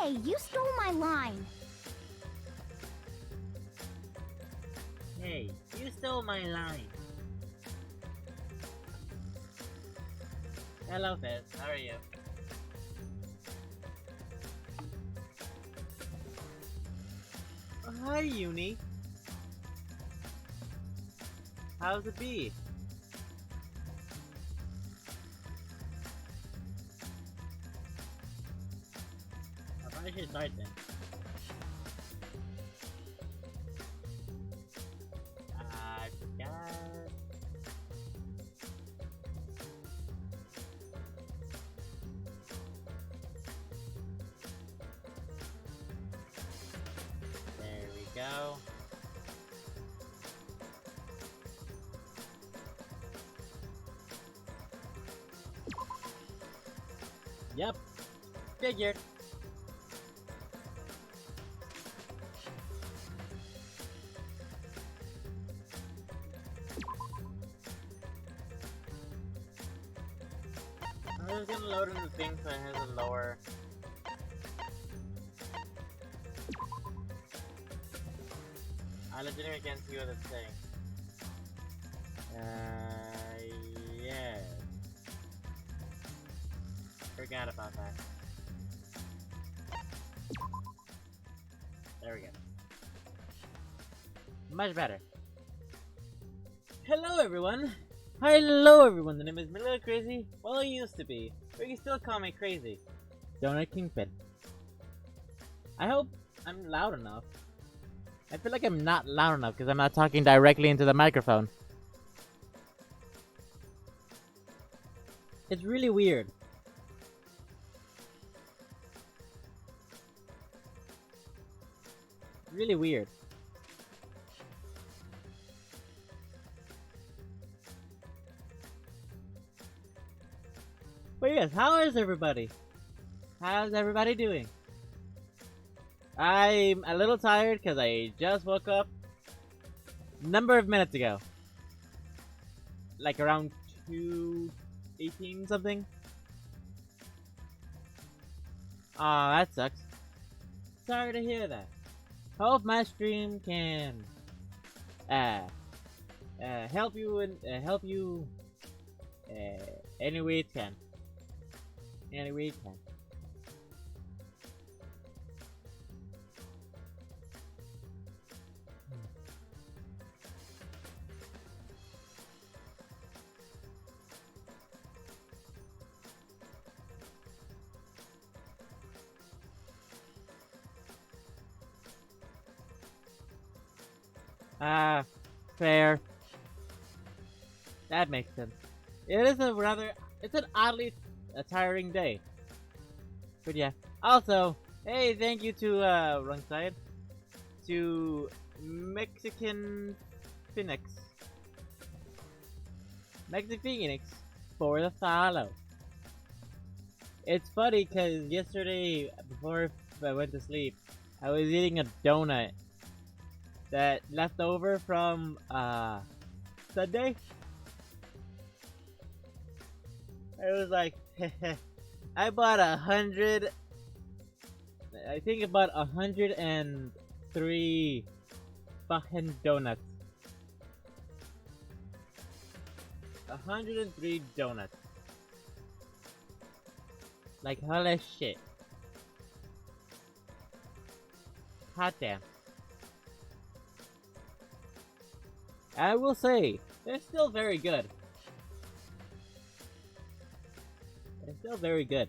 Hey, you stole my line. Hey, you stole my line. Hello, Fizz. How are you? Oh, hi, Uni. How's it be? I probably should start then. I forgot. There we go. Yep. Figured. I'm just gonna load in the thing so it has a lower. I legitimately can't see what it's saying. Yeah. Forgot about that. There we go. Much better. Hello everyone! Hello everyone, the name is Miller Crazy. Well, I used to be, but you can still call me Crazy. Donut Kingpin. I hope I'm loud enough. I feel like I'm not loud enough because I'm not talking directly into the microphone. It's really weird. Really weird. But yes, how is everybody? How's everybody doing? I'm a little tired because I just woke up a number of minutes ago. Like around 2:18 something. Aw, that sucks. Sorry to hear that. Hope my stream can help you any way it can. Any way it can. Fair. That makes sense. It's an oddly tiring day. But yeah. Also, hey, thank you to, wrong side. To Mexican Phoenix. Mexican Phoenix for the follow. It's funny because yesterday, before I went to sleep, I was eating a donut that left over from Sunday. It was like I bought 100. I think about 103 fucking donuts. 103 donuts. Like holy shit. Hot damn. I will say, they're still very good. They're still very good.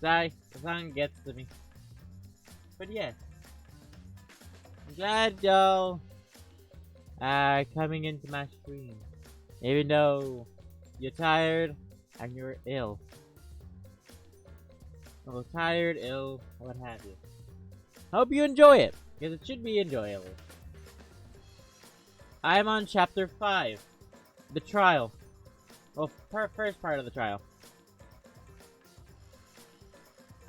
Sorry, the song gets to me. But yes, I'm glad y'all are coming into my stream. Even though you're tired and you're ill. Well, tired, ill, what have you. Hope you enjoy it, because it should be enjoyable. I'm on chapter 5, the trial. Well, first part of the trial.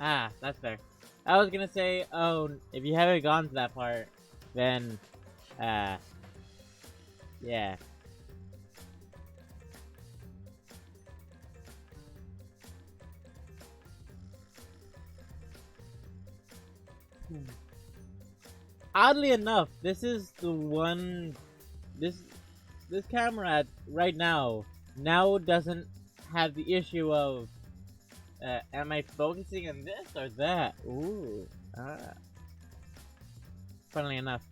Ah, that's fair. I was gonna say, oh, if you haven't gone to that part, then, yeah. Oddly enough, this is the one, this camera right now doesn't have the issue of, am I focusing on this or that? Ooh, funnily enough.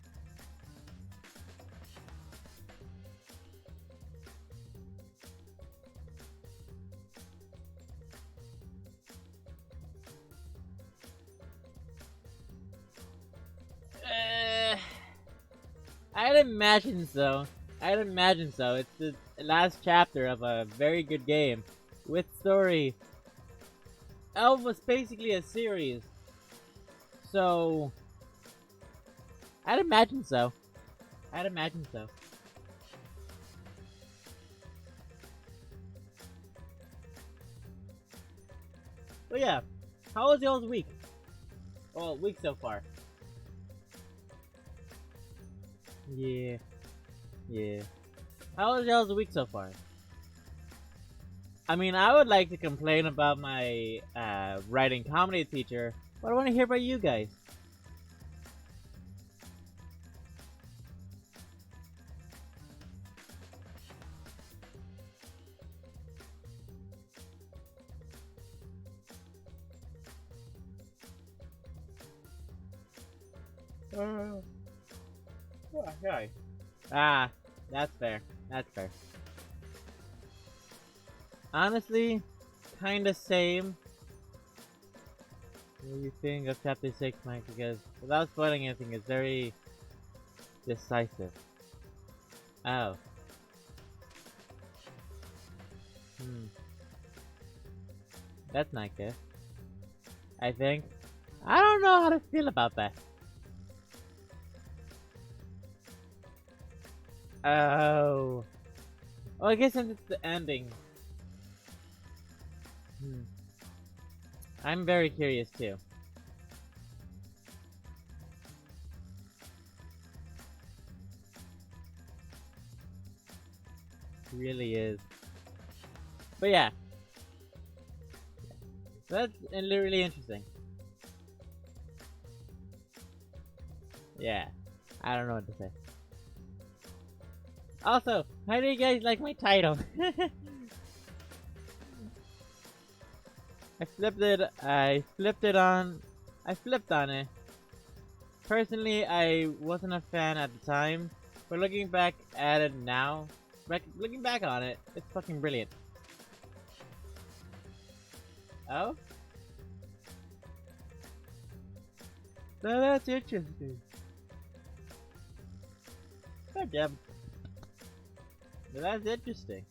I'd imagine so. I'd imagine so. It's the last chapter of a very good game with story. Almost basically a series. So, I'd imagine so. I'd imagine so. But yeah, how was y'all's week? Well, week so far. Yeah. Yeah. How was y'all's week so far? I mean, I would like to complain about my writing comedy teacher, but I want to hear about you guys. Okay. Ah, that's fair. That's fair. Honestly, kinda same. What do you think of chapter 6, Mike? Because without spoiling anything, it's very decisive. Oh. That's not good. I think. I don't know how to feel about that. Oh. Well, I guess since it's the ending. I'm very curious too. It really is. But yeah. That's really interesting. Yeah. I don't know what to say. Also, how do you guys like my title? I flipped on it. Personally, I wasn't a fan at the time, but looking back at it now, looking back on it, it's fucking brilliant. Oh? No, that's interesting. God damn. That's interesting.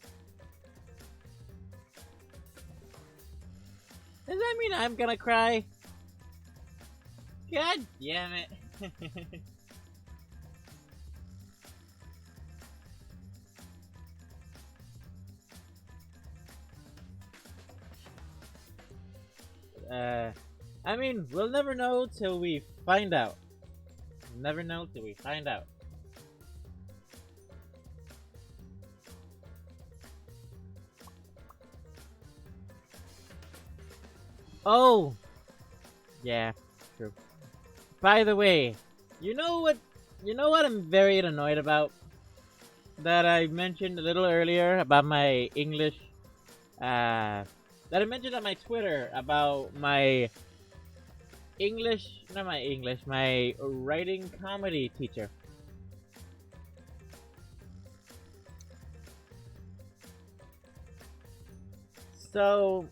Does that mean I'm gonna cry? God damn it. I mean, we'll never know till we find out. Never know till we find out. Oh! Yeah, true. By the way, you know what I'm very annoyed about? That I mentioned a little earlier about my English, that I mentioned on my Twitter about my my writing comedy teacher. So,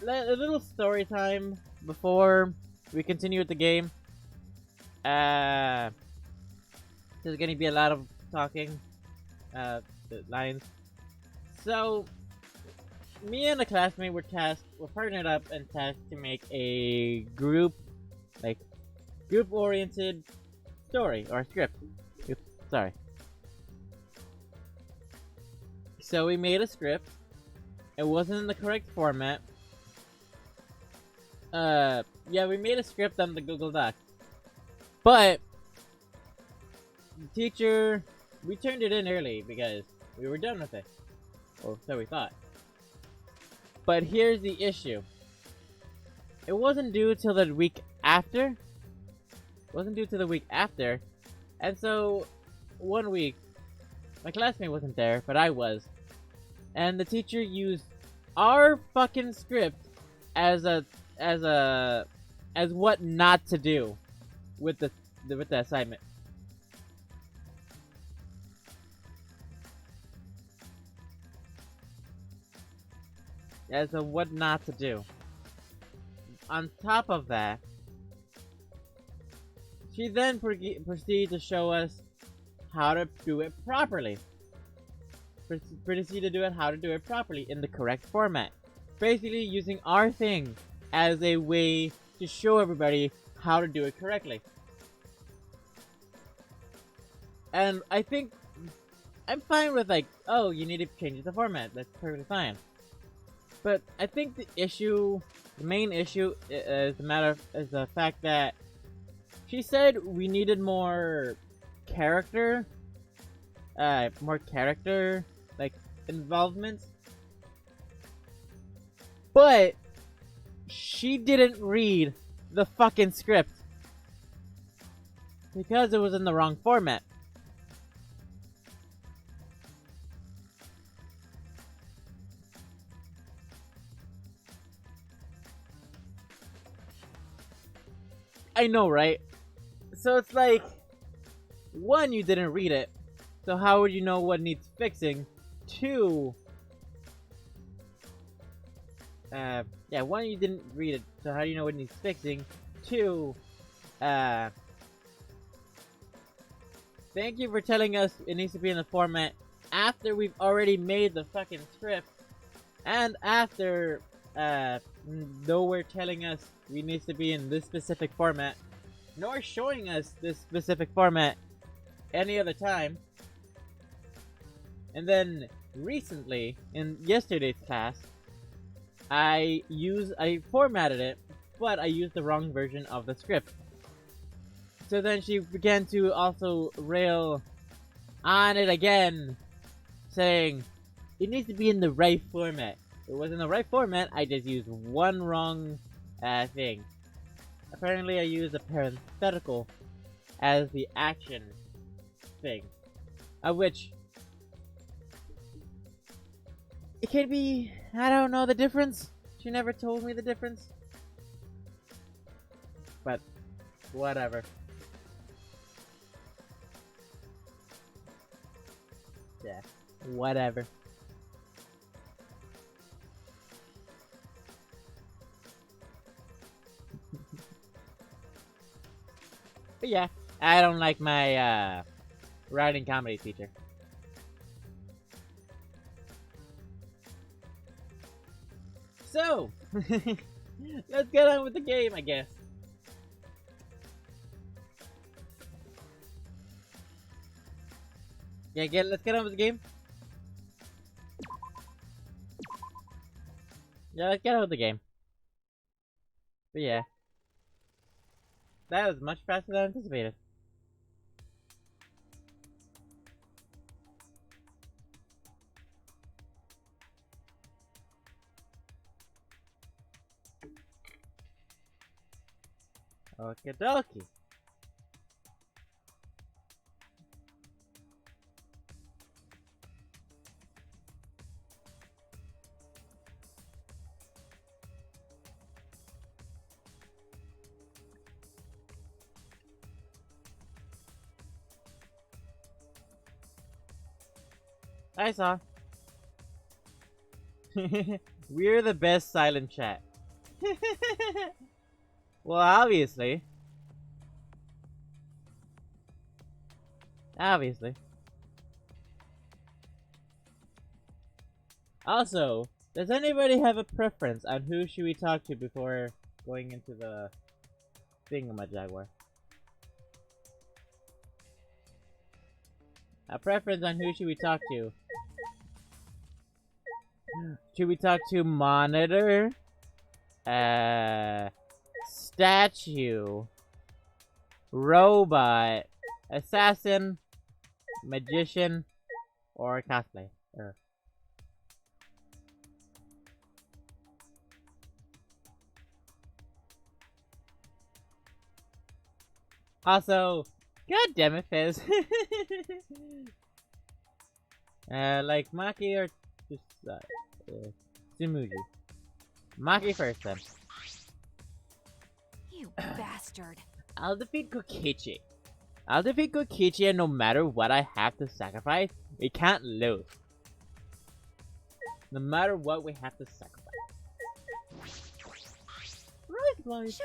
a little story time before we continue with the game. There's gonna be a lot of talking, the lines. So, me and a classmate were partnered up and tasked to make a group-oriented story or script. Oops, sorry. So we made a script. It wasn't in the correct format. Yeah, we made a script on the Google Doc. But the teacher, we turned it in early because we were done with it. Or so we thought. But here's the issue. It wasn't due till the week after. It wasn't due till the week after. And so, one week, my classmate wasn't there, but I was. And the teacher used our fucking script as what not to do with the assignment. As a what not to do. On top of that, she then proceeded to show us how to do it properly. Proceeded to do it how to do it properly in the correct format. Basically using our thing as a way to show everybody how to do it correctly. And I think I'm fine with like, oh, you need to change the format. That's perfectly fine. But I think the main issue is the fact that she said we needed more character, like involvement. But she didn't read the fucking script because it was in the wrong format. I know, right? So it's like, one, you didn't read it, so how would you know what needs fixing? Two, yeah, one, you didn't read it, so how do you know what needs fixing? Two, thank you for telling us it needs to be in the format after we've already made the fucking script, and after, nowhere telling us it needs to be in this specific format, nor showing us this specific format any other time. And then recently, in yesterday's class, I formatted it, but I used the wrong version of the script. So then she began to also rail on it again, saying it needs to be in the right format. It was in the right format, I just used one wrong thing. Apparently I used a parenthetical as the action thing. Of which, it could be, I don't know the difference. She never told me the difference. But, whatever. Yeah, whatever. But yeah, I don't like my writing comedy teacher. So, let's get on with the game, I guess. Yeah, let's get on with the game. Yeah, let's get on with the game. But yeah. That was much faster than anticipated. Okie dokie. I saw. We're the best silent chat. Well, obviously. Obviously. Also, does anybody have a preference on who should we talk to before going into the thingamajigwar? A preference on who should we talk to Should we talk to monitor? Statue. Robot. Assassin. Magician. Or cosplay. Also, god damn it, Fizz. Like Maki or just Tsumugi. Maki first then. You bastard. I'll defeat Kokichi. I'll defeat Kokichi, and no matter what I have to sacrifice, we can't lose. No matter what we have to sacrifice. Right, Light.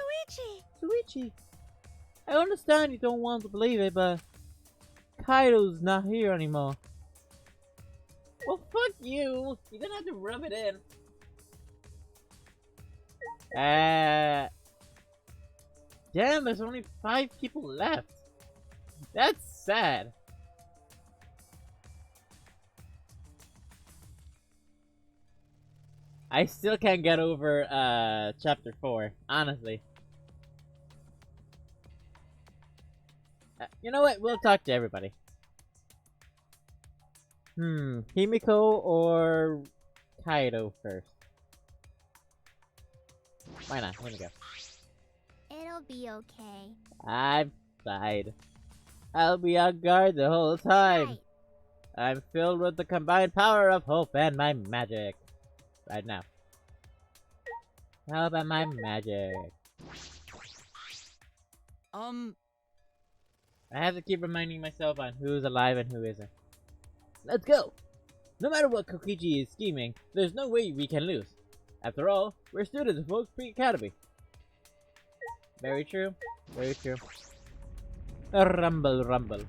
Shuichi. I understand you don't want to believe it, but Kaido's not here anymore. Well, fuck you. You're gonna have to rub it in. Damn, there's only 5 people left. That's sad. I still can't get over chapter 4, honestly. You know what? We'll talk to everybody. Himiko or Kaido first? Why not? Here we go. It'll be okay. I've died. I'll be on guard the whole time. Right. I'm filled with the combined power of hope and my magic. Right now. How about my magic? I have to keep reminding myself on who's alive and who isn't. Let's go! No matter what Kokichi is scheming, there's no way we can lose. After all, we're students of Oak Creek Academy. Very true. Very true. Rumble, rumble.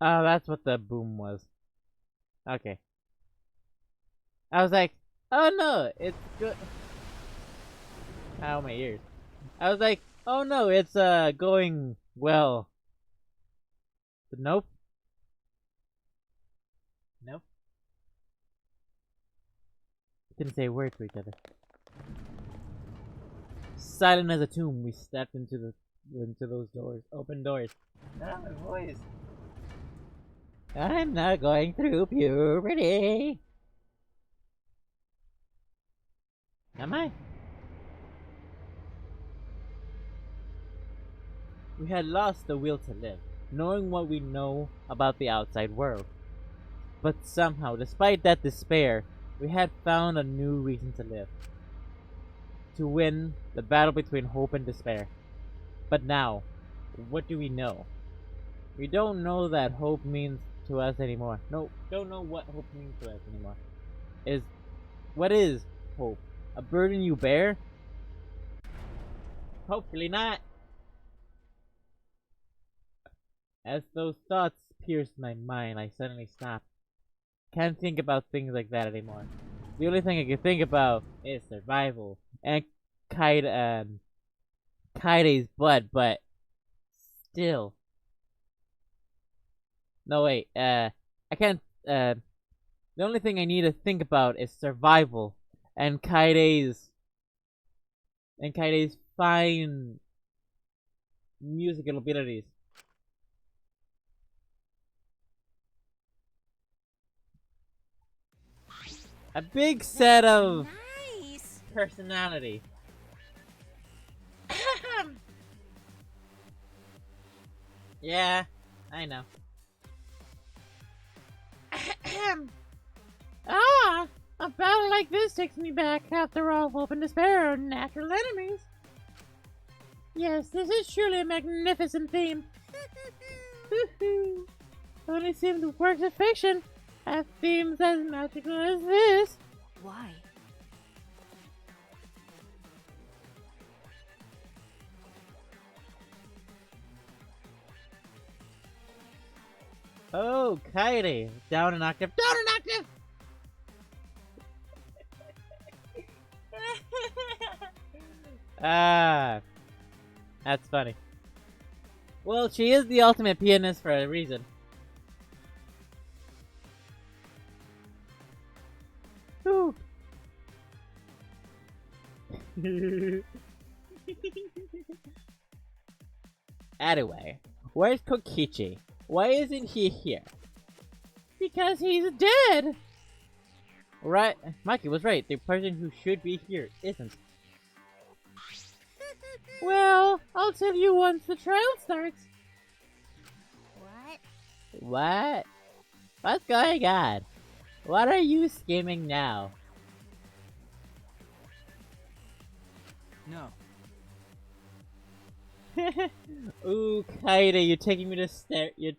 Oh, that's what the boom was. Okay. I was like, oh no, it's good. Ow, my ears. I was like, oh no, it's going well. But nope. Nope. Didn't say a word to each other. Silent as a tomb, we stepped into those doors. Open doors. Ah, my voice. I'm not going through puberty. Am I? We had lost the will to live, knowing what we know about the outside world. But somehow, despite that despair, we had found a new reason to live. To win the battle between hope and despair. But now, what do we know? We don't know that hope means to us anymore. No, don't know what hope means to us anymore. What is hope? A burden you bear? Hopefully not. As those thoughts pierced my mind, I suddenly stopped. Can't think about things like that anymore. The only thing I can think about is survival and Kaide's blood, but still. No, wait, I can't, the only thing I need to think about is survival and Kaide's fine musical abilities. A big set of Nice. personality. Yeah, I know. A battle like this takes me back. After all, hope and despair are natural enemies. Yes, this is truly a magnificent theme. Only seemed works of fiction. have themes as magical as this. Why? Oh, Kairi. Down an octave. Down an octave! Ah, that's funny. Well, she is the ultimate pianist for a reason. Whew. Anyway, where's Kokichi? Why isn't he here? Because he's dead! Right, Maki was right. The person who should be here isn't. Well, I'll tell you once the trial starts. What? What? What's going on? What are you scheming now? No. Ooh, Kaida, you're taking me you're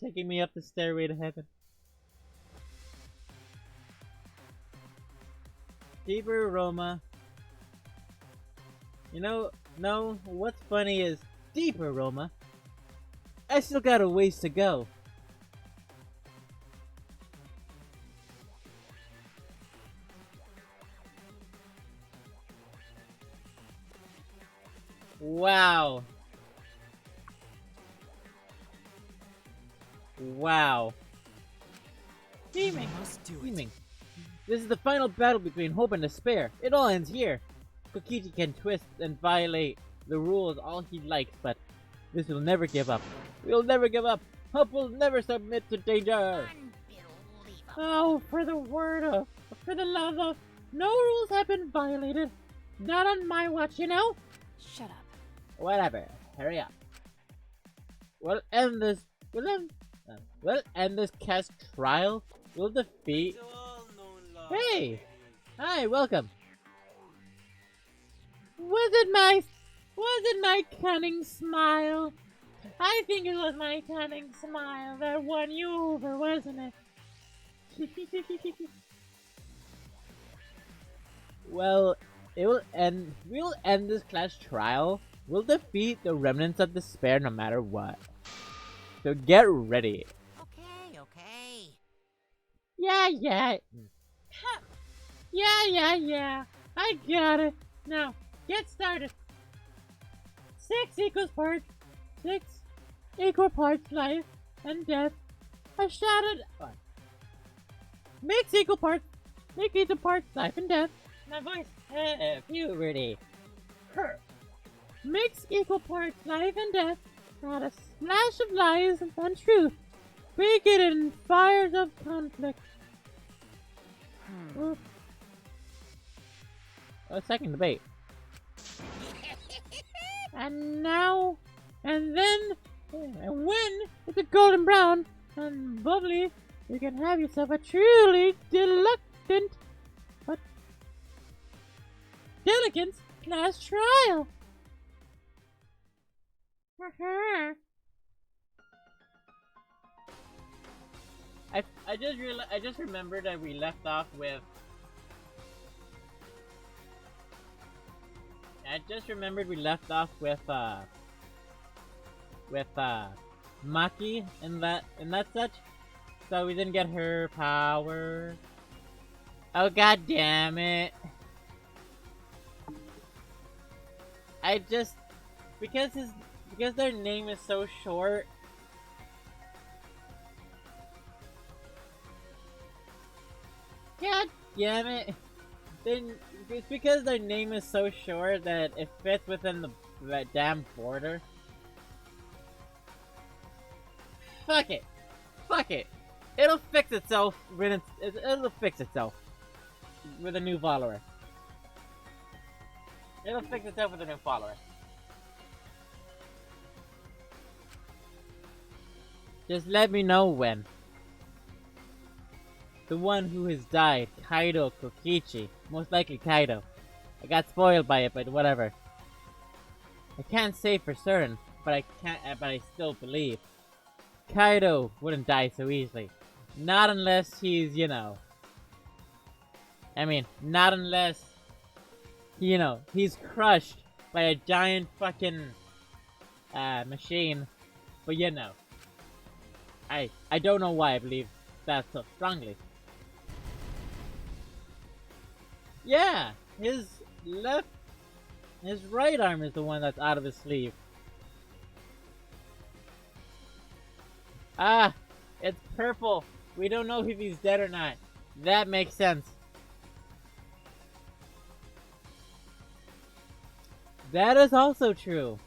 taking me up the stairway to heaven. Deeper aroma. You know, no, what's funny is deeper aroma. I still got a ways to go. Wow. Wow. Teaming. Must do it. Teaming. This is the final battle between hope and despair. It all ends here. Kokichi can twist and violate the rules all he likes, but this will never give up. We'll never give up. Hope will never submit to danger. Unbelievable. Oh, for the love of, no rules have been violated. Not on my watch, you know? Shut up. Whatever. Hurry up. We'll end this cast trial. We'll defeat. Hey! Hi, welcome. Was it my cunning smile? I think it was my cunning smile that won you over, wasn't it? Well, we'll end this class trial. We'll defeat the remnants of despair no matter what. So get ready. Okay, okay. Yeah. Yeah. I got it. Now, get started. 6 equal parts life and death. A shattered. Make equal parts life and death. My voice. Puberty. Mix equal parts life and death. Add a splash of lies and truth. Bake it in fires of conflict. Oof. A second debate. And now, and then, and when it's a golden brown and bubbly, you can have yourself a truly delectant, but delicate class trial. I just remembered that we left off with. Maki and that such. So we didn't get her power. Oh, god damn it. Because their name is so short. God damn it. Then it's because their name is so short that it fits within the damn border. Fuck it. It'll fix itself when it'll fix itself with a new follower. Just let me know when. The one who has died, Kaido Kokichi. Most likely Kaido. I got spoiled by it, but whatever. I can't say for certain, but I still believe. Kaido wouldn't die so easily. Not unless he's, you know. I mean, not unless, you know, he's crushed by a giant fucking machine. But you know, I don't know why I believe that so strongly. Yeah, his right arm is the one that's out of his sleeve. Ah, it's purple. We don't know if he's dead or not. That makes sense. That is also true.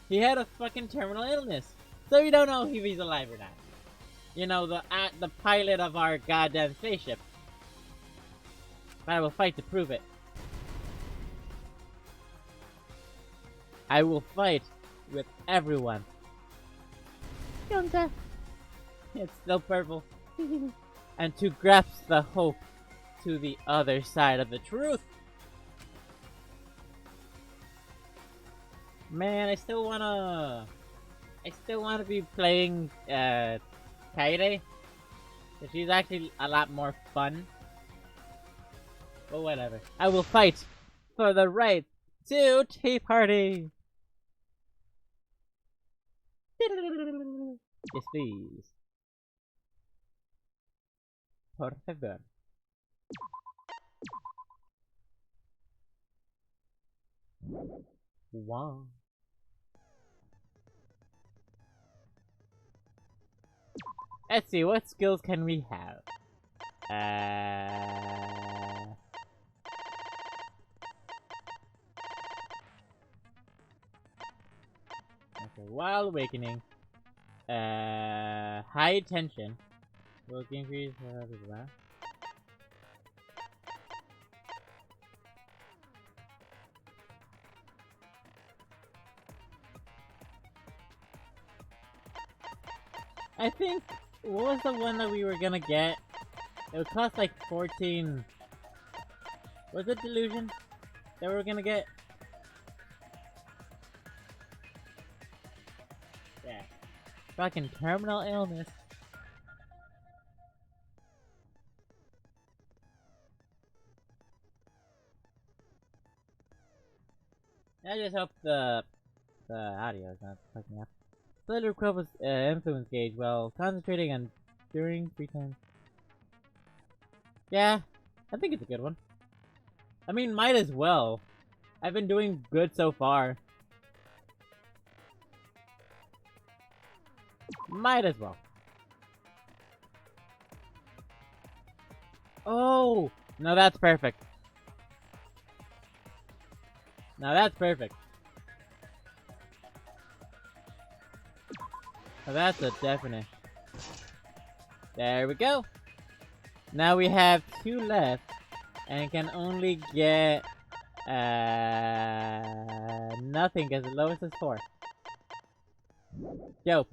He had a fucking terminal illness, so we don't know if he's alive or not. You know, the pilot of our goddamn spaceship. But I will fight to prove it. I will fight with everyone. Yonka. It's still purple. And to grasp the hope to the other side of the truth. Man, I still wanna be playing Kaede. She's actually a lot more fun. But whatever. I will fight for the right to Tea Party. Yes, please. Por favor. Wow. Let's see, what skills can we have? Okay, Wild Awakening. High Tension. Will increase, blah, blah, blah. I think, what was the one that we were gonna get? It would cost like 14. Was it Delusion that we were gonna get? Yeah. Fucking terminal illness. I just hope the audio is not fucking up. Slightly recover influence gauge while concentrating on during free time. Yeah, I think it's a good one. I mean, might as well. I've been doing good so far. Might as well. Oh! No, that's perfect. Now that's perfect. Now that's a definite. There we go. Now we have 2 left, and can only get nothing because the lowest is 4. Yo.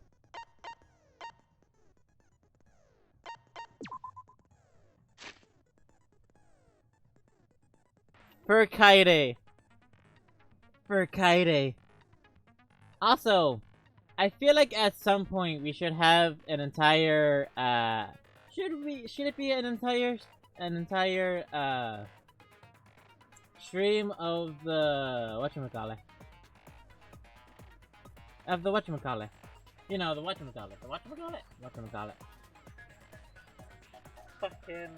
For Kaede. Also, I feel like at some point we should have an entire should it be an entire stream of the whatchamacallit. Of the whatchamacallit. You know, the whatchamacallit. The whatchamacallit? Whatchamacallit. Fucking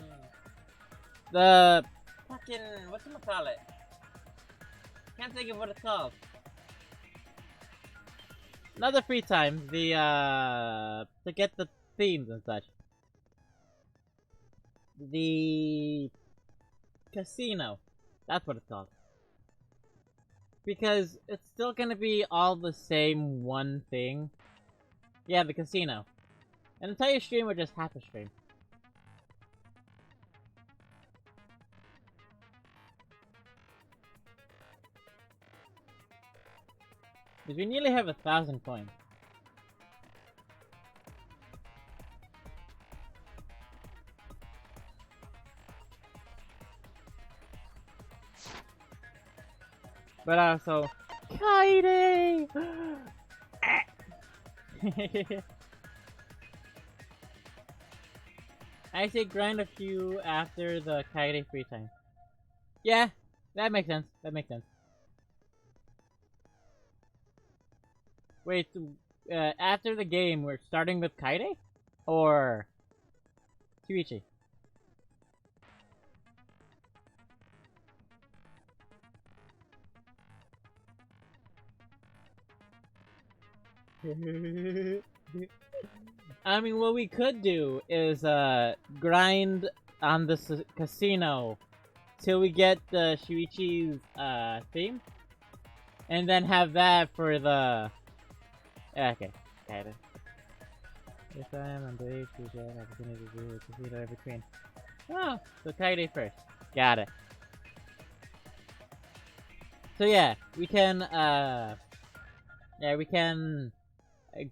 the fucking whatchamacallit. Can't think of what it's called. Another free time, to get the themes and such. The casino. That's what it's called. Because it's still gonna be all the same one thing. Yeah, the casino. An entire stream or just half a stream. Because we nearly have 1,000 coins. But also, Kaede! I say grind a few after the Kaede free time. Yeah, that makes sense. That makes sense. Wait, after the game, we're starting with Kaede? Or Shuichi? I mean, what we could do is grind on this casino till we get the Shuichi's theme, and then have that for the. Okay, got it. If I am on day, Shuichi, I have opportunity to do a casino in between. Oh, so Kaede first. Got it. So yeah, we can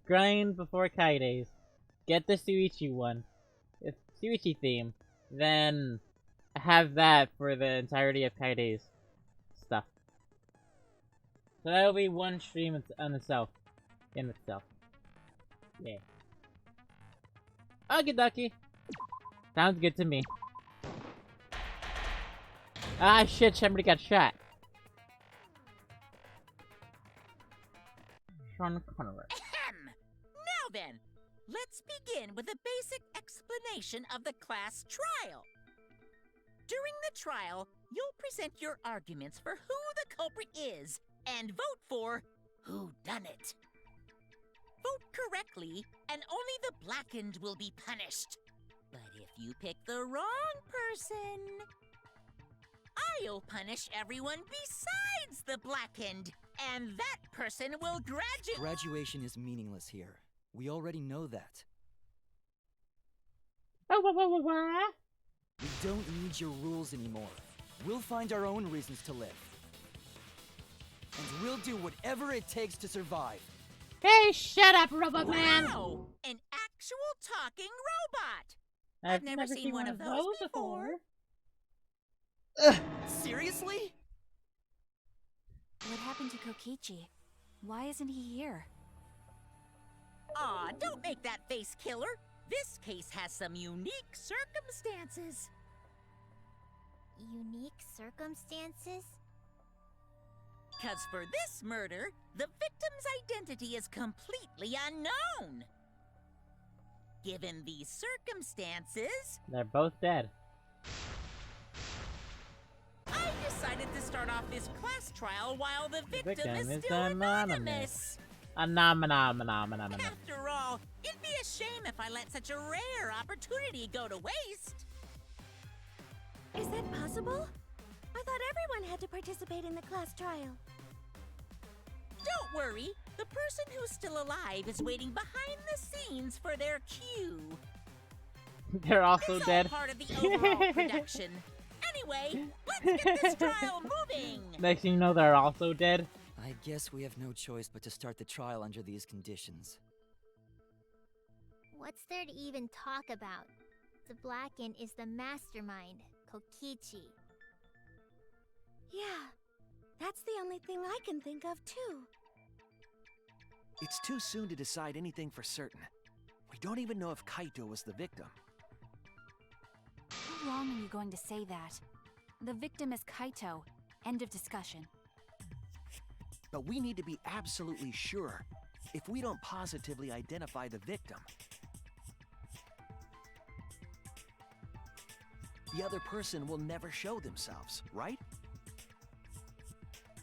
grind before Kaide's, get the Shuichi one, the Shuichi theme, then have that for the entirety of Kaide's stuff. So that'll be one stream on itself, in itself. Yeah. Okie dokie. Sounds good to me. Ah shit, somebody got shot. Sean Connery. Ahem! Now then, let's begin with a basic explanation of the class trial. During the trial, you'll present your arguments for who the culprit is and vote for who done it. Vote correctly, and only the blackened will be punished. But if you pick the wrong person, I'll punish everyone besides the blackened, and that person will graduate. Graduation is meaningless here. We already know that. We don't need your rules anymore. We'll find our own reasons to live. And we'll do whatever it takes to survive. Hey, shut up, Robot Man! Wow! An actual talking robot! I've never seen one of those before. Seriously? What happened to Kokichi? Why isn't he here? Aw, don't make that face, killer. This case has some unique circumstances. Unique circumstances? 'Cause for this murder, the victim's identity is completely unknown. Given these circumstances, They're both dead. I decided to start off this class trial while the victim victim is is still anonymous. anonymous. After all, it'd be a shame if I let such a rare opportunity go to waste. Is that possible? I thought everyone had to participate in the class trial. Don't worry, the person who's still alive is waiting behind the scenes for their cue. They're also It's dead. all part of the overall production. Anyway, let's get this trial moving. Next thing you know, they're also dead. I guess we have no choice but to start the trial under these conditions. What's there to even talk about? The Blackened is the mastermind, Kokichi. Yeah, that's the only thing I can think of too. It's too soon to decide anything for certain. We don't even know if Kaito was the victim. How long are you going to say that? The victim is Kaito. End of discussion. But we need to be absolutely sure. If we don't positively identify the victim, the other person will never show themselves, right?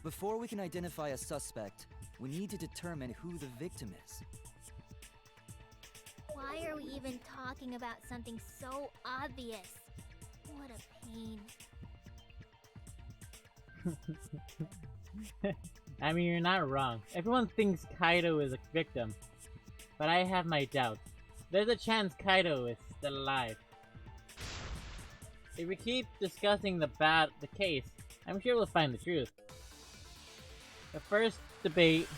Before we can identify a suspect, we need to determine who the victim is. Why are we even talking about something so obvious? What a pain. I mean, you're not wrong. Everyone thinks Kaito is a victim, but I have my doubts. There's a chance Kaito is still alive. If we keep discussing the case, I'm sure we'll find the truth. The first debate.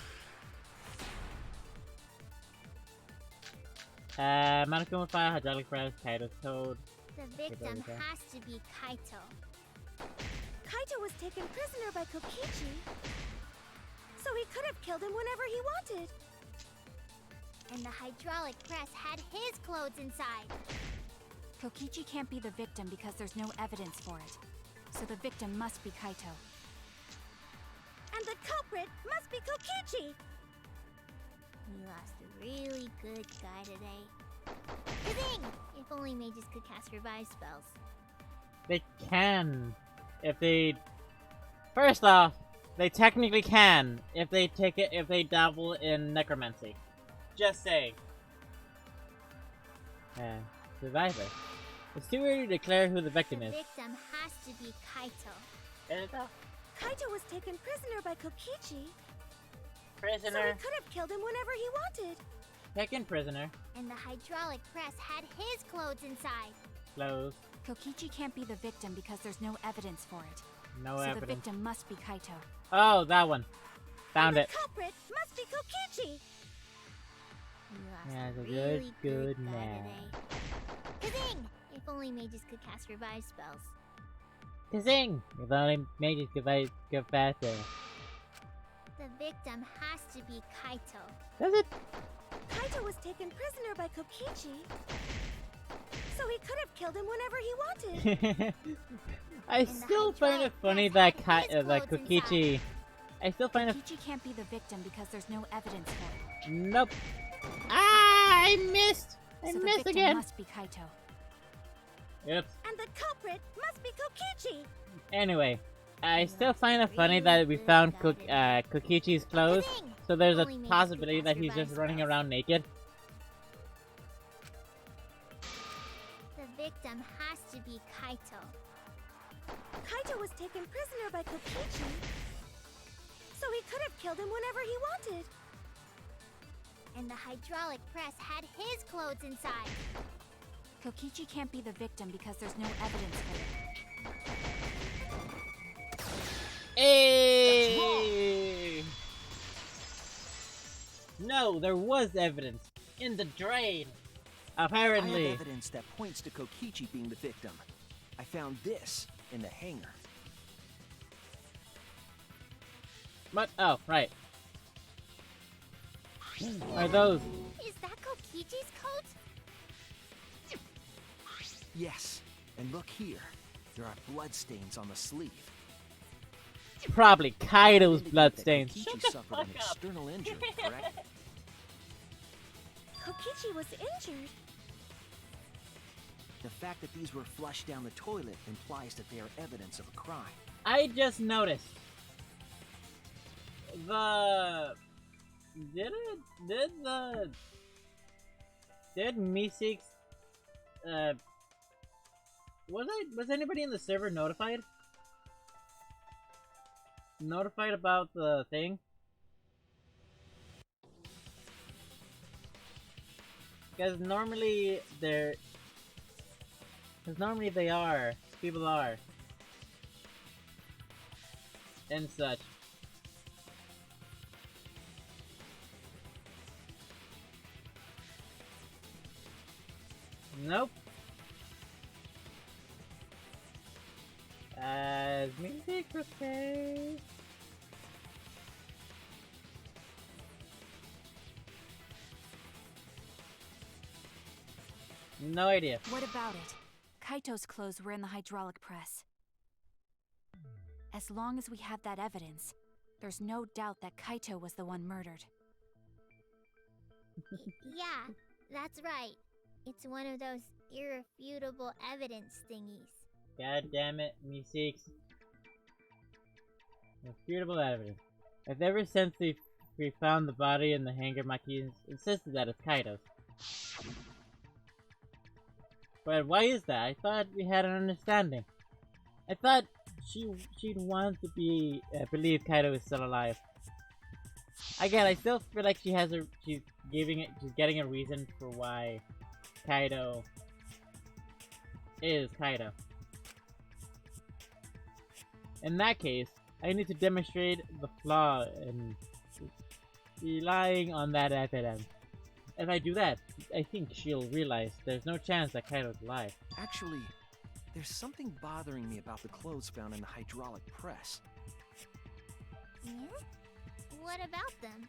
Monochrome file, hydraulic press, Kaito's code. The victim has to be Kaito. Kaito was taken prisoner by Kokichi, so he could have killed him whenever he wanted. And the hydraulic press had his clothes inside. Kokichi can't be the victim because there's no evidence for it. So the victim must be Kaito. And the culprit must be Kokichi! We lost a really good guy today. Ka-ding! If only mages could cast revive spells. They can. If they... First off, they technically can if they dabble in necromancy. Just saying. Survivor. It's too early to declare who the victim The is. victim has to be Kaito. Kaito? Kaito was taken prisoner by Kokichi, so he Prisoner. could have killed him whenever he wanted. Taken prisoner. And the hydraulic press had his clothes inside. Close. Kokichi can't be the victim because there's no evidence for it. No So the evidence. victim must be Kaito. Oh, that one. Found and it. the culprit must be Kokichi! We lost Yeah, a it's a really good guy man. today. Ka-ding! If only mages could cast revive spells. Kazing! If only mages could go faster. The victim has to be Kaito. Does it? Kaito was taken prisoner by Kokichi, so he could have killed him whenever he wanted. I And the still find it hydraulic funny press that had his that clothes Kokichi. I still find it. Kokichi can't be the victim because there's no evidence for it. Nope. Ah! I missed. I So the missed victim again. must be Kaito. Oops. And the culprit must be Kokichi! Anyway, I Yeah, still find it funny really that we good found guy Kokichi's clothes. Ka-ding! So there's a Only mages could possibility cast that he's revive just running spells. around naked. The victim has to be Kaito. Kaito was taken prisoner by Kokichi, so he could have killed him whenever he wanted. And the hydraulic press had his clothes inside. Kokichi can't be the victim because there's no evidence for it. Hey! No, there was evidence in the drain. I have Apparently. evidence that points to Kokichi being the victim. I found this in the hangar. What? Oh, right. Are those? Is that Kokichi's coat? Yes, and look here. There are bloodstains on the sleeve. Probably Kaido's Indicate that bloodstains. Kokichi Shut the suffered fuck an up. external injury, correct? Kokichi was injured. The fact that these were flushed down the toilet implies that they are evidence of a crime. I just noticed. Did Meeseeks, was anybody in the server notified? Notified about the thing? Because normally they are, people are. And such. Nope. Music, okay. No idea. What about it? Kaito's clothes were in the hydraulic press. As long as we have that evidence, there's no doubt that Kaito was the one murdered. Yeah, that's right. It's one of those irrefutable evidence thingies. God damn it, Meeseeks. Irrefutable evidence. If ever since we found the body in the hangar, Maki insisted that it's Kaito's. But why is that? I thought we had an understanding. I thought she'd want to believe Kaito is still alive. Again, I still feel like she's getting a reason for why Kaito is Kaito. In that case, I need to demonstrate the flaw in relying on that evidence. If I do that, I think she'll realize there's no chance that Kaito's alive. Actually, there's something bothering me about the clothes found in the hydraulic press. Yeah? What about them?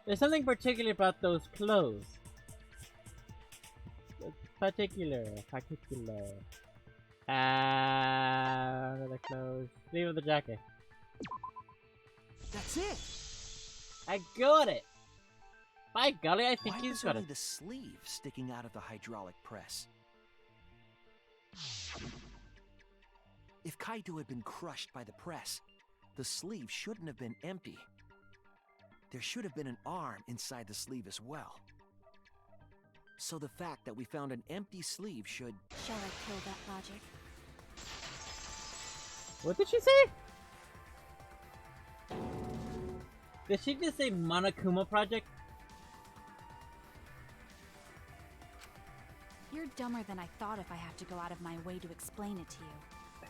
There's something particular about those clothes. particular. The clothes. Sleeve of the jacket. That's it. I got it. By golly, I think Why he's was got only it. the sleeve sticking out of the hydraulic press? If Kaito had been crushed by the press, the sleeve shouldn't have been empty. There should have been an arm inside the sleeve as well. So the fact that we found an empty sleeve should... Shall I kill that logic? What did she say? Did she just say Monokuma Project? You're dumber than I thought if I have to go out of my way to explain it to you.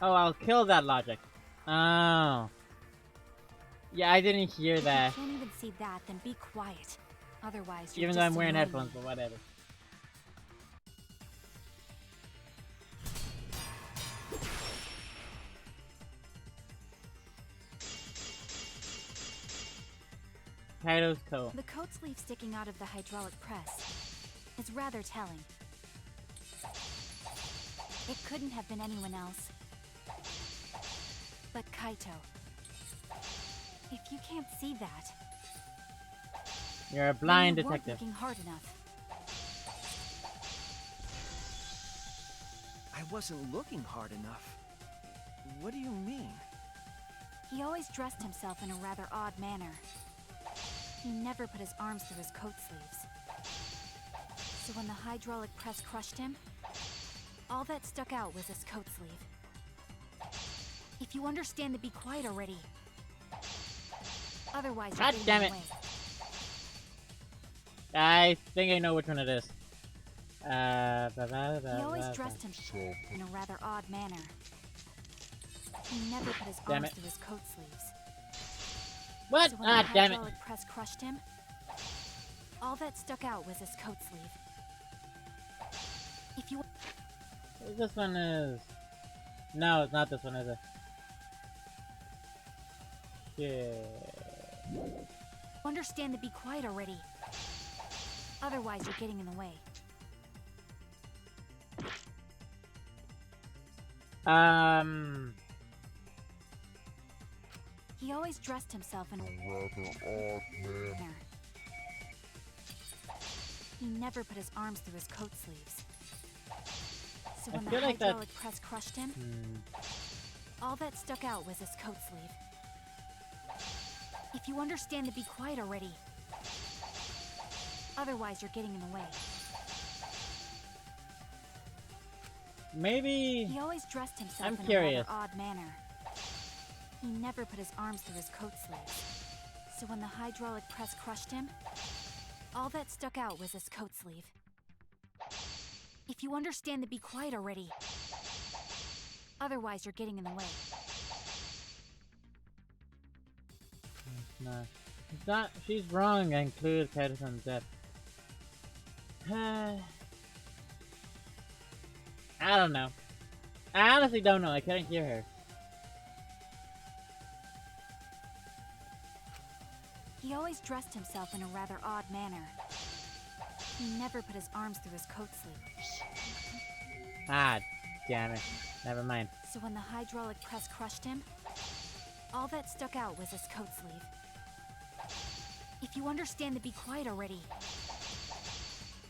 Oh, I'll kill that logic. Oh. Yeah, I didn't hear that. If you can't even see that, then be quiet. Otherwise, you're Even though just I'm wearing annoying headphones, me. but whatever. Kaito's coat. The coat sleeve sticking out of the hydraulic press is rather telling. It couldn't have been anyone else but Kaito. If you can't see that, You're a then blind you weren't detective. looking hard enough. I wasn't looking hard enough. What do you mean? He always dressed himself in a rather odd manner. He never put his arms through his coat sleeves. So when the hydraulic press crushed him, all that stuck out was his coat sleeve. If you understand to be quiet already. Otherwise, you're God getting damn in it. the way. I think I know which one it is. He always dressed himself in a rather odd manner. He never put his Damn arms it. through his coat sleeves. What? So when Ah, the damn it. hydraulic press crushed him, all that stuck out was his coat sleeve. If you This one is... No, it's not this one, is it? Yeah. understand to be quiet already. Otherwise, you're getting in the way. He always dressed himself in a rather odd manner. He never put his arms through his coat sleeves. So I when the feel like that- hydraulic press crushed him, all that stuck out was his coat sleeve. If you understand to be quiet already. Otherwise, you're getting in the way. Maybe... He always dressed himself I'm in curious. a rather odd manner. He never put his arms through his coat sleeves. So when the hydraulic press crushed him, all that stuck out was his coat sleeve. If you understand to be quiet already. Otherwise, you're getting in the way. No. It's not... She's wrong. I included Kaito-san's death. I don't know. I honestly don't know. I couldn't hear her. He always dressed himself in a rather odd manner. He never put his arms through his coat sleeve. Ah, damn it. Never mind. So when the hydraulic press crushed him, all that stuck out was his coat sleeve. If you understand to be quiet already.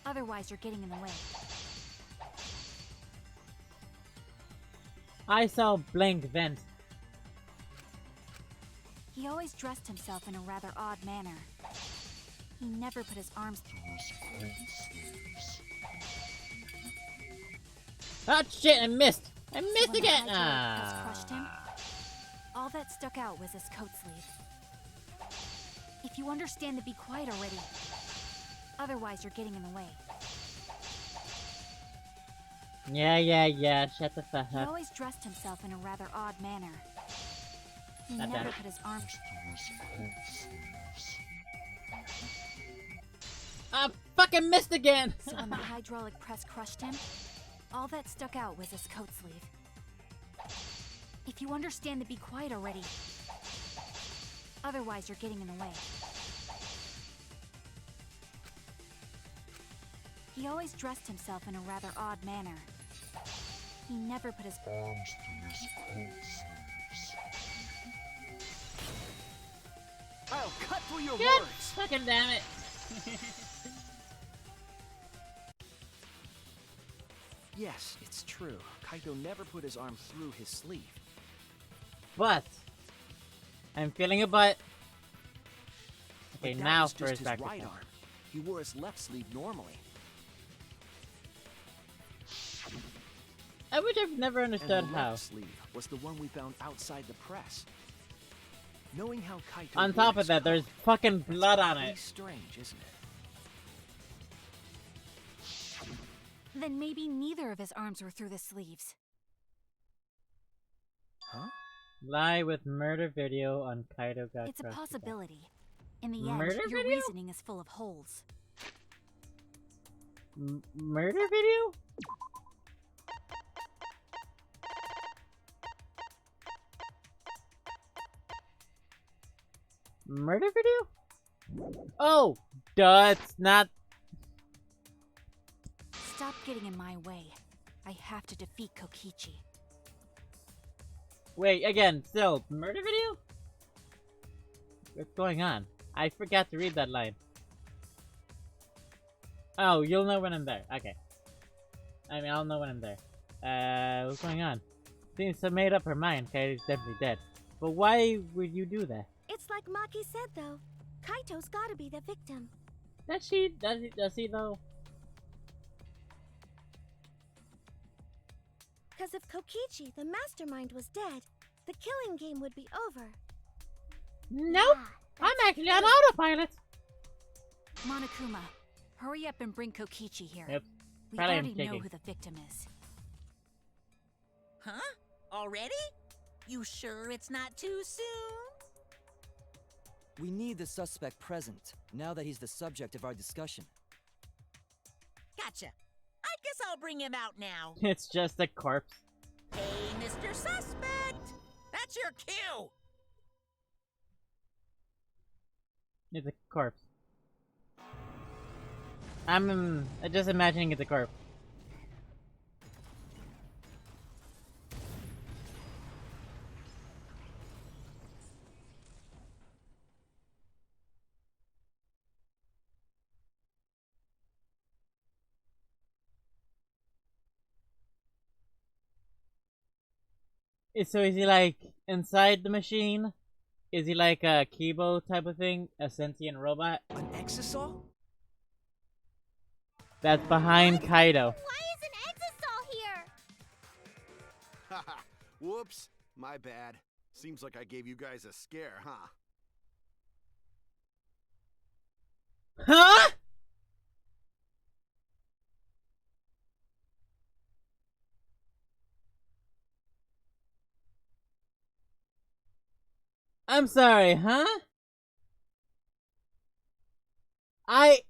Otherwise, you're getting in the way. I saw blank vents. He always dressed himself in a rather odd manner. He never put his arms through his coat sleeves. Ah, shit, I missed! I So missed when the again! hydraulic press crushed him, all that stuck out was his coat sleeve. If you understand to be quiet already. Otherwise, you're getting in the way. Yeah, shut the fuck He up. always dressed himself in a rather odd manner. He God damn never it. put his arms through his coat sleeves. I fucking missed again! So when the hydraulic press crushed him, all that stuck out was his coat sleeve. If you understand to be quiet already. Otherwise, you're getting in the way. He always dressed himself in a rather odd manner. He never put his arms through his coat sleeves. I'll cut through your God words. fucking damn it. Yes, it's true. Kaito never put his arm through his sleeve. But I'm feeling a butt. Okay, But that now was for just his his practice. right arm. He wore his left sleeve normally. I would have never And understood the how. left sleeve was the one we found outside the press. Knowing how Kaito On wore top of his that, there's coat, fucking blood on oddly it. strange, isn't it? Then maybe neither of his arms were through the sleeves. Huh? Lie with murder video on Kaido got It's a crushed to death. possibility. In the Murder end, your video? reasoning is full of holes. Murder video? Murder video? Oh, duh, it's not. Stop getting in my way. I have to defeat Kokichi. Wait, again, still, murder video? What's going on? I forgot to read that line. Oh, you'll know when I'm there. Okay. I mean, I'll know when I'm there. What's going on? Seems to have made up her mind. Kaito's definitely dead. But why would you do that? It's like Maki said, though. Kaito's gotta be the victim. Does she? Does he though? Because if Kokichi, the mastermind, was dead, the killing game would be over. Nope. Yeah, I'm actually on autopilot. Monokuma, hurry up and bring Kokichi here. Yep. We Probably already know taking. who the victim is. Huh? Already? You sure it's not too soon? We need the suspect present, now that he's the subject of our discussion. Gotcha. I guess I'll bring him out now. It's just a corpse. Hey, Mr. Suspect! That's your cue! It's a corpse. I'm just imagining it's a corpse. So is he like inside the machine? Is he like a Kibo type of thing? A sentient robot? An exisal? That's behind Kaido. Why is an Exisal here? Haha, whoops, my bad. Seems like I gave you guys a scare, huh? Huh? I'm sorry, huh?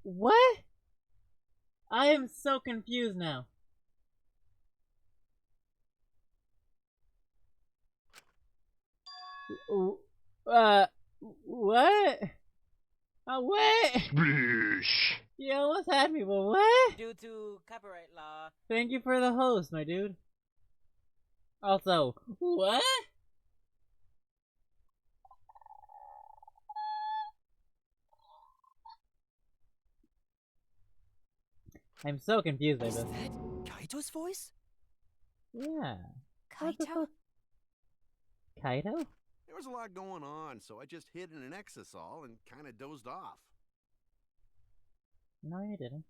What? I am so confused now. What? What? You almost had me, but what? Due to copyright law. Thank you for the host, my dude. Also, what? I'm so confused by Is this. that Kaito's voice? Yeah. What the Kaito? fuck? Kaido? There was a lot going on, so I just hid in an exisal and kind of dozed off. No, you didn't.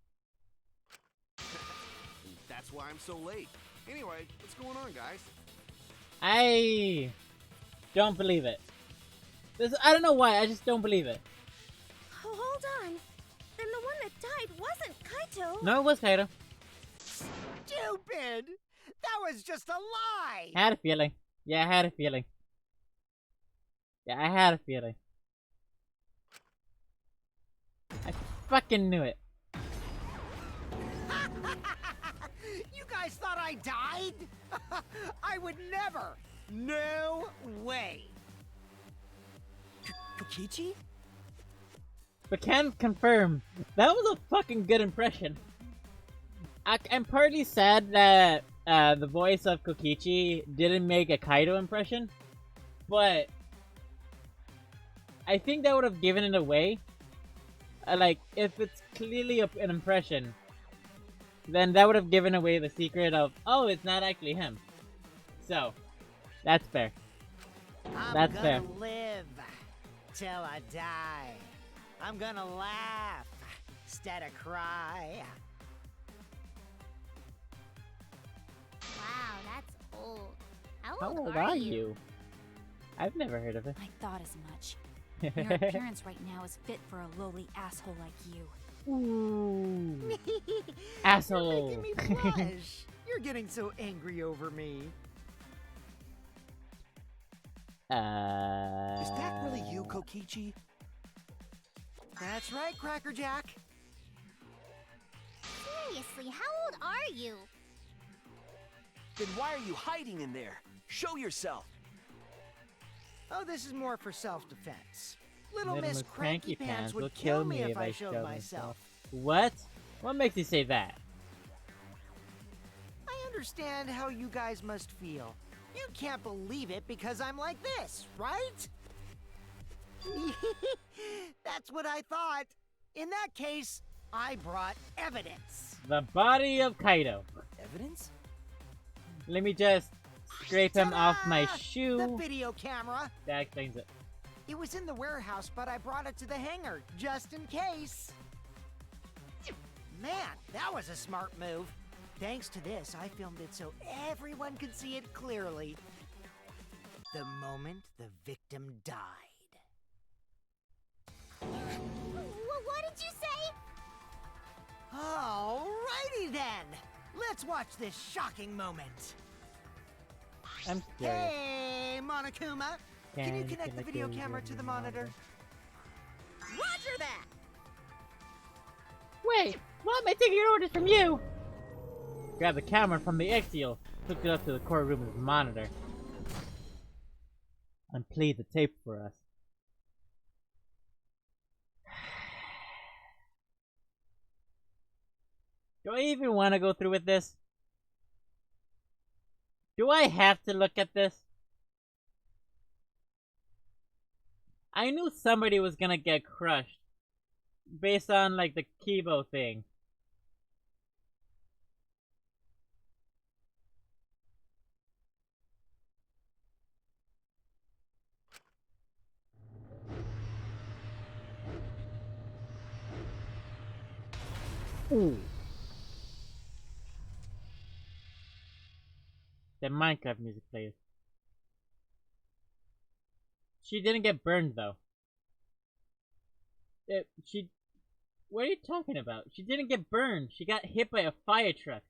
And that's why I'm so late. Anyway, what's going on, guys? I don't believe it. I don't know why, I just don't believe it. Oh, hold on. Then the one that died wasn't Kaito. No, it was Kaido. Stupid! That was just a lie! I had a feeling. Yeah, I had a feeling. Yeah, I had a feeling. I fucking knew it. You guys thought I died? I would never! No way! Kokichi? But can confirm, that was a fucking good impression. I'm partly sad that the voice of Kokichi didn't make a Kaido impression, but I think that would have given it away. Like, if it's clearly an impression, then that would have given away the secret of, oh, it's not actually him. So, that's fair. I'm gonna live till I die. I'm gonna laugh instead of cry. Wow, that's old. How How old old are are you? you? I've never heard of it. I thought as much. Your appearance right now is fit for a lowly asshole like you. Ooh. Asshole. You're making me blush. You're getting so angry over me. Is that really you, Kokichi? That's right, Cracker Jack. Seriously, how old are you? Then why are you hiding in there? Show yourself. Oh, this is more for self-defense. Little Little Miss Cranky Pants would will kill me if I showed myself. What? What makes you say that? I understand how you guys must feel. You can't believe it because I'm like this, right? That's what I thought. In that case, I brought evidence. The body of Kaido. Evidence? Let me just scrape him off my Ta-da! shoe. The video camera. That explains it. It was in the warehouse, but I brought it to the hangar, just in case. Man, that was a smart move. Thanks to this, I filmed it so everyone could see it clearly. The moment the victim died. What did you say? Alrighty then. Let's watch this shocking moment. I'm curious. Hey, Monokuma. Can you connect the video camera to the monitor? Roger that! Wait, why am I taking orders from you? Grab the camera from the Exio, hooked it up to the core room's monitor, and played the tape for us. Do I even want to go through with this? Do I have to look at this? I knew somebody was gonna get crushed based on like the Kibo thing. Ooh. The Minecraft music plays. She didn't get burned though. What are you talking about? She didn't get burned. She got hit by a fire truck.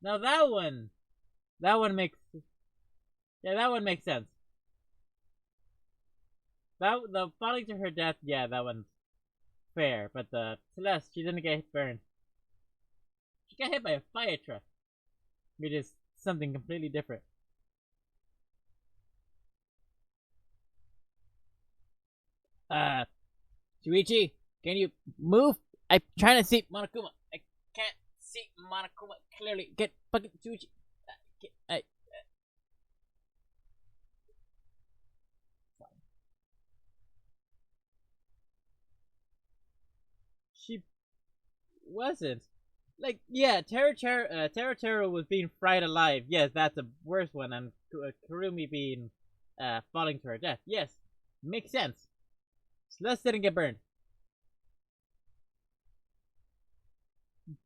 Now that one makes sense. The falling to her death, yeah, that one's fair. But the Celeste, she didn't get burned. She got hit by a fire truck, which is something completely different. Shuichi, can you move? I'm trying to see Monokuma. I can't see Monokuma clearly. Get fucking Shuichi. She wasn't. Like, yeah, Terra was being fried alive. Yes, that's a worse one. And Kurumi being falling to her death. Yes, makes sense. Celeste didn't get burned.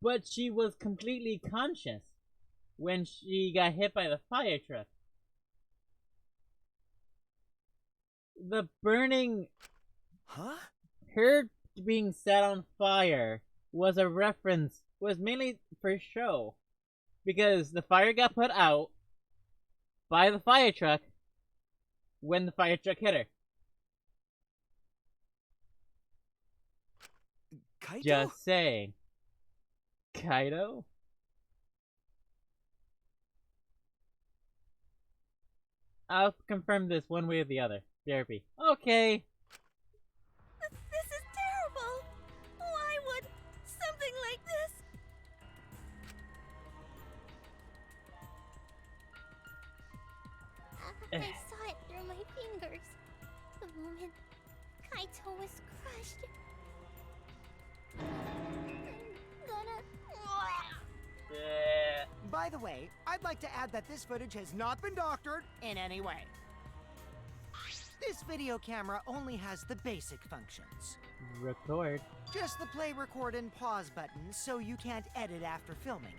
But she was completely conscious when she got hit by the fire truck. The burning... Huh? Her being set on fire was a reference, was mainly for show. Because the fire got put out by the fire truck when the fire truck hit her. Kaido? Just saying. Kaido? I'll confirm this one way or the other. Therapy. Okay. This is terrible. I saw it through my fingers. The moment Kaito was crushed. I'm gonna... By the way, I'd like to add that this footage has not been doctored in any way. This video camera only has the basic functions. Record. Just the play, record, and pause buttons, so you can't edit after filming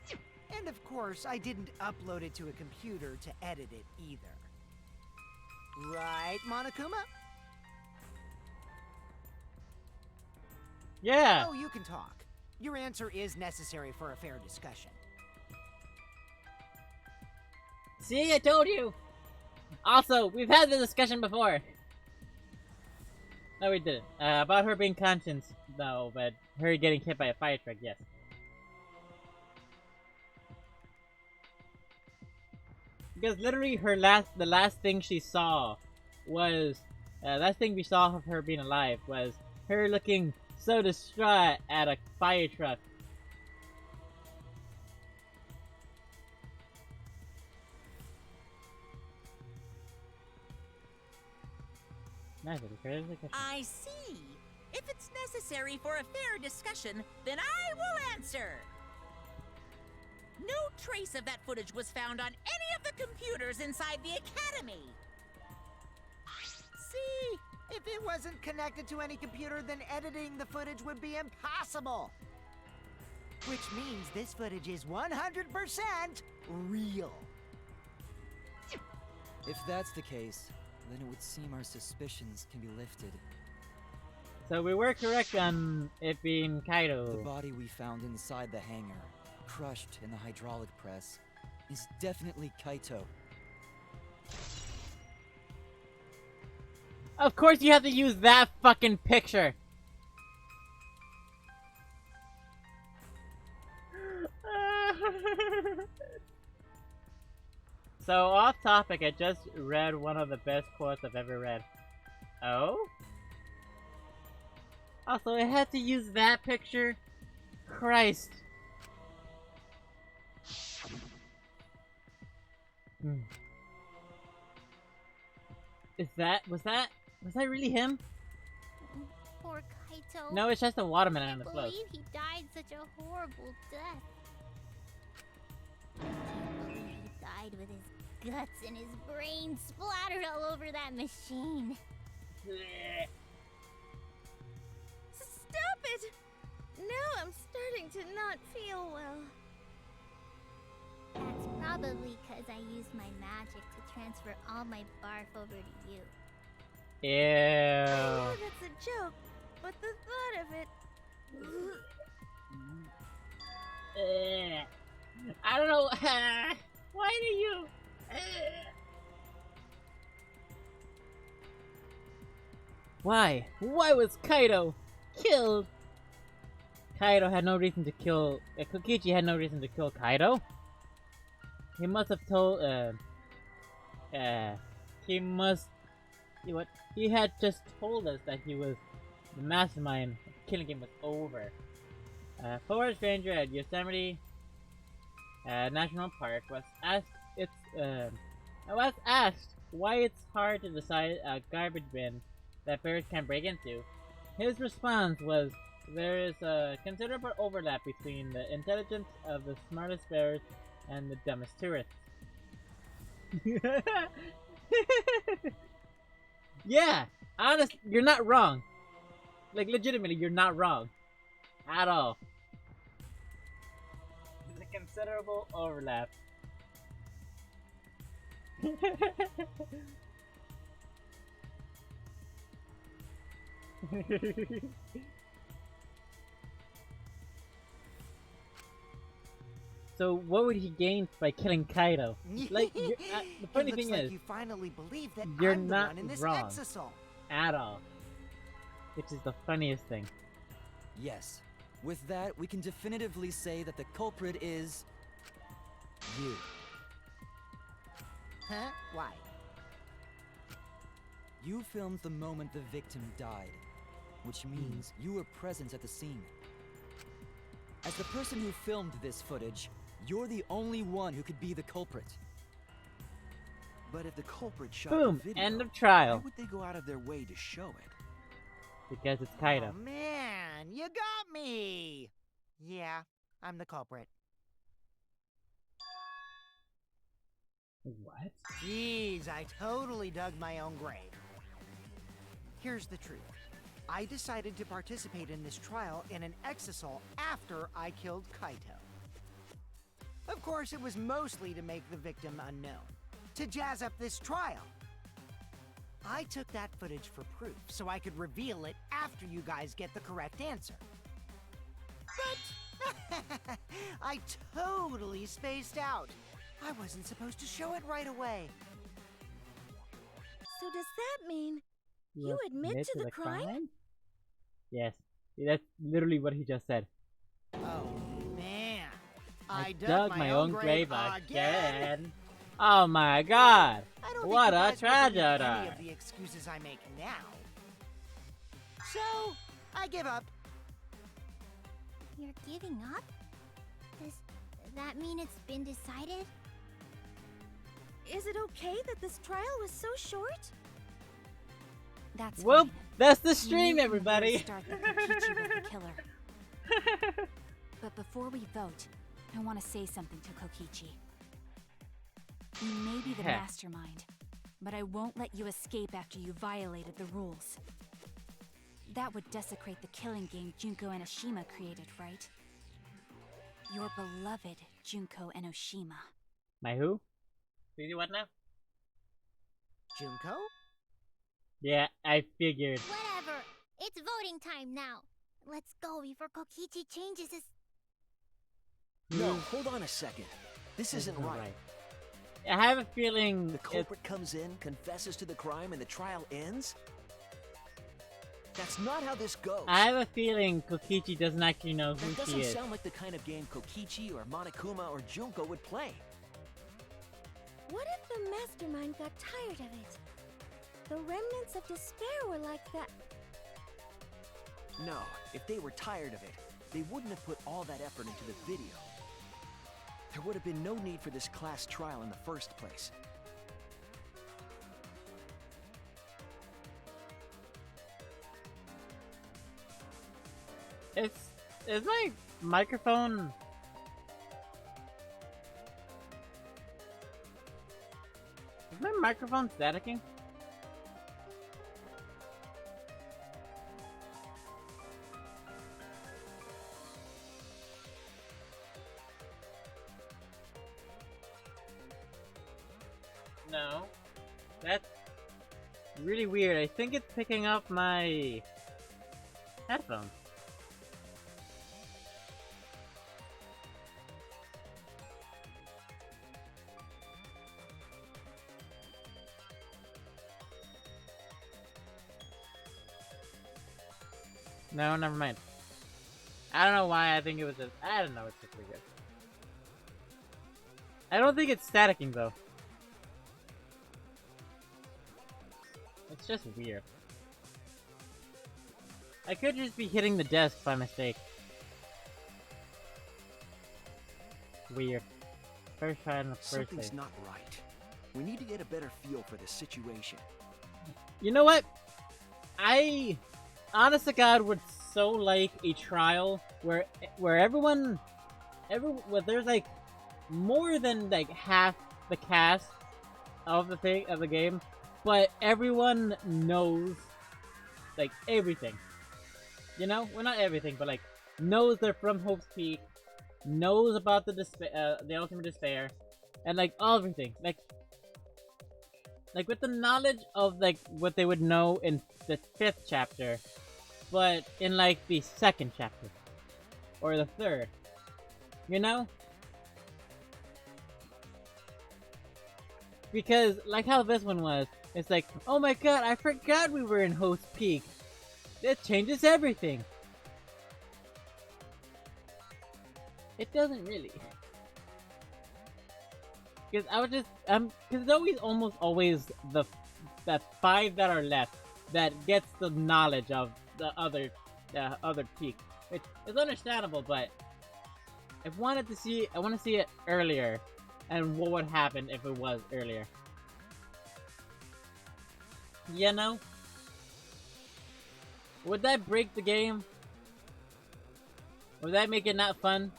it. And of course, I didn't upload it to a computer to edit it either. Right, Monokuma? Yeah! Oh, you can talk. Your answer is necessary for a fair discussion. See, I told you! Also, we've had the discussion before. No, we didn't. About her being conscious, no, but her getting hit by a fire truck, yes. Because literally the last thing she saw was, last thing we saw of her being alive was her looking so distraught at a fire truck. Nice, I see. If it's necessary for a fair discussion, then I will answer. No trace of that footage was found on any of the computers inside the academy. See? If it wasn't connected to any computer, then editing the footage would be impossible. Which means this footage is 100% real. If that's the case, then it would seem our suspicions can be lifted. So we were correct on it being Kaido. The body we found inside the hangar, crushed in the hydraulic press, is definitely Kaito. Of course you have to use that fucking picture! So, off topic, I just read one of the best quotes I've ever read. Oh? Also, I had to use that picture? Christ. Was that really him? Poor Kaito. No, it's just a watermelon on the I float. believe he died such a horrible death. I can't believe he died with his guts and his brains splattered all over that machine. Stop it! Now I'm starting to not feel well. That's probably because I used my magic to transfer all my barf over to you. I Ew. know that's a joke, but the thought of it... I don't know. Why do you? Why? Why was Kaido killed? Kaido had no reason to kill. Kokichi had no reason to kill Kaido. He must have told. He must. What? He had just told us that he was the mastermind. Killing him was over. Forest Ranger at Yosemite National Park was asked why it's hard to decide a garbage bin that bears can break into. His response was, there is a considerable overlap between the intelligence of the smartest bears and the dumbest tourists. Yeah, honest, you're not wrong. Like, legitimately, you're not wrong. At all. There's a considerable overlap. So, what would he gain by killing Kaido? Like, the funny it looks thing like is, you finally believe that you're I'm the not one in this wrong. exisal. at all. Which is the funniest thing. Yes. With that, we can definitively say that the culprit is... you. Huh? Why? You filmed the moment the victim died, which means you were present at the scene. As the person who filmed this footage, you're the only one who could be the culprit. But if the culprit shot Boom, the video, end of why trial. would they go out of their way to show it? Because it's Kaido. Oh man, you got me! Yeah, I'm the culprit. What? Jeez, I totally dug my own grave. Here's the truth. I decided to participate in this trial in an exisal after I killed Kaito. Of course, it was mostly to make the victim unknown, to jazz up this trial. I took that footage for proof so I could reveal it after you guys get the correct answer. But I totally spaced out. I wasn't supposed to show it right away. So does that mean you admit to the crime? Yes. That's literally what he just said. Oh man, I dug my own grave again. Oh my god. I don't What think you a guys will believe tragedy. any of the excuses I make now. So, I give up. You're giving up? Does that mean it's been decided? Is it okay that this trial was so short? That's Whoop! fine. That's the You stream, knew everybody. from the start that Kokichi was the killer. But before we vote, I want to say something to Kokichi. You may be the Heh. mastermind, but I won't let you escape after you violated the rules. That would desecrate the killing game Junko Enoshima created, right? Your beloved Junko Enoshima. My who? What now? Junko? Yeah, I figured. Whatever. It's voting time now. Let's go before Kokichi changes his... No, hold on a second. This isn't Not right. I have a feeling The culprit comes in, confesses to the crime, and the trial ends? That's not how this goes. I have a feeling Kokichi doesn't actually know who That she doesn't is. sound like the kind of game Kokichi or Monokuma or Junko would play. What if the mastermind got tired of it? The remnants of despair were like that. No, if they were tired of it, they wouldn't have put all that effort into the video. There would have been no need for this class trial in the first place. Is my microphone... Is my microphone staticking? No. That's really weird. I think it's picking up my headphones. No, never mind. I don't know why I think it was just... I don't know, it's just weird. I don't think it's staticking though. It's just weird. I could just be hitting the desk by mistake. Weird. First try on the first Something's day. not right. We need to get a better feel for the situation. You know what? I, honest to God, would so like a trial where everyone, where there's like more than like half the cast of the game, but everyone knows like everything. You know, well, not everything, but like knows they're from Hope's Peak, knows about the ultimate despair, and like everything. Like with the knowledge of like what they would know in the 5th chapter, but in like the 2nd chapter or the 3rd, you know? Because like how this one was, it's like, oh my god, I forgot we were in Hope's Peak. That changes everything. It doesn't really. Because I would just, because it's almost always the 5 that are left that gets the knowledge of the other peak. Which is understandable, but I want to see it earlier, and what would happen if it was earlier. You know? Would that break the game? Would that make it not fun?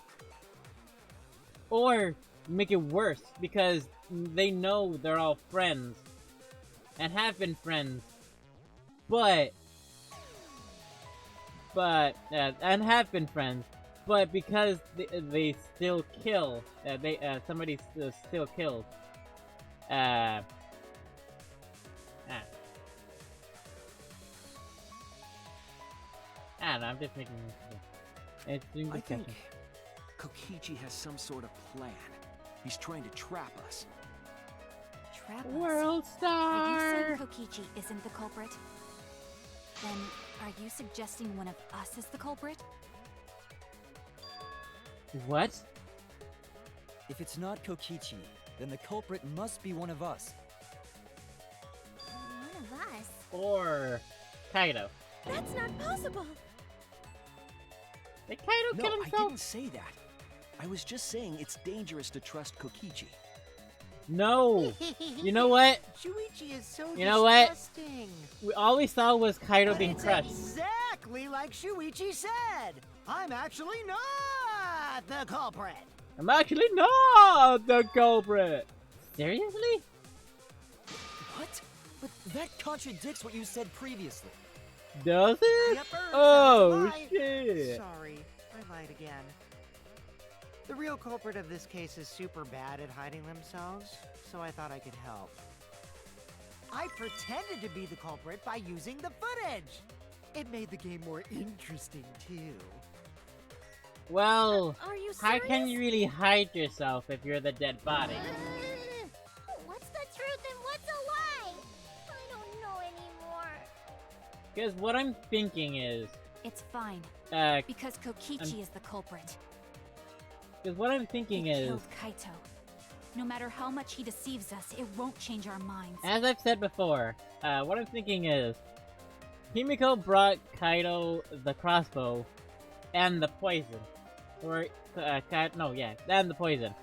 Or make it worse because they know they're all friends and have been friends, but and have been friends, but because they still kill, somebody still killed. I don't know. I'm just making. It's doing I discussion. think Kokichi has some sort of plan. He's trying to trap us. Trap us. World Are star. you saying Kokichi isn't the culprit? Then, are you suggesting one of us is the culprit? What? If it's not Kokichi, then the culprit must be one of us. One of us. Or Kaido? That's not possible. Did Kaido No, kill I himself? didn't say that. I was just saying it's dangerous to trust Kokichi. No. You know what? Shuichi is so You know what? disgusting. All we saw was Kaido But being it's crushed. exactly like Shuichi said. I'm actually not the culprit. I'm actually not the culprit. Seriously? What? But that contradicts what you said previously. Does it? Yep, Oh sounds like- shit. Sorry, I lied again. The real culprit of this case is super bad at hiding themselves, so I thought I could help. I pretended to be the culprit by using the footage. It made the game more interesting, too. Well, Are you how serious? can you really hide yourself if you're the dead body? What's the truth and what's a lie? I don't know anymore. Because what I'm thinking is, It's fine, uh, because Kokichi is the culprit. because what I'm thinking He is, killed Kaito. No matter how much he deceives us, it won't change our minds. as I've said before, what I'm thinking is, Himiko brought Kaido the crossbow and the poison. Or, and the poison.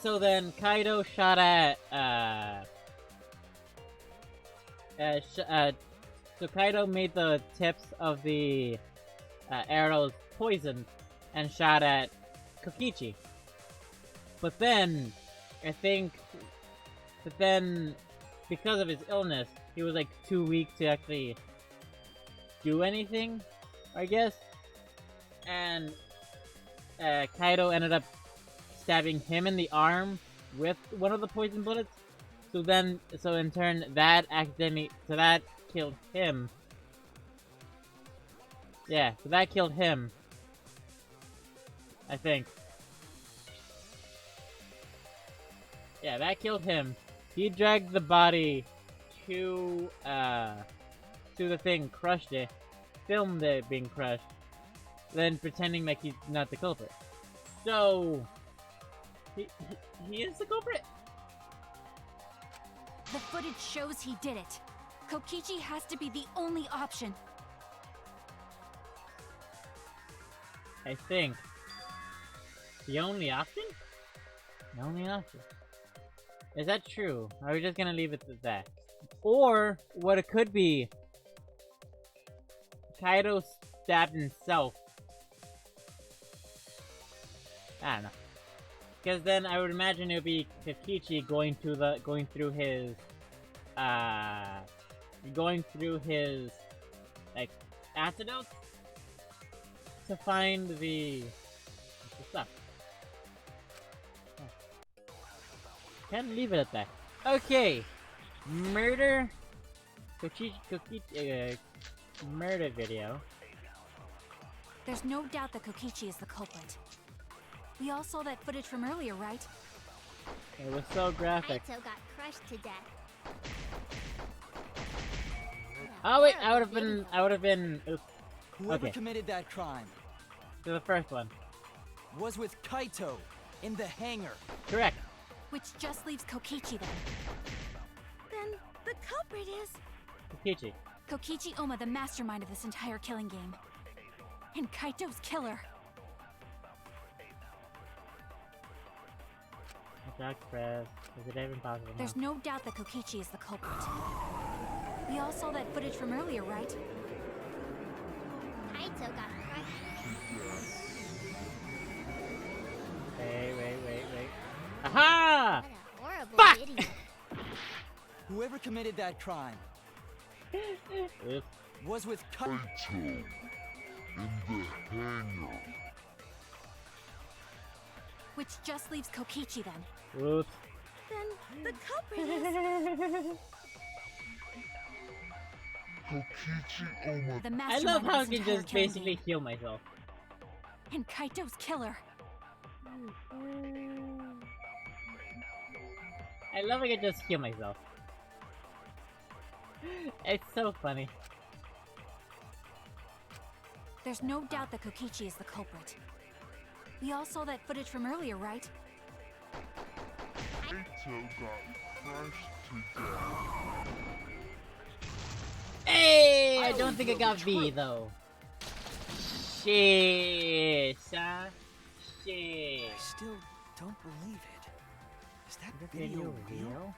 So then Kaido shot at, so Kaido made the tips of the arrows poisoned and shot at Kokichi. But then, because of his illness, he was like too weak to actually do anything, I guess. And Kaido ended up stabbing him in the arm with one of the poison bullets. So in turn, that killed him. Yeah, so that killed him. I think. Yeah, that killed him. He dragged the body to the thing, crushed it, filmed it being crushed, then pretending like he's not the culprit. So, he is the culprit? The footage shows he did it. Kokichi has to be the only option. I think. The only option? The only option. Is that true? Or are we just gonna leave it at that? Or, what it could be, Kaido stabbed himself. I don't know. Because then I would imagine it would be Kokichi going through his like antidotes to find the stuff. Can't leave it at that. Okay, murder. Kokichi murder video. There's no doubt that Kokichi is the culprit. We all saw that footage from earlier, right? It was so graphic. Kaito got crushed to death. Oh wait, I would have been. Oops. Whoever Okay. committed that crime To the first one. was with Kaito in the hangar. Correct. Which just leaves Kokichi then. Then the culprit is... Kokichi. Kokichi Oma, the mastermind of this entire killing game. And Kaito's killer. Shock press. Is it even possible? There's no doubt that Kokichi is the culprit. We all saw that footage from earlier, right? Kaito got crushed. Wait. Aha! What a horrible Fuck! video. Whoever committed that crime Oops. was with Kaito. In the hangar. Which just leaves Kokichi then. Oops. Then the culprit is... Kokichi Oma. The I mastermind love how I of this can entire just killing basically game. heal myself. And Kaito's killer. I love I can just heal myself. It's so funny. There's no doubt that Kokichi is the culprit. We all saw that footage from earlier, right? Kaito got crushed to death. Hey! I I don't only think I feel got the V truth. though. Shit, son. Shit. I still don't believe it. Is that Is this video video real?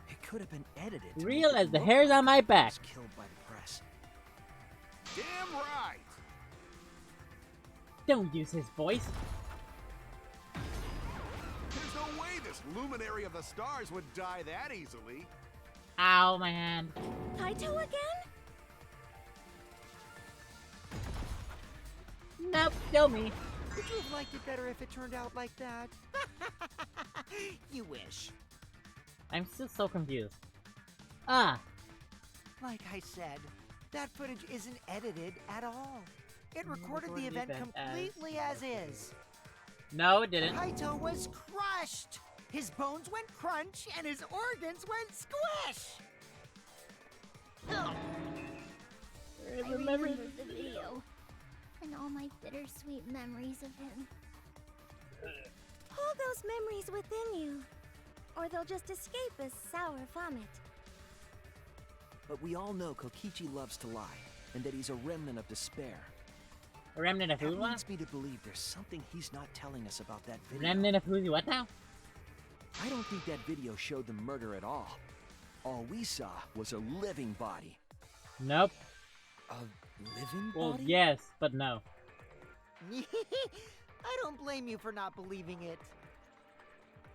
It could have been edited. to Real make it as the look hairs like on my he back. was killed by the press. Damn right! Don't use his voice. There's no way this luminary of the stars would die that easily. Ow, my hand. Kaito again? Nope, still me. Would you have liked it better if it turned out like that? You wish. I'm still so confused. Ah, Like I said, that footage isn't edited at all. It recorded the event completely as is. no, it didn't. Kaito was crushed! His bones went crunch and his organs went squish! I Remember remembered the video. And all my bittersweet memories of him. Hold those memories within you, or they'll just escape as sour vomit. But we all know Kokichi loves to lie, and that he's a remnant of despair. A remnant of That who? What? leads me to believe there's something he's not telling us about that video. Remnant of who? What now? I don't think that video showed the murder at all. All we saw was a living body. Nope. A living Well, body? yes, but no. I don't blame you for not believing it.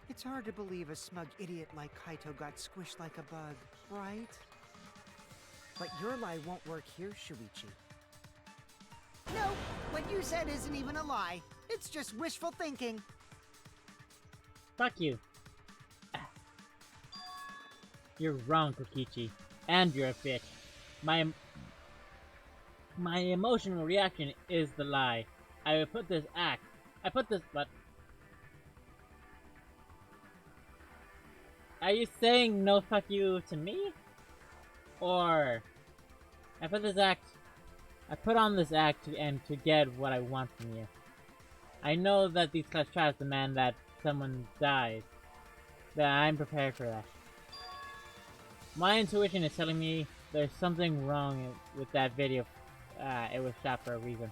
It's hard to believe a smug idiot like Kaito got squished like a bug, right? But your lie won't work here, Shuichi. No, what you said isn't even a lie. It's just wishful thinking. Fuck you. Ah. You're wrong, Kokichi. And you're a bitch. My emotional reaction is the lie. I put this act. But are you saying no fuck you to me? Or I put on this act to get what I want from you. I know that these class trials demand that someone dies. That I'm prepared for that. My intuition is telling me there's something wrong with that video. It was shot for a reason.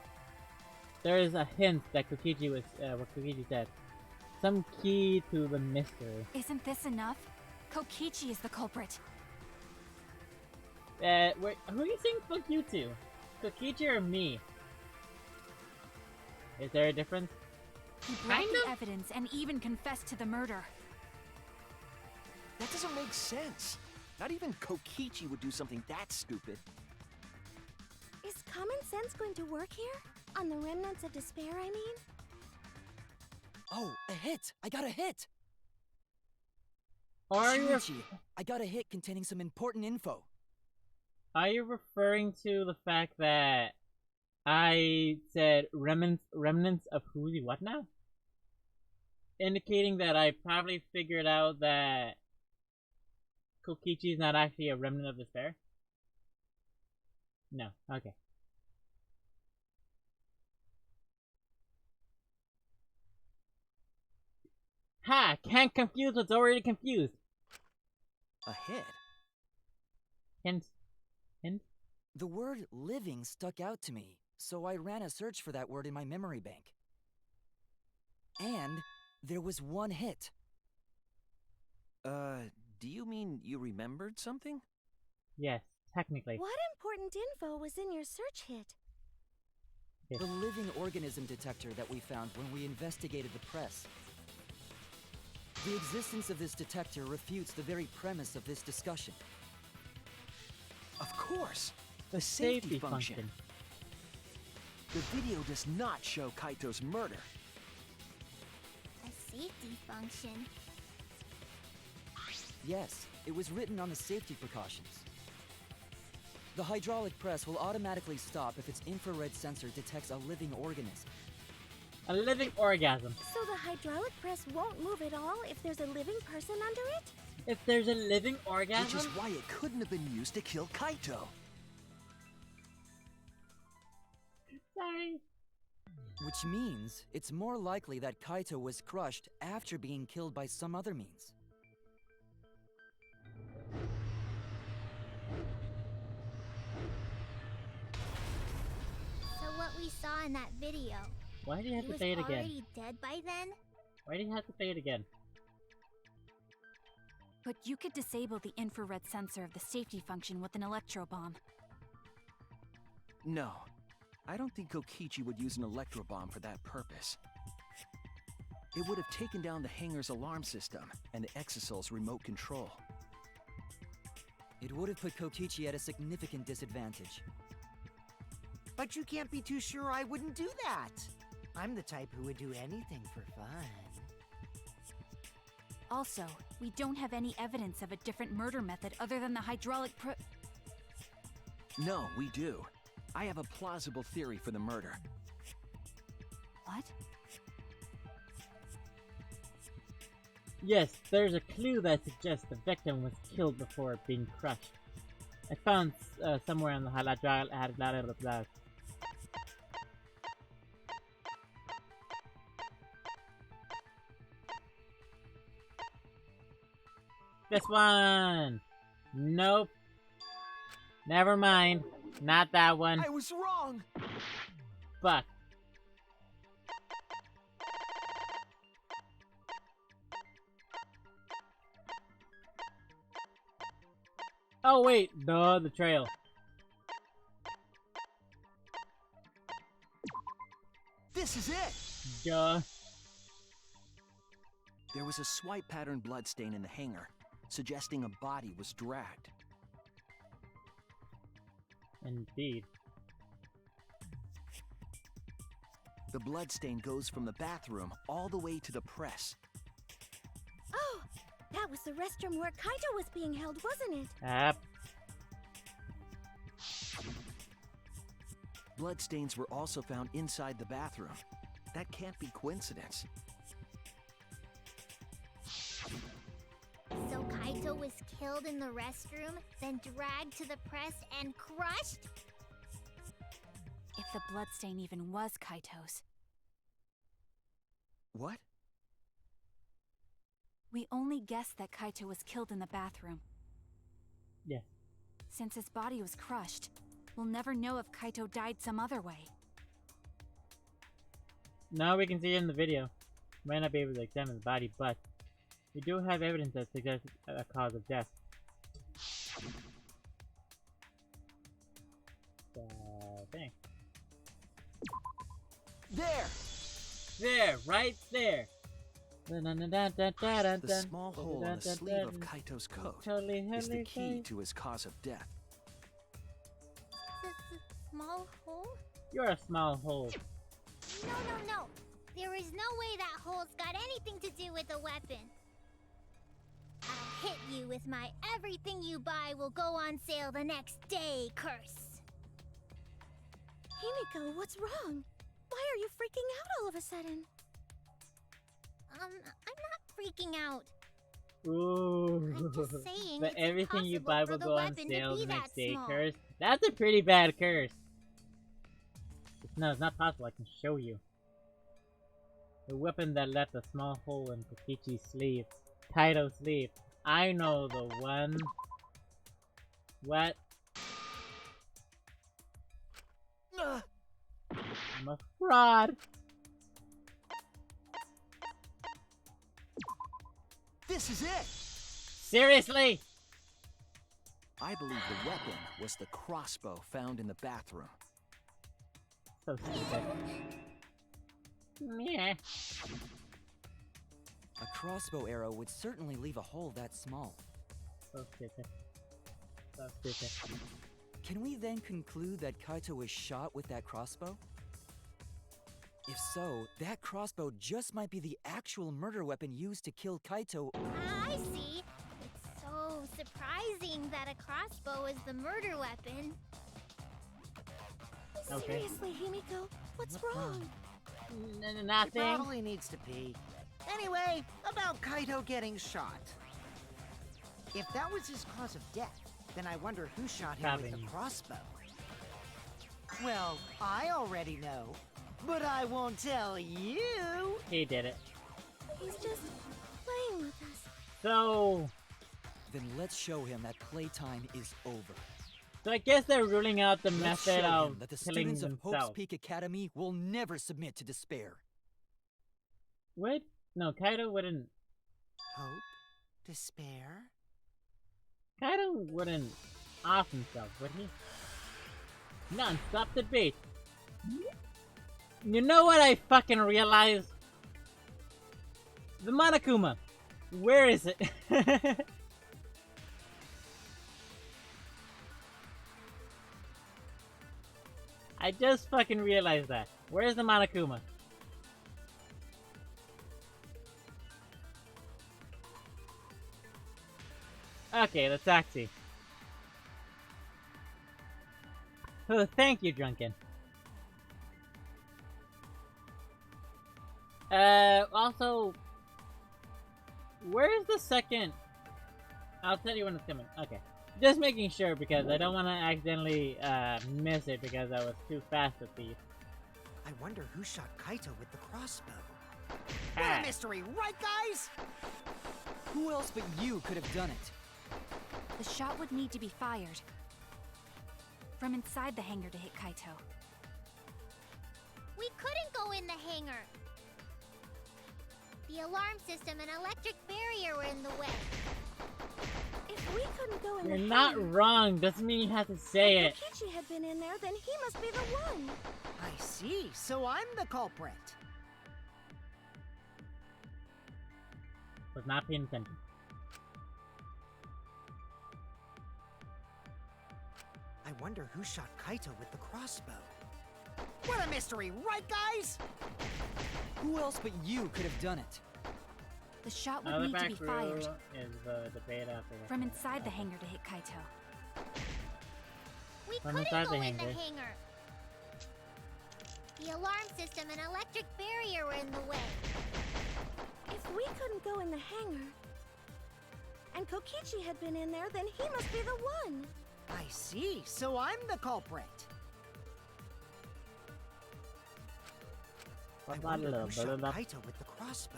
There is a hint that Kokichi was what Kokichi said. Some key to the mystery. Isn't this enough? Kokichi is the culprit. Wait, who are you saying fuck you to? Kokichi or me? Is there a difference? He brought Kind the of. evidence and even confessed to the murder. That doesn't make sense. Not even Kokichi would do something that stupid. Is common sense going to work here? On the remnants of despair, I mean? Oh, a hit! I got a hit! Are you Shuichi, I got a hit containing some important info. are you referring to the fact that I said remnants of who's what now? Indicating that I probably figured out that Kokichi is not actually a remnant of despair? No. Okay. Ha! Can't confuse what's already confused. A hit? Hint. Hint. The word living stuck out to me, so I ran a search for that word in my memory bank. And There was one hit. Do you mean you remembered something? Yes, technically. What important info was in your search hit? Yes. The living organism detector that we found when we investigated the press. The existence of this detector refutes the very premise of this discussion. Of course! The safety function. The video does not show Kaito's murder. A safety function. Yes, it was written on the safety precautions. The hydraulic press will automatically stop if its infrared sensor detects a living organism. A living orgasm. So the hydraulic press won't move at all if there's a living person under it? If there's a living orgasm? Which is why it couldn't have been used to kill Kaito. Sorry. Which means it's more likely that Kaito was crushed after being killed by some other means. So what we saw in that video, Why do you have he to say it was again? already dead by then? Why do you have to say it again? But you could disable the infrared sensor of the safety function with an electro bomb. No. I don't think Kokichi would use an electro bomb for that purpose. It would have taken down the hangar's alarm system and the Exosoul's remote control. It would have put Kokichi at a significant disadvantage. But you can't be too sure I wouldn't do that. I'm the type who would do anything for fun. Also, we don't have any evidence of a different murder method other than the hydraulic No, we do. I have a plausible theory for the murder. What? Yes, there's a clue that suggests the victim was killed before being crushed. I found somewhere on the hydraulic. This one! Nope. Never mind. Not that one. I was wrong! Fuck. Oh wait, the trail. This is it! Duh. There was a swipe pattern bloodstain in the hangar, suggesting a body was dragged. Indeed. The bloodstain goes from the bathroom all the way to the press. Oh, that was the restroom where Kaito was being held, wasn't it? Yep. Bloodstains were also found inside the bathroom. That can't be coincidence. So Kaito was killed in the restroom, then dragged to the press and crushed? If the bloodstain even was Kaito's. What? We only guessed that Kaito was killed in the bathroom. Yes. Since his body was crushed, we'll never know if Kaito died some other way. Now we can see it in the video. Might not be able to examine the body, but we do have evidence that suggests a cause of death. Thing. There! There, right there. The small hole in the sleeve of Kaito's coat is the key to his cause of death. The small hole? You're a small hole. No. There is no way that hole's got anything to do with the weapon. I'll hit you with my everything you buy will go on sale the next day curse. Himiko, what's wrong? Why are you freaking out all of a sudden? I'm not freaking out. Ooh. I'm just saying, But it's everything you buy will impossible go for on the weapon to sale be the that next day small. curse. That's a pretty bad curse. No, it's not possible. I can show you. The weapon that left a small hole in Kokichi's sleeve. Kaito's sleeve. I know the one. What? I'm a fraud. This is it! Seriously? I believe the weapon was the crossbow found in the bathroom. So stupid. Meh. A crossbow arrow would certainly leave a hole that small. So stupid. So stupid. Can we then conclude that Kaito was shot with that crossbow? If so, that crossbow just might be the actual murder weapon used to kill Kaito. I see. It's so surprising that a crossbow is the murder weapon. Okay. Seriously, Himiko, what's wrong? He Nothing. probably needs to pee. Anyway, about Kaito getting shot. If that was his cause of death, then I wonder who shot him with Stabbing. the crossbow. Well, I already know, but I won't tell you. He did it. He's just playing with us. So Then let's show him that playtime is over. I guess they're ruling out the Let's method show of him that the killing students of Hope's themselves. Peak Academy will never submit to despair. What? No, Kaito wouldn't. Hope? Despair? Kaito wouldn't off himself, would he? Non-stop debate. You know what I fucking realized? The Monokuma. Where is it? I just fucking realized that. Where's the Monokuma? Okay, the taxi. Oh, thank you, Drunken. Also, where's the second? I'll tell you when it's coming. Okay. Just making sure because I don't want to accidentally miss it because I was too fast at these. I wonder who shot Kaito with the crossbow. Ah. What a mystery, right guys? Who else but you could have done it? The shot would need to be fired from inside the hangar to hit Kaito. We couldn't go in the hangar. The alarm system and electric barrier were in the way. If we couldn't go in You're the not hangar, wrong. Doesn't mean you have to say and it. Kokichi had been in there, then he must be the one. I see, so I'm the culprit. Was not paying attention. I wonder who shot Kaito with the crossbow. What a mystery, right guys? Who else but you could have done it? The shot would Another need to back be row fired is the debate after that. from inside the hangar to hit Kaito. We From couldn't inside go the in the hangar. hangar. The alarm system and electric barrier were in the way. If we couldn't go in the hangar, and Kokichi had been in there, then he must be the one. I see, so I'm the culprit. I wonder who shot Kaito with the crossbow.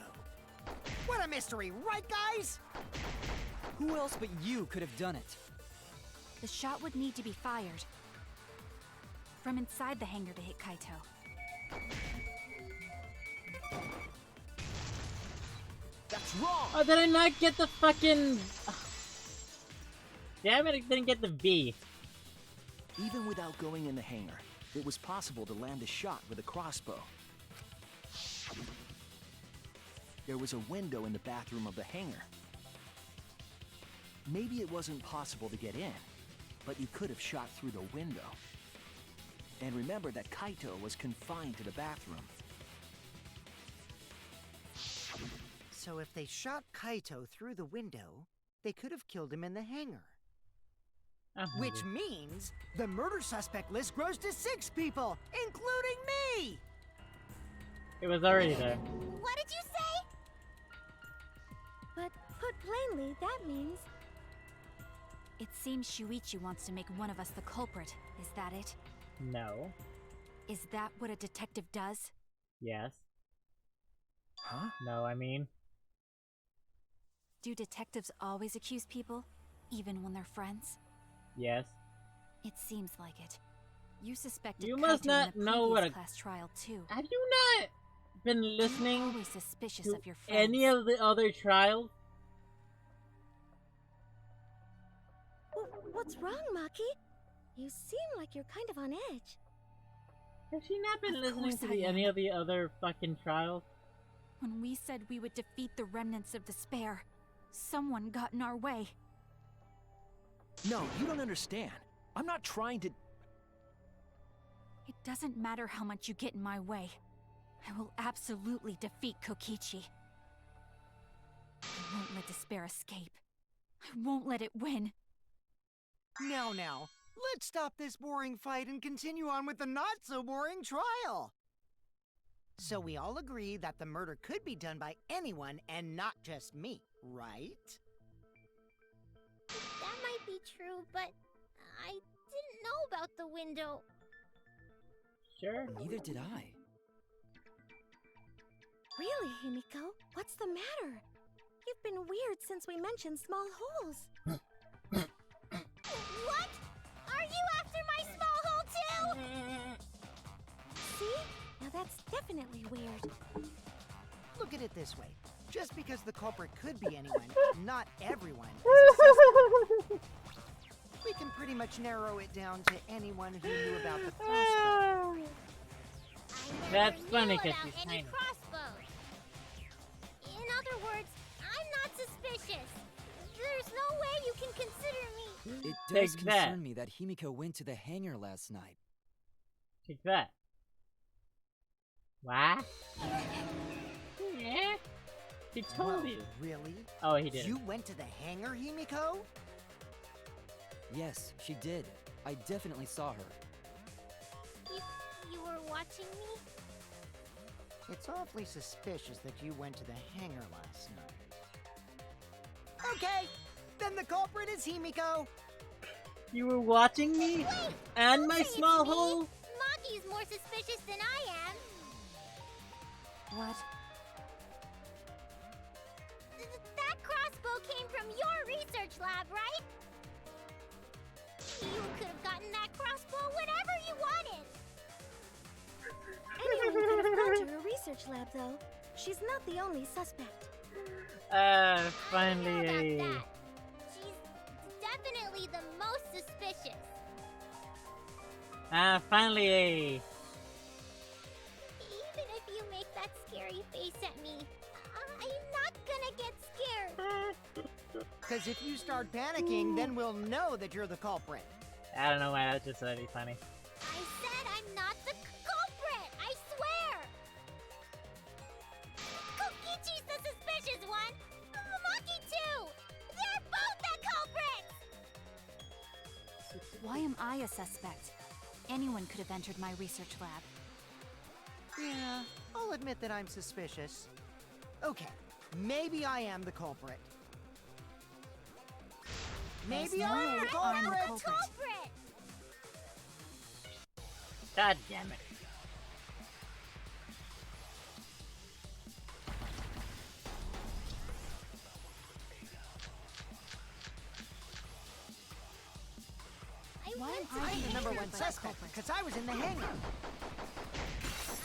What a mystery, right guys? Who else but you could have done it? The shot would need to be fired from inside the hangar to hit Kaito. That's wrong! Oh, did I not get the fucking... Damn it, I didn't get the V. Even without going in the hangar, it was possible to land a shot with a crossbow. There was a window in the bathroom of the hangar. Maybe it wasn't possible to get in, but you could have shot through the window. And remember that Kaito was confined to the bathroom. So if they shot Kaito through the window, they could have killed him in the hangar. Which means the murder suspect list grows to 6 people, including me! It was already there. What did you say? But put plainly, that means It seems Shuichi wants to make one of us the culprit. Is that it? No. Is that what a detective does? Yes. Huh? No, I mean... Do detectives always accuse people, even when they're friends? Yes. It seems like it. You suspected You Kaito must not in a know what previous a- class trial too. Have you not been You're listening always suspicious to of your friends. any of the other trials? What's wrong, Maki? You seem like you're kind of on edge. Has she not been Of listening course to I am. any of the other fucking trials? When we said we would defeat the remnants of despair, someone got in our way. No, you don't understand. I'm not trying to... It doesn't matter how much you get in my way. I will absolutely defeat Kokichi. I won't let despair escape. I won't let it win. Now, let's stop this boring fight and continue on with the not-so-boring trial. So we all agree that the murder could be done by anyone and not just me, right? That might be true, but I didn't know about the window. Sure. Neither did I. Really, Himiko? What's the matter? You've been weird since we mentioned small holes. What? Are you after my small hole too? See? Now that's definitely weird. Look at it this way. Just because the culprit could be anyone, not everyone is a suspect. We can pretty much narrow it down to anyone who knew about the crossbow. I That's never funny knew 'cause about she's any tiny. crossbows. In other words, I'm not suspicious. There's no way you can consider me. It Take does that. concern me that Himiko went to the hangar last night. Take that. What? Yeah? He told Whoa, you. Really? Oh, he did. You went to the hangar, Himiko? Yes, she did. I definitely saw her. You were watching me? It's awfully suspicious that you went to the hangar last night. Okay, then the culprit is Himiko. You were watching me? Wait! And don't my say it's small me. hole? Maki's more suspicious than I am. What? That crossbow came from your research lab, right? You could have gotten that crossbow whenever you wanted. Anyone could have gone to her research lab, though. She's not the only suspect. I don't Finally know a... about that. She's definitely the most suspicious. Finally a... Even if you make that scary face at me, I'm not gonna get scared. Because if you start panicking, then we'll know that you're the culprit. I don't know why, that's just really funny. I said I'm not the culprit! I swear! Kokichi's the suspicious one! Maki too! They're both the culprits! Why am I a suspect? Anyone could have entered my research lab. Yeah, I'll admit that I'm suspicious. Okay, maybe I am the culprit. Maybe There's no I'm the way I'm the culprit! culprit. Culprit! God damn it. Why am I'm I the being number treated one by the suspect, culprit? because I was in the hangar.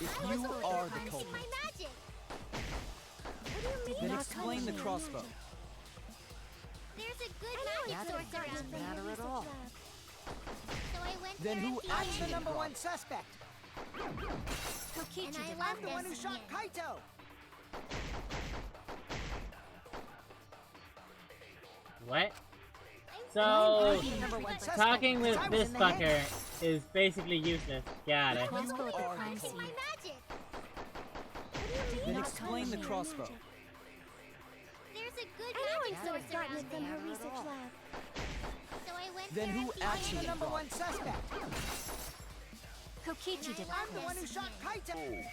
If I was you going are to the see culprit, my magic! What do you mean? then not explain the culprit? crossbow. There's a good That magic source around doesn't here. matter at all. So I went Then there who at the I'm actually the end. number brought one it? suspect. Kokichi And I did love I'm the one who this shot again. Kaito. What? I'm So, I'm the number one suspect, talking with because I was this in the hangar. fucker is basically useless. Got it. Crossbow at the are the crime using scene. my magic. Then Not explain the culprit. crossbow. There's a good Anyone magic could have source gotten around it from here. her research lab. So I went Then there who at the I'm actually the number brought one it? suspect. Kokichi did I'm the it. one who shot Kaito.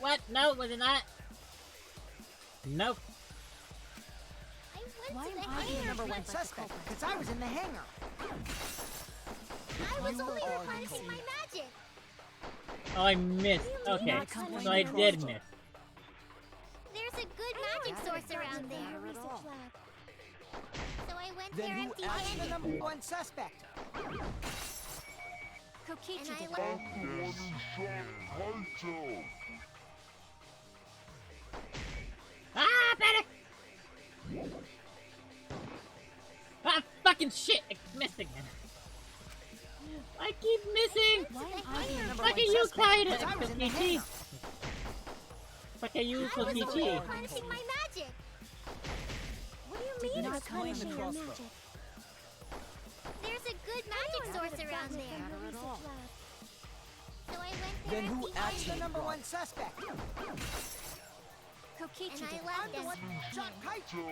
What? No, was it not? Nope. I Why went to am the I I'm the hangar. number one like the suspect, culprit? because I was in the hangar. I was You only are the replenishing my culprit. magic. Oh, I missed. What do you Okay, mean? Not complaining so I about did it. miss. There's a good magic source around From her there. research lab. So I went Then there who empty I'm the handed. number one suspect. Kokichi And I did left- it. I'm the one who shot Kaito. Ah, better! fucking shit! I miss again. I keep missing! Fuck you, Kaida! Kokichi! Fuck you, Kokichi! Punishing my magic. What do you mean Not by claim the punishing your crossbow. magic? There's a good magic source around there. So I went there Then who empty-handed. actually The number brought one suspect. Kokichi And did I it. left them. Shot Kaito.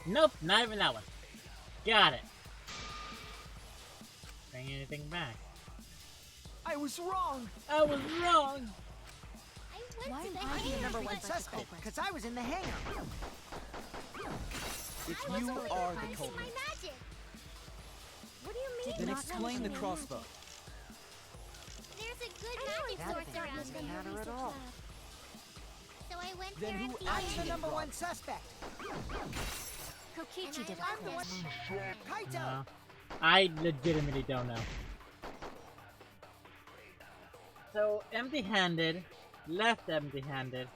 Nope, not even that one. Got it. Bring anything back. I was wrong. I was wrong! I went Why to am the I the hangar. Number Treated one like the suspect, culprit. because I was in the hangar. If I you wasn't are the punishing culprit, my magic. What do you mean? then not explain the punishing your crossbow. There's a good I magic know source it's not around in there. the matter at all. So I went Then there who empty-handed. I'm the actually number brought one suspect. Kokichi And did I it. left them. Kaito. No. I legitimately don't know. So, empty-handed, left empty-handed,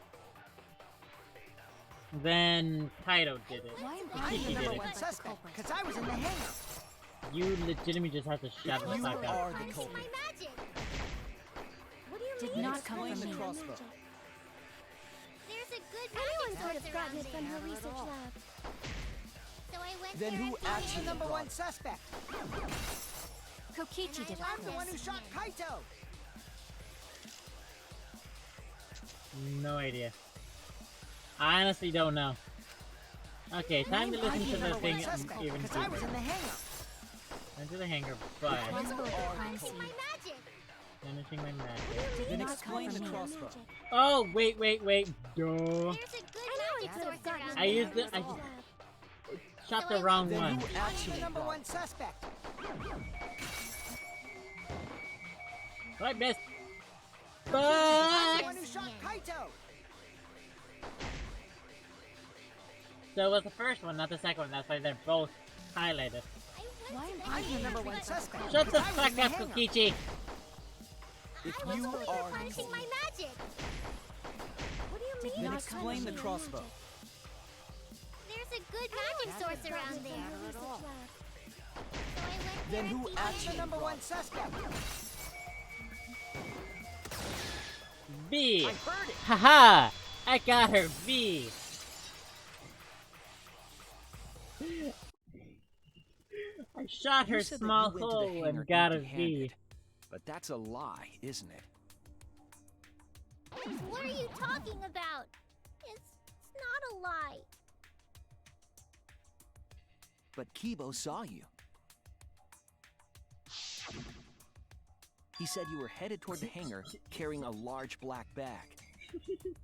then Kaido did it. Why am I'm I the He number did it. one like the suspect, culprit? because I was in the hangar. You legitimately just have to shut the You fuck up. are the Punishing my culprit. magic. What do you Did mean? not it's come punishing from the me. your crossbow. magic? There's a good Anyone magic could source have gotten around it from there. her research lab. So I went Then there who I'm actually the number brought one it? suspect. Kokichi did I'm the it. one who shot Kaito. No idea. I honestly don't know. Okay, time to listen I'm to the the number thing one suspect, even because I was deeper. in the hangar. Into the hangar, but Crossbow at crime Punishing scene. my magic. finishing my magic. Then not explain come the from me. crossbow. Oh, wait. Duh. There's a good Anyone magic could have source gotten around it I from used her it- I- research lab. Shot So the I wrong Then one. who I'm the actually number brought one it? suspect. I missed. I'm Fuck! the one who shot Kaito. So it was the first one, not the second one. That's why they're both highlighted. Why am I'm the being number treated one like the suspect. Shut the because I was fuck in the up, hangar. Kokichi! If I you was only are the punishing my culprit, magic. What do you Did mean? then not it's explain the punishing your crossbow. magic? There's a good Anyone magic could source have gotten around it from there. her research lab. So I went Then there who empty-handed. I'm actually the number brought one it? suspect. V! I heard it. Haha! I got her V! I shot her You said that small you went to the hole hangar and got a empty-handed, V. But that's a lie, isn't it? What are you talking about? It's not a lie. But Kibo saw you. He said you were headed toward the hangar carrying a large black bag. It's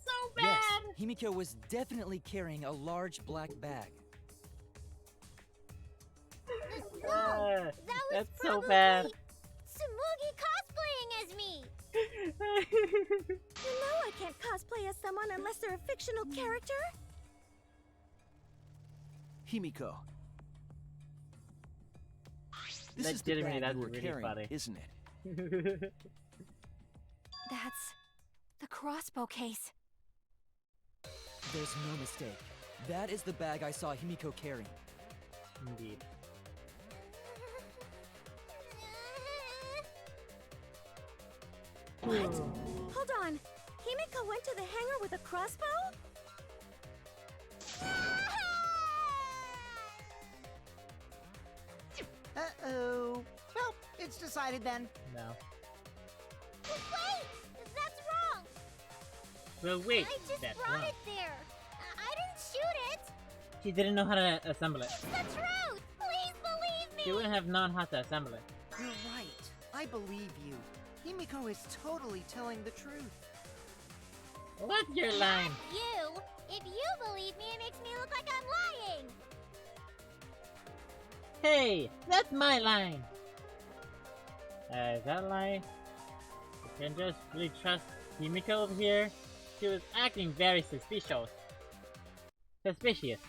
so Yes, bad! Himiko was definitely carrying a large black bag. No, that was that's so probably bad. Tsumugi cosplaying as me. You know I can't cosplay as someone unless they're a fictional character. Himiko. This is the Legitimately, bag that's you were really carrying, funny. isn't it? That's the crossbow case. There's no mistake. That is the bag I saw Himiko carrying. Indeed. What? Hold on. Himiko went to the hangar with a crossbow? Uh-oh. Well, it's decided then. No. Wait, that's wrong. Well, wait, I just that's brought wrong. it there. I didn't shoot it. She didn't know how to assemble it. It's the truth. Please believe me. She wouldn't have known how to assemble it. You're right. I believe you. Himiko is totally telling the truth. What's your line? You. If you believe me, it makes me look like I'm lying. Hey, that's my line. Is that a lie? You can just really trust Himiko over here. She was acting very suspicious. Suspicious.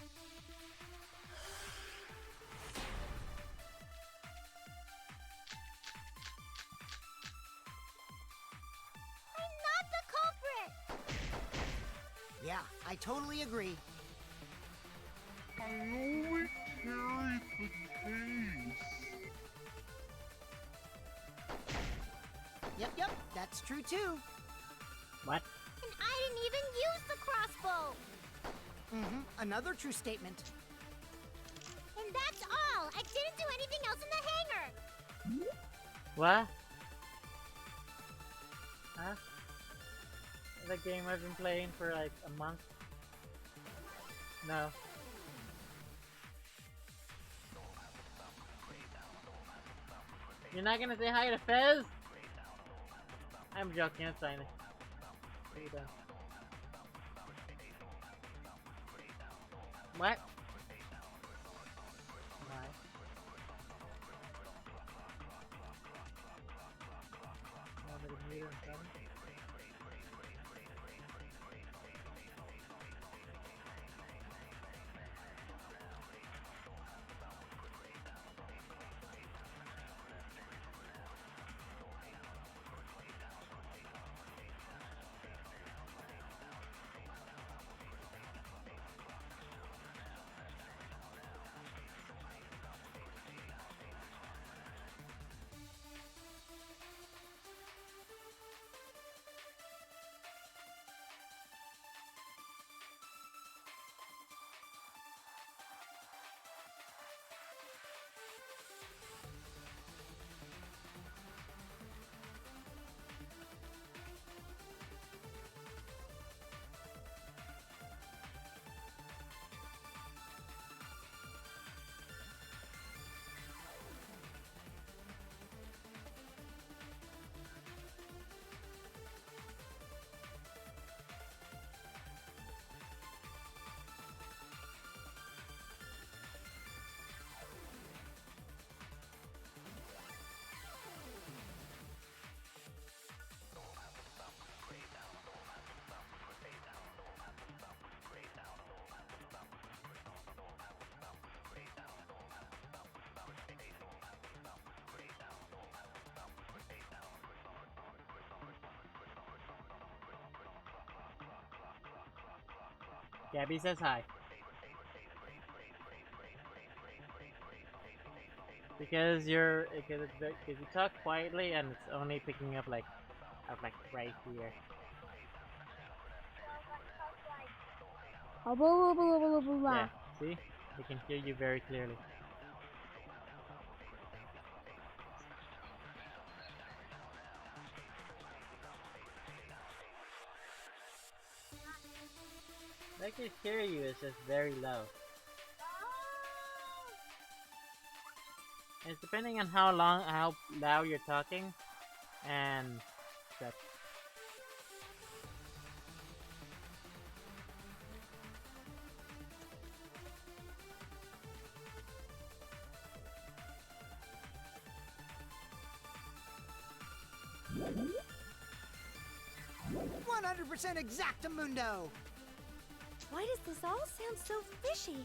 I'm not the culprit. Yeah, I totally agree. only carried the case. Yep, that's true too. What? And I didn't even use the crossbow. Another true statement. And that's all. I didn't do anything else in the hangar. What? Huh? The game I've been playing for like a month? No. You're not gonna say hi to Fez? I'm joking, it's fine. What are you doing? What? Why? Nobody muted or something? Gabby says hi. Because you talk quietly and it's only picking up like right here. Yeah, see? They can hear you very clearly. They can hear you, it's just very low. It's depending on how loud you're talking and such. %100% exactamundo. Why does this all sound so fishy?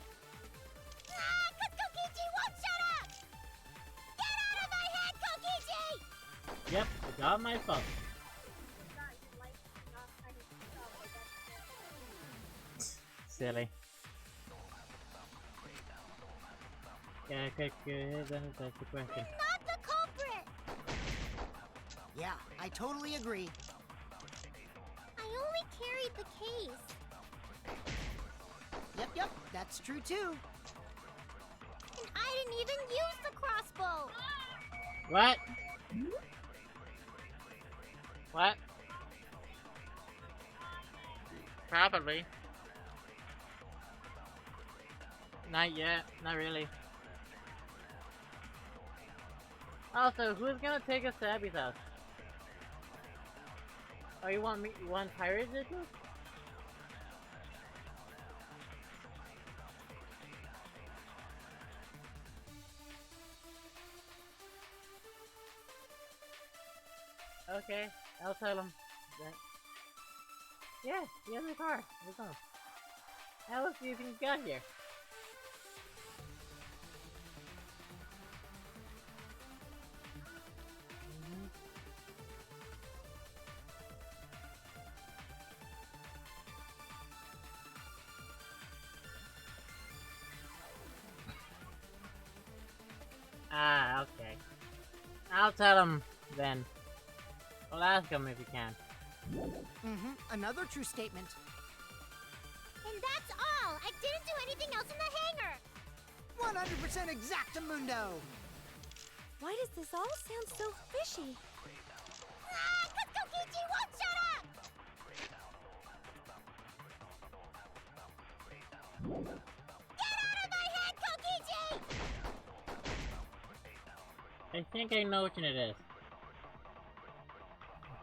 Ah, 'cause Kokichi won't shut up! Get out of my head, Kokichi! Yep, it's all my fault. Silly. Yeah, okay, good. That's the question. Not the culprit! Yeah, I totally agree. I only carried the case. Yep, that's true too. And I didn't even use the crossbow. What? What? Probably. Not yet, not really. Also, who's gonna take us to Abby's house? Oh, you want Pirates to? Okay, I'll tell him that. Yeah, he has a car. Let's go. How else do you think he got here? Ah, okay. I'll tell him then. Well, ask him if you can. Another true statement. And that's all! I didn't do anything else in the hangar! 100% exactamundo! Why does this all sound so fishy? Ah! Cause Kokichi won't shut up! Get out of my head, Kokichi! I think I know which one it is.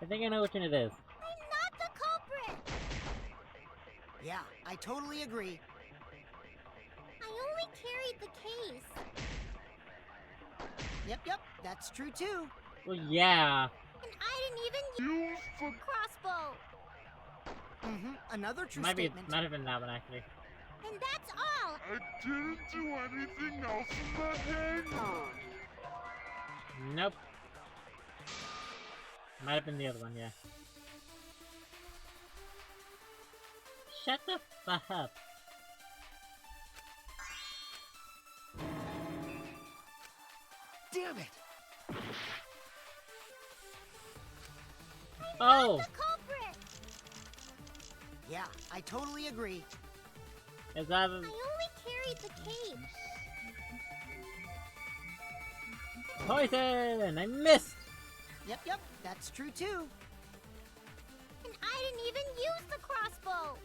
I think I know which one it is. I'm not the culprit! Yeah, I totally agree. I only carried the case. Yep, that's true too. Well, yeah. And I didn't even use the crossbow. Another true Might statement. have been that one actually. And that's all. I didn't do anything else in the hangar. Nope. Might have been the other one, yeah. Shut the fuck up. Damn it! Oh! The culprit. Yeah, I totally agree. Is that I only carried the case. poison? I missed! Yep, that's true too. And I didn't even use the crossbow.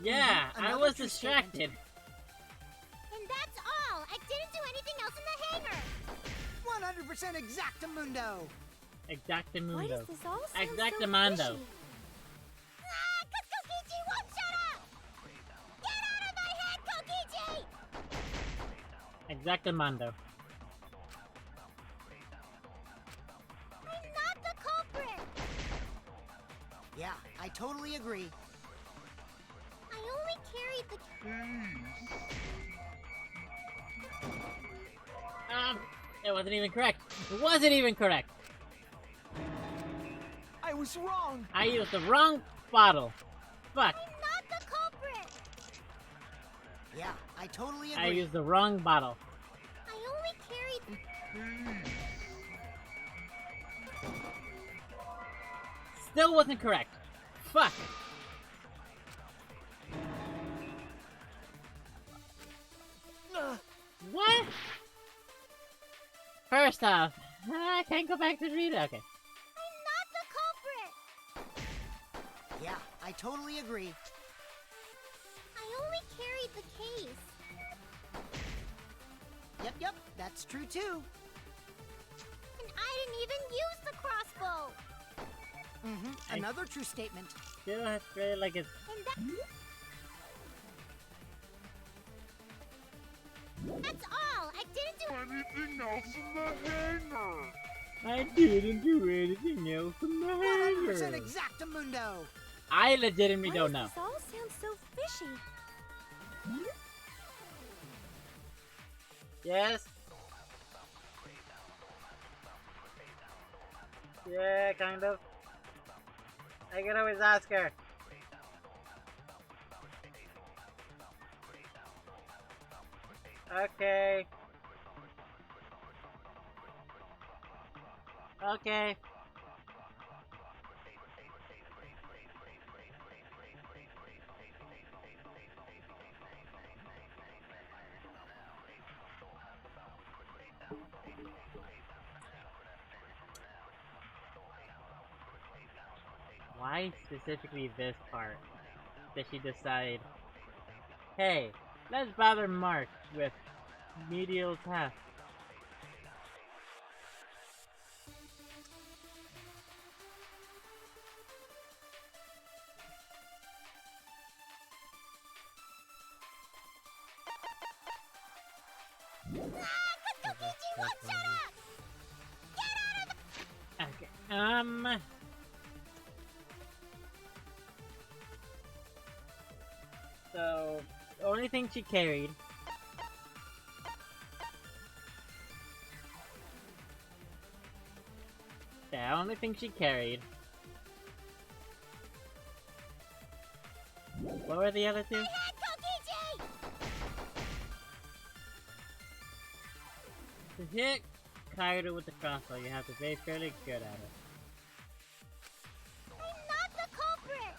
Yeah, I Another was true distracted. And that's all. I didn't do anything else in the hangar. 100% exactamundo! Why Exactamundo. does this all sound Exactamundo. so fishy? Ah, cause Kokichi won't shut up! Get out of my head, Kokichi! Exactamundo. I'm not the culprit. Yeah, I totally agree. I only carried the It wasn't even correct. It wasn't even correct. I was wrong! I used the wrong bottle. Fuck. I'm not the culprit. Yeah, I totally agree. I used the wrong bottle. I only carried Still wasn't correct. Fuck. What? First off, I can't go back to read it. Okay. I'm not the culprit. Yeah, I totally agree. I only carried the case. Yep, that's true too. And I didn't even use the crossbow. Another true statement. Still has really like it. And that's all. I didn't do Anything else in the hangar. I didn't do anything else in the 100% hangar. exactamundo! I legitimately Why don't does know. this all sound so fishy? Yes. Yeah, kind of. I can always ask her. Okay. Okay. Why specifically this part? Did she decide, hey, let's bother Mark with medial tasks? Kokichi won't shut up! Get out of Okay, so, the only thing she carried the only thing she carried. What were the other two? my head, Kokichi! hit Kaido with the crossbow, you have to be fairly good at it. I'm not the culprit!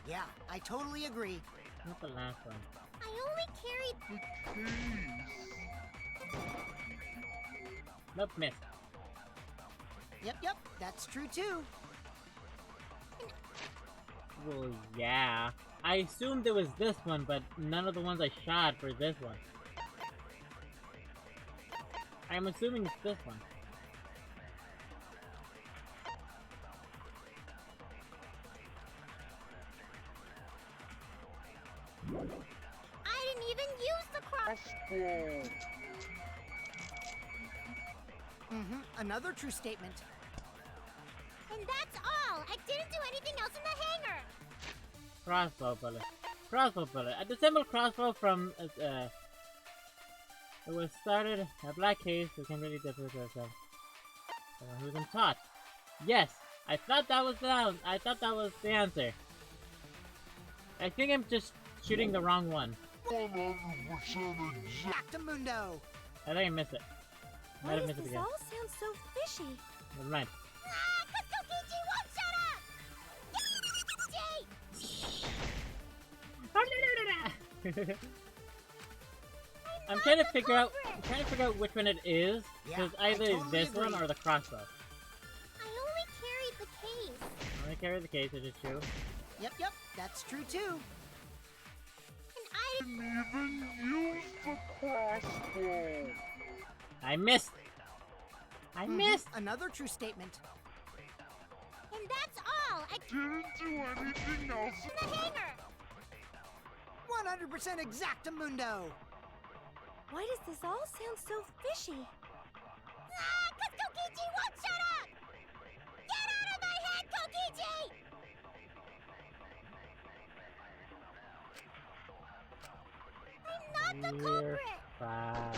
Yeah, I totally agree. Not the last one. I only carried... Nope, missed. Yep, that's true too. Well, yeah. I assumed it was this one, but none of the ones I shot were this one. I'm assuming it's this one. I didn't even use the crossbow! Another true statement. And that's all! I didn't do anything else in the hangar! Crossbow bullet. Crossbow bullet. A disassembled crossbow from it was started a black case who can really differ with herself. Who's been taught? Yes! I thought that was the answer. I think I'm just shooting the wrong one. 100% Exactamundo! I think I missed it. Might Why have does missed it this again. all sound so fishy? Never mind. Ah! Kokiji won't shut up! I'm trying to figure out which one it is. Yeah, Because I either totally this one agree. or the crossbow. I only carried the case. I only carry the case, which is true. Yep, that's true too. And I didn't... even use the crossbow. I missed! I missed! Another true statement. And that's all! I Didn't do anything else. in the hangar! 100% exactamundo! Why does this all sound so fishy? Ah! Kokiji won't shut up! Get out of my head, Kokiji! I'm not the We're culprit! fine.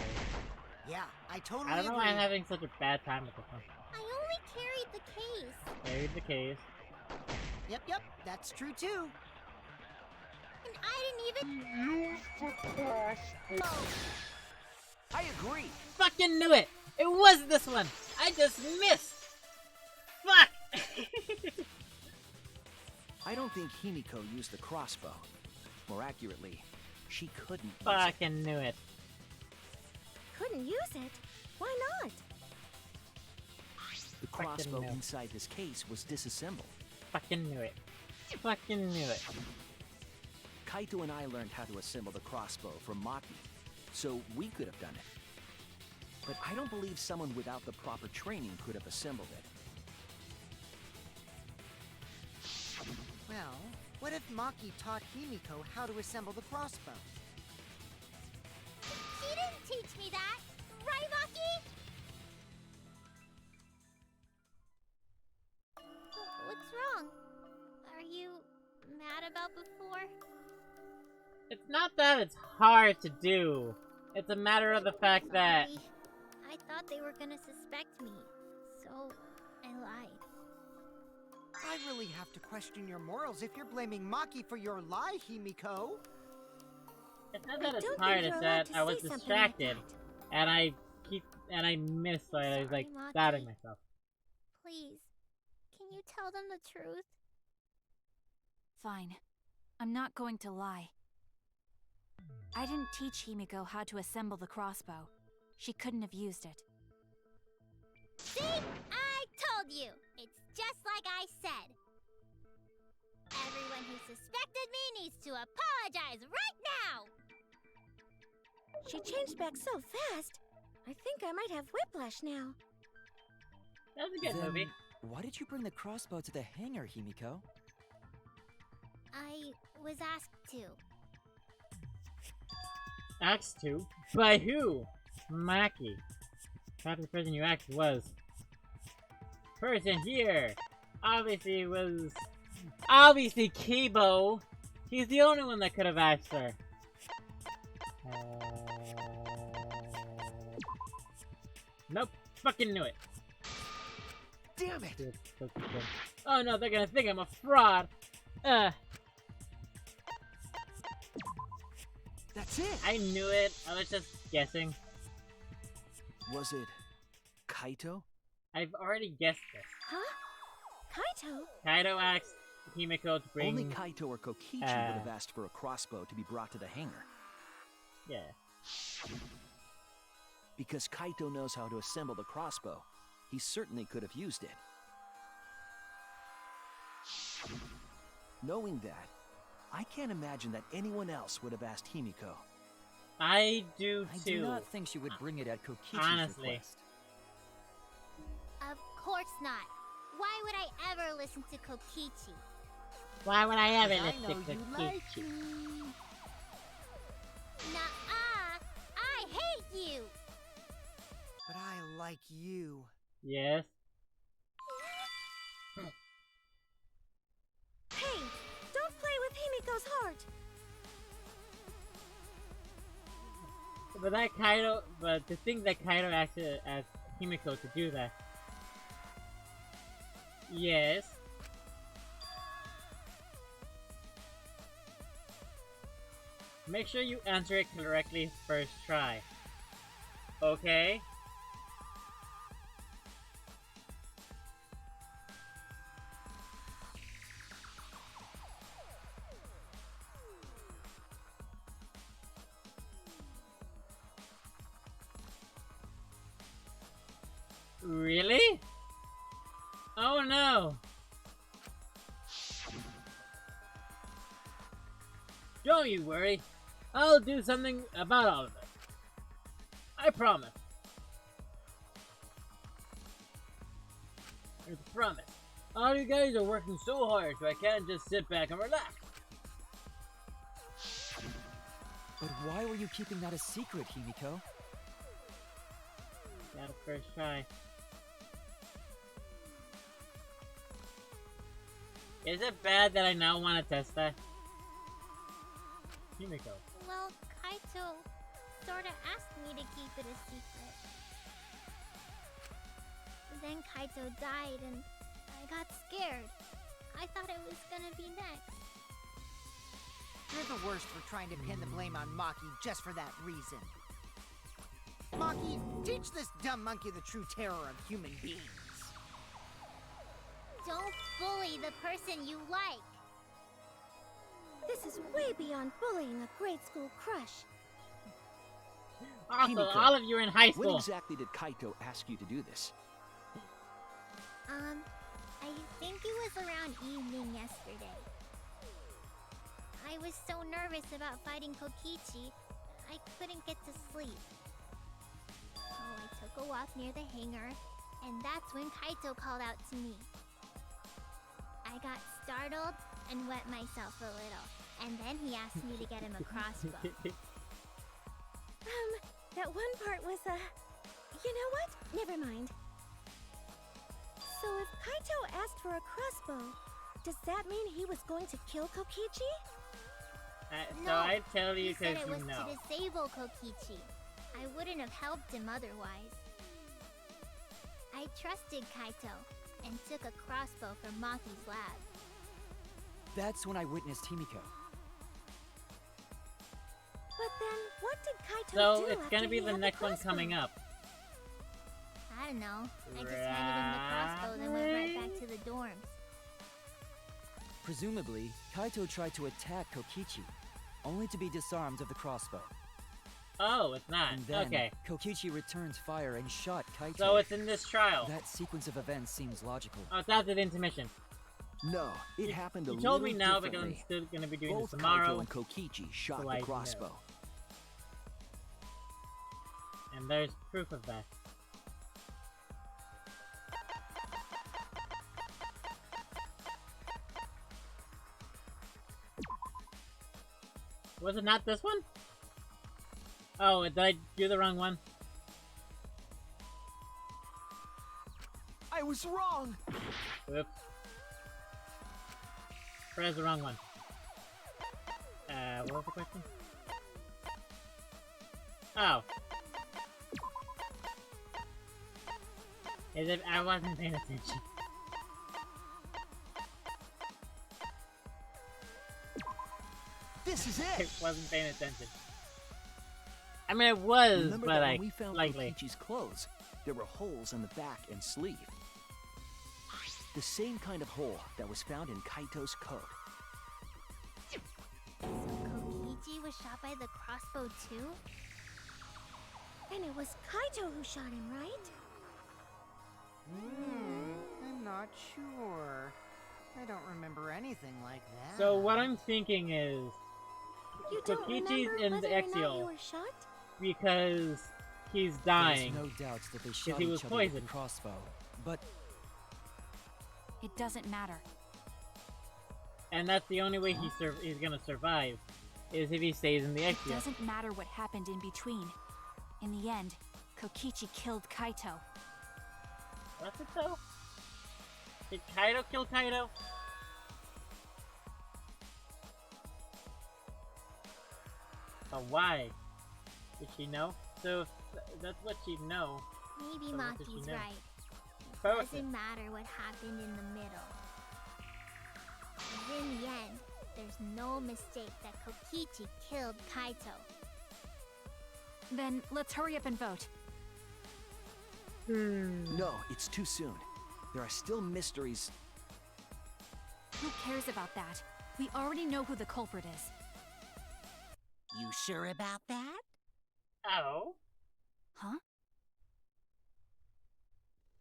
Yeah, I totally I don't know agree. why I'm having such a bad time with this one. I only carried the case. Carried the case. Yep, that's true too. And I didn't even... Use the crossbow. I agree. Fucking knew it! It was this one! I just missed! Fuck! I don't think Himiko used the crossbow. More accurately, she couldn't use it. Fucking knew it. Couldn't use it? Why not? The crossbow knew. inside this case was disassembled. Fucking knew it. Fucking knew it. Kaito and I learned how to assemble the crossbow from Maki, so we could have done it. But I don't believe someone without the proper training could have assembled it. Well, what if Maki taught Himiko how to assemble the crossbow? She didn't teach me that! Right, Maki? What's wrong? Are you mad about before? It's not that it's hard to do. It's a matter of the fact that... Sorry. I thought they were gonna suspect me, so I lied. I really have to question your morals if you're blaming Maki for your lie, Himiko. It's not I that it's don't hard, think it's you're that allowed I to was say something like distracted. that. And I missed, so I was like Sorry, Maki. doubting myself. Please, can you tell them the truth? Fine. I'm not going to lie. I didn't teach Himiko how to assemble the crossbow. She couldn't have used it. See? I told you! It's just like I said. Everyone who suspected me needs to apologize right now! She changed back so fast. I think I might have whiplash now. That was a good Then movie. why did you bring the crossbow to the hangar, Himiko? I was asked to. Asked to? By who? Maki. Perhaps the person you asked was... Person here! Obviously it was... Obviously Kibo! He's the only one that could have asked her. Nope. Fucking knew it. Damn it! Oh no, they're gonna think I'm a fraud! That's it! I knew it. I was just guessing. Was it Kaito? I've already guessed this. Huh? Kaito? Kaido asked Himiko to bring... Only Kaito or Kokichi would have asked for a crossbow to be brought to the hangar. Yeah. Because Kaito knows how to assemble the crossbow, he certainly could have used it. Knowing that, I can't imagine that anyone else would have asked Himiko. I do I too. do not think she would bring it at Kokichi's Honestly. request. Of course not. Why would I ever listen to Kokichi? Why would I ever I listen know to you like Kichi? me. Nuh-uh! I hate you! But I like you. Yes. Hey, don't play with Himiko's heart. But to think that Kaido actually asked Himiko to do that. Yes. Make sure you answer it correctly first try. Okay? Really? Oh no! Don't you worry. I'll do something about all of it. I promise. It's a promise. All you guys are working so hard, so I can't just sit back and relax. But why were you keeping that a secret, Himiko? Got a first try. Is it bad that I now want to test that? Himiko. Well, Kaito sorta asked me to keep it a secret. Then Kaito died and I got scared. I thought it was gonna be next. You're the worst for trying to pin the blame on Maki just for that reason. Maki, teach this dumb monkey the true terror of human beings. Don't bully the person you like. This is way beyond bullying a grade school crush. Also, Himiko, all of you are in high When school. exactly did Kaito ask you to do this? I think it was around evening yesterday. I was so nervous about fighting Kokichi, I couldn't get to sleep. So I took a walk near the hangar, and that's when Kaito called out to me. I got startled and wet myself a little, and then he asked me to get him a crossbow. That one part was, you know what? Never mind. So if Kaito asked for a crossbow, does that mean he was going to kill Kokichi? So I tell you He said because it you was know. to disable Kokichi. I wouldn't have helped him otherwise. I trusted Kaito and took a crossbow from Maki's lab. That's when I witnessed Himiko. But then, what did Kaito do So it's after gonna be he the had next one crossbow? coming up. I don't know. I just handed him the crossbow, then went right back to the dorms. Presumably, Kaito tried to attack Kokichi, only to be disarmed of the crossbow. Oh, it's not. And then, Okay. Kokichi returned fire and shot Kaito. So it's in this trial. That sequence of events seems logical. Oh, it's after the intermission. No, it happened a You little told me now because I'm differently. still gonna be doing Both this tomorrow. Kaito and Kokichi shot so I the know. crossbow. And there's proof of that. Was it not this one? Oh, did I do the wrong one? I was wrong! Oops. Press the wrong one. What was the question? Oh. Is it? I wasn't paying attention. This is I it! wasn't paying attention. I mean, it was, Remember but that like, when we found slightly. Kokichi's clothes, there were holes in the back and sleeve. The same kind of hole that was found in Kaito's coat. So Kokichi was shot by the crossbow too? And it was Kaito who shot him, right? I'm not sure. I don't remember anything like that. So what I'm thinking is, You don't Kokichi's remember in whether the or not you exile were shot? because he's dying. There's no doubt that they shot he each was other with a poisoned. crossbow. But It doesn't matter. And that's the only way he's gonna survive, is if he stays in the It exile. doesn't matter what happened in between. In the end, Kokichi killed Kaito. That's it though? Did Kaito kill Kaito? But why? Did she know? So if that's what she'd know. Maybe So what does she Maki's know? right. It Perfect. doesn't matter what happened in the middle. 'Cause in the end, there's no mistake that Kokichi killed Kaito. Then let's hurry up and vote. No, it's too soon. There are still mysteries. Who cares about that? We already know who the culprit is. You sure about that? Oh. Huh?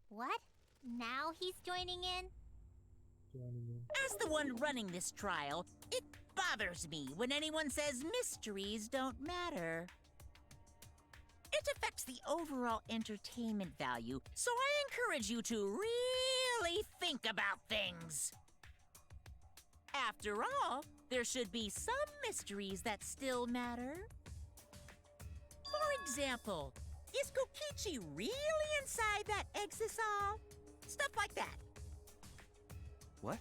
What? Now he's joining in? As the one running this trial, it bothers me when anyone says mysteries don't matter. It affects the overall entertainment value, so I encourage you to really think about things. After all, there should be some mysteries that still matter. For example, is Kokichi really inside that exisal? Stuff like that. What?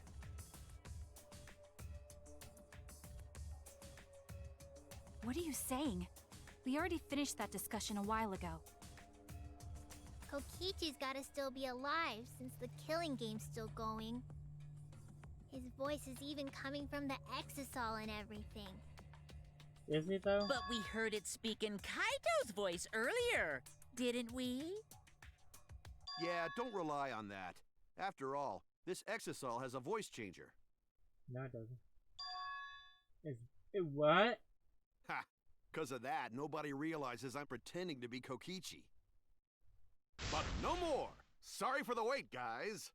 What are you saying? We already finished that discussion a while ago. Kokichi's gotta still be alive since the killing game's still going. His voice is even coming from the exisal and everything. Is he though? But we heard it speak in Kaito's voice earlier, didn't we? Yeah, don't rely on that. After all, this exisal has a voice changer. No, it doesn't. What? Ha! 'Cause of that, nobody realizes I'm pretending to be Kokichi. But no more! Sorry for the wait, guys!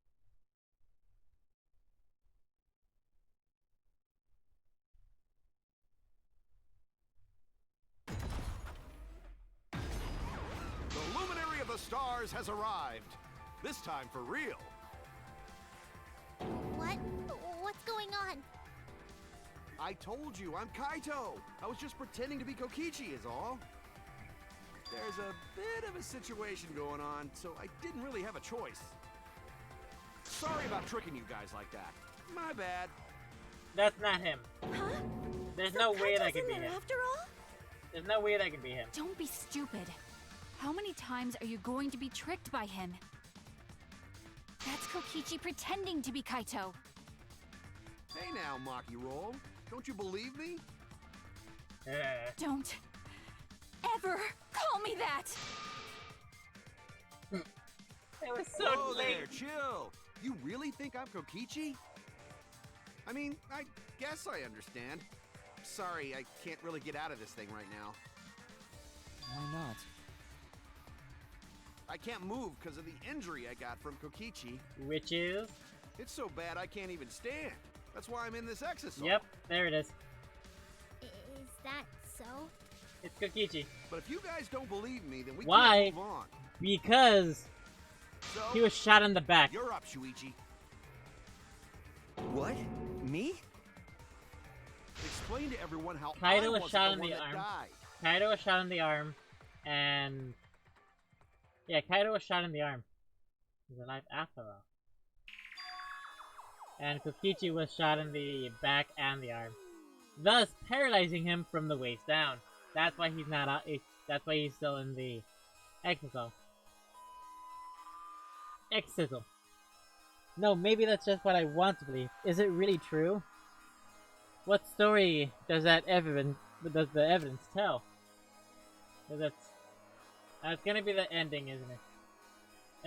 The luminary of the stars has arrived. This time for real. What? What's going on? I told you, I'm Kaito. I was just pretending to be Kokichi is all. There's a bit of a situation going on, so I didn't really have a choice. Sorry about tricking you guys like that. My bad. That's not him. Huh? There's So no way that Kaito's could in be there him. after all? There's no way that could be him. Don't be stupid. How many times are you going to be tricked by him? That's Kokichi pretending to be Kaito. Hey now, Maki Roll. Don't you believe me? Don't ever call me that! It was so Whoa late. there, chill. You really think I'm Kokichi? I mean, I guess I understand. Sorry, I can't really get out of this thing right now. why not? I can't move because of the injury I got from Kokichi. Which is? It's so bad I can't even stand. That's why I'm in this exisal. Yep, there it is. Is that so? It's Kokichi. But if you guys don't believe me, then we Why? can't move on. Because So, he was shot in the back. you're up, Shuichi. What? Me? Explain to everyone how Kaito I was wasn't shot the in one the that arm. died. Kaito was shot in the arm, and yeah, Kaito was shot in the arm. He's alive after all. And Kokichi was shot in the back and the arm, thus paralyzing him from the waist down. That's why he's not out. That's why he's still in the exisal. Exisal. No, maybe that's just what I want to believe. Is it really true? What story does the evidence tell? That's gonna be the ending, isn't it?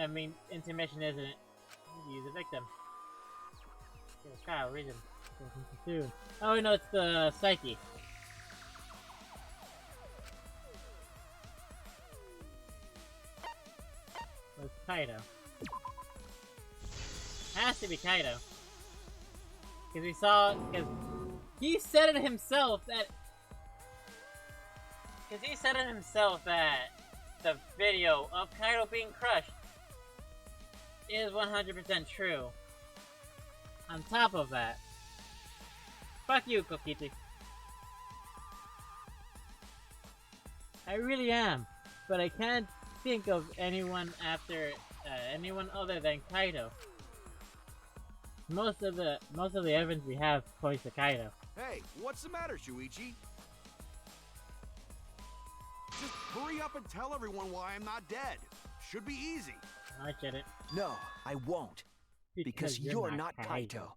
I mean, intermission, isn't it? Use a victim. Kill a child, reason. Soon. Oh no, it's the psyche. It's Kaido. Has to be Kaido. Because because he said it himself that the video of Kaido being crushed is 100% true. On top of that, fuck you, Kokichi. I really am, but I can't think of anyone other than Kaido. Most of the evidence we have points to Kaido. Hey, what's the matter, Shuichi? Just hurry up and tell everyone why I'm not dead. Should be easy. I get it. No, I won't. Because you're not Kaito.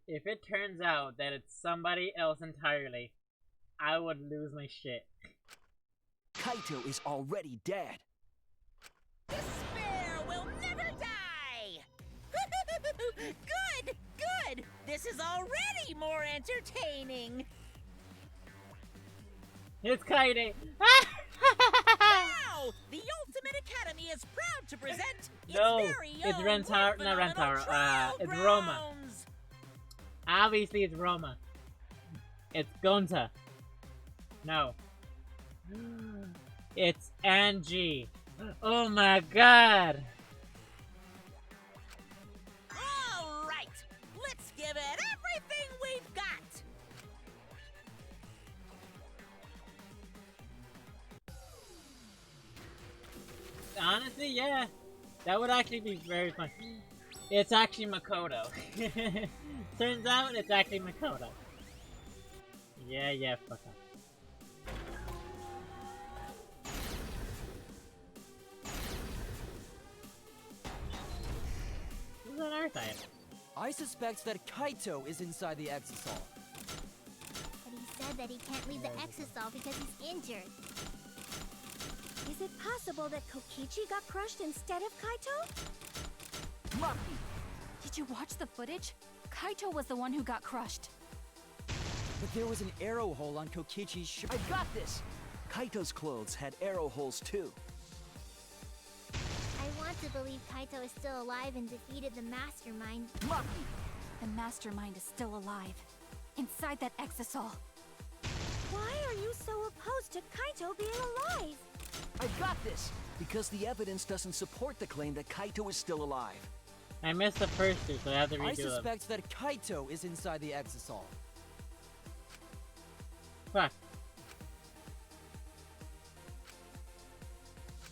If it turns out that it's somebody else entirely, I would lose my shit. Kaito is already dead. Despair will never die! Good! Good! This is already more entertaining! It's Kaide! Now, the Ultimate Academy is proud to present its very own it's Rentaro, not Rentaro, it's Roma. Obviously it's Roma. It's Gonta. No. It's Angie. Oh my god! Alright, let's give it everything we've got! Honestly, yeah. That would actually be very fun. It's actually Makoto. Turns out it's actually Makoto. Yeah, fuck up. Who's on our side? I suspect that Kaito is inside the Exisal. But he said that he can't leave the Exisal because he's injured. Is it possible that Kokichi got crushed instead of Kaito? Maki! Did you watch the footage? Kaito was the one who got crushed. But there was an arrow hole on Kokichi's shirt. I got this! Kaito's clothes had arrow holes too. I want to believe Kaito is still alive and defeated the Mastermind. Maki! The Mastermind is still alive. Inside that Exisal. Why are you so opposed to Kaito being alive? I got this! Because the evidence doesn't support the claim that Kaito is still alive. I missed the first two, so I have to redo I them. suspect that Kaito is inside the Exisal. Fuck.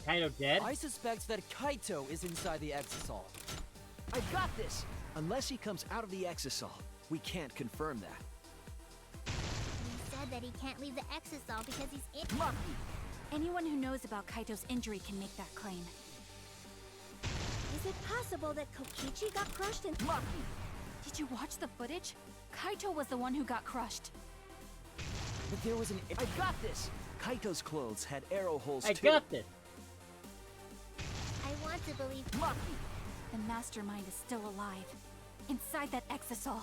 Kaito dead? I suspect that Kaito is inside the Exisal. I got this! Unless he comes out of the Exisal, we can't confirm that. He said that he can't leave the Exisal because he's in. Maki! Anyone who knows about Kaito's injury can make that claim. Is it possible that Kokichi got crushed in— Maki! Did you watch the footage? Kaito was the one who got crushed. But there was an— I got this! Kaito's clothes had arrow holes I too. got this! I want to believe. Maki! The Mastermind is still alive. Inside that Exisal.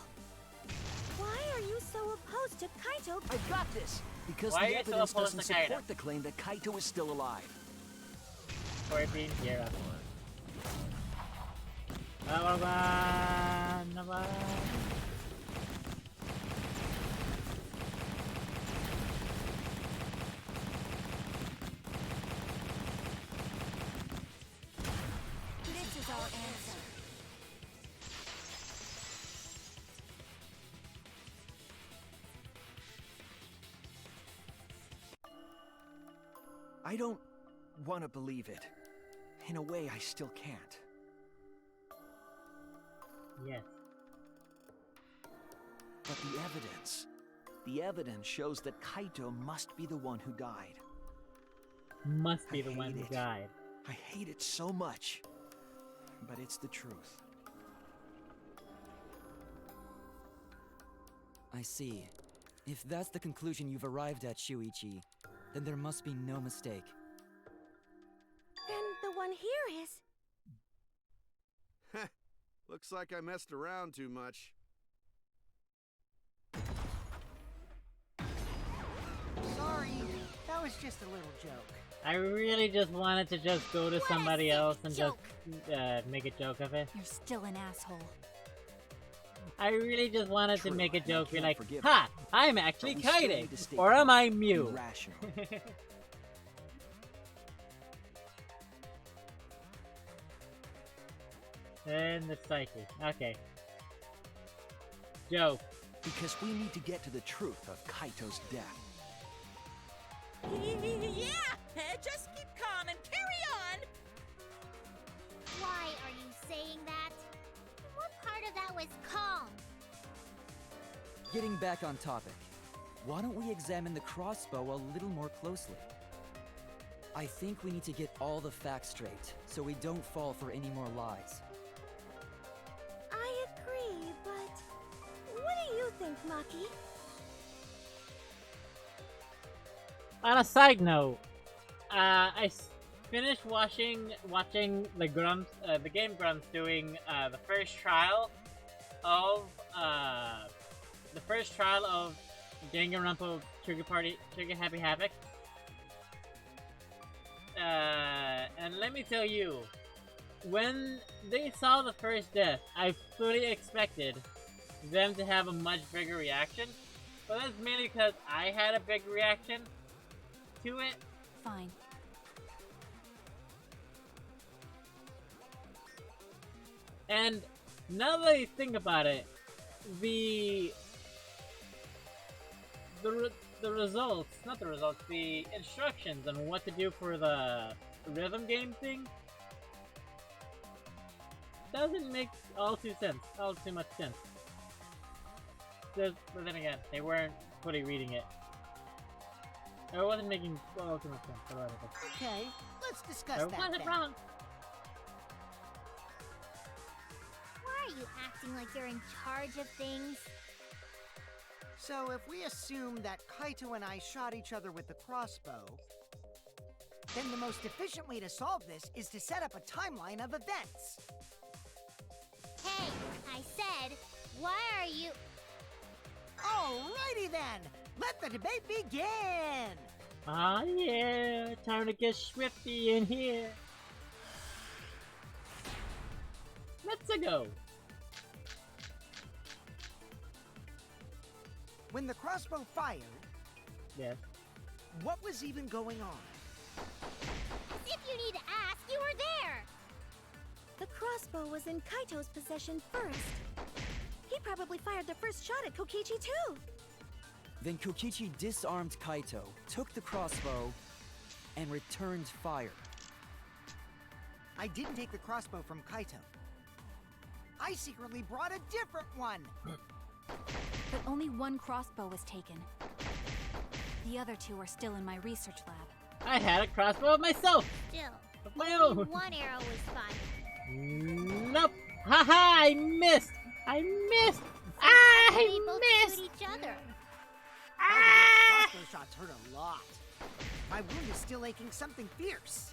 Why are you so opposed to Kaito? I got this! Because Why are the you so evidence opposed doesn't to Kaito? support the claim that Kaito is still alive. For being here. This is our answer. I don't want to believe it. In a way, I still can't. Yes. But the evidence shows that Kaito must be the one who died. Must be the I one hate who it. died. I hate it so much. But it's the truth. I see. If that's the conclusion you've arrived at, Shuichi, Then there must be no mistake. Then the one here is... Looks like I messed around too much. Sorry, that was just a little joke. I really just wanted to just go to somebody else and joke. just make a joke of it. You're still an asshole. I really just wanted to True, make a and I joke, be can't like, forgive ha! I'm actually But we still kiting! need to stay Or am I calm, be Mew? rational. And the psyche. Okay. Joke. Because we need to get to the truth of Kaito's death. Yeah, just keep calm and carry on. Why are you saying that? What part of that was calm? Getting back on topic, why don't we examine the crossbow a little more closely? I think we need to get all the facts straight, so we don't fall for any more lies. I agree, but... What do you think, Maki? On a side note, I finished watching the Game Grumps doing the first trial of Danganronpa Trigger Happy Havoc. And let me tell you, when they saw the first death, I fully expected them to have a much bigger reaction, but that's mainly because I had a big reaction to it. Fine. And now that I think about it, the instructions on what to do for the rhythm game thing doesn't make all too much sense. But then again, they weren't fully reading it. It wasn't making all too much sense. But whatever. Okay, let's discuss I that wasn't then. wrong. Why are you acting like you're in charge of things? So if we assume that Kaito and I shot each other with the crossbow, then the most efficient way to solve this is to set up a timeline of events. Hey, I said, why are you... Alrighty then, let the debate begin! Ah yeah, time to get swifty in here. Let's go. When the crossbow fired, Yes. what was even going on? As if you need to ask, you were there! The crossbow was in Kaito's possession first. He probably fired the first shot at Kokichi too. Then Kokichi disarmed Kaito, took the crossbow, and returned fire. I didn't take the crossbow from Kaito. I secretly brought a different one! But only one crossbow was taken. The other two are still in my research lab. I had a crossbow of myself. Still, Of my only own. one arrow was fired. Nope. Haha! I missed. I missed. They I both missed. shoot each other. By the way, crossbow shots hurt a lot. My wound is still aching something fierce.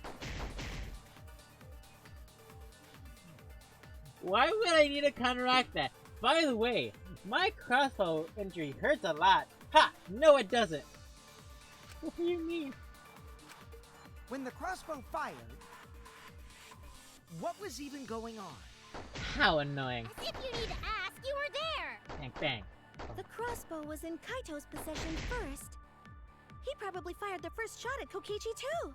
Why would I need to counteract that? By the way, my crossbow injury hurts a lot. Ha! No, it doesn't. What do you mean? When the crossbow fired, what was even going on? How annoying. As if you need to ask, you were there! Bang, bang. The crossbow was in Kaito's possession first. He probably fired the first shot at Kokichi too.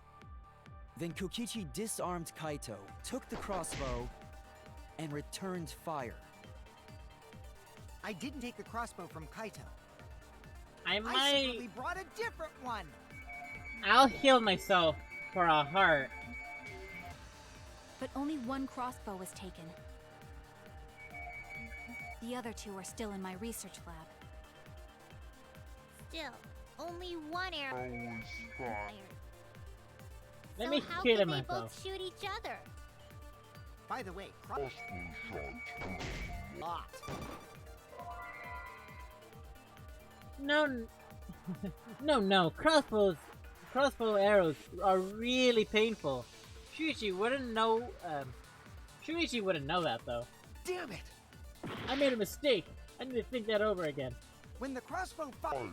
Then Kokichi disarmed Kaito, took the crossbow, and returned fire. I didn't take the crossbow from Kaito. I I might. secretly brought a different one. I'll heal myself for a heart. But only one crossbow was taken. The other two are still in my research lab. Still, only one arrow Always fine. fired. Let So me how heal could they myself. both shoot each other? By the way, Crossbow shots hurt a lot. No, no. Crossbows crossbow arrows are really painful. Shuichi wouldn't know. Shuichi wouldn't know that though. Damn it! I made a mistake. I need to think that over again. When the crossbow fired.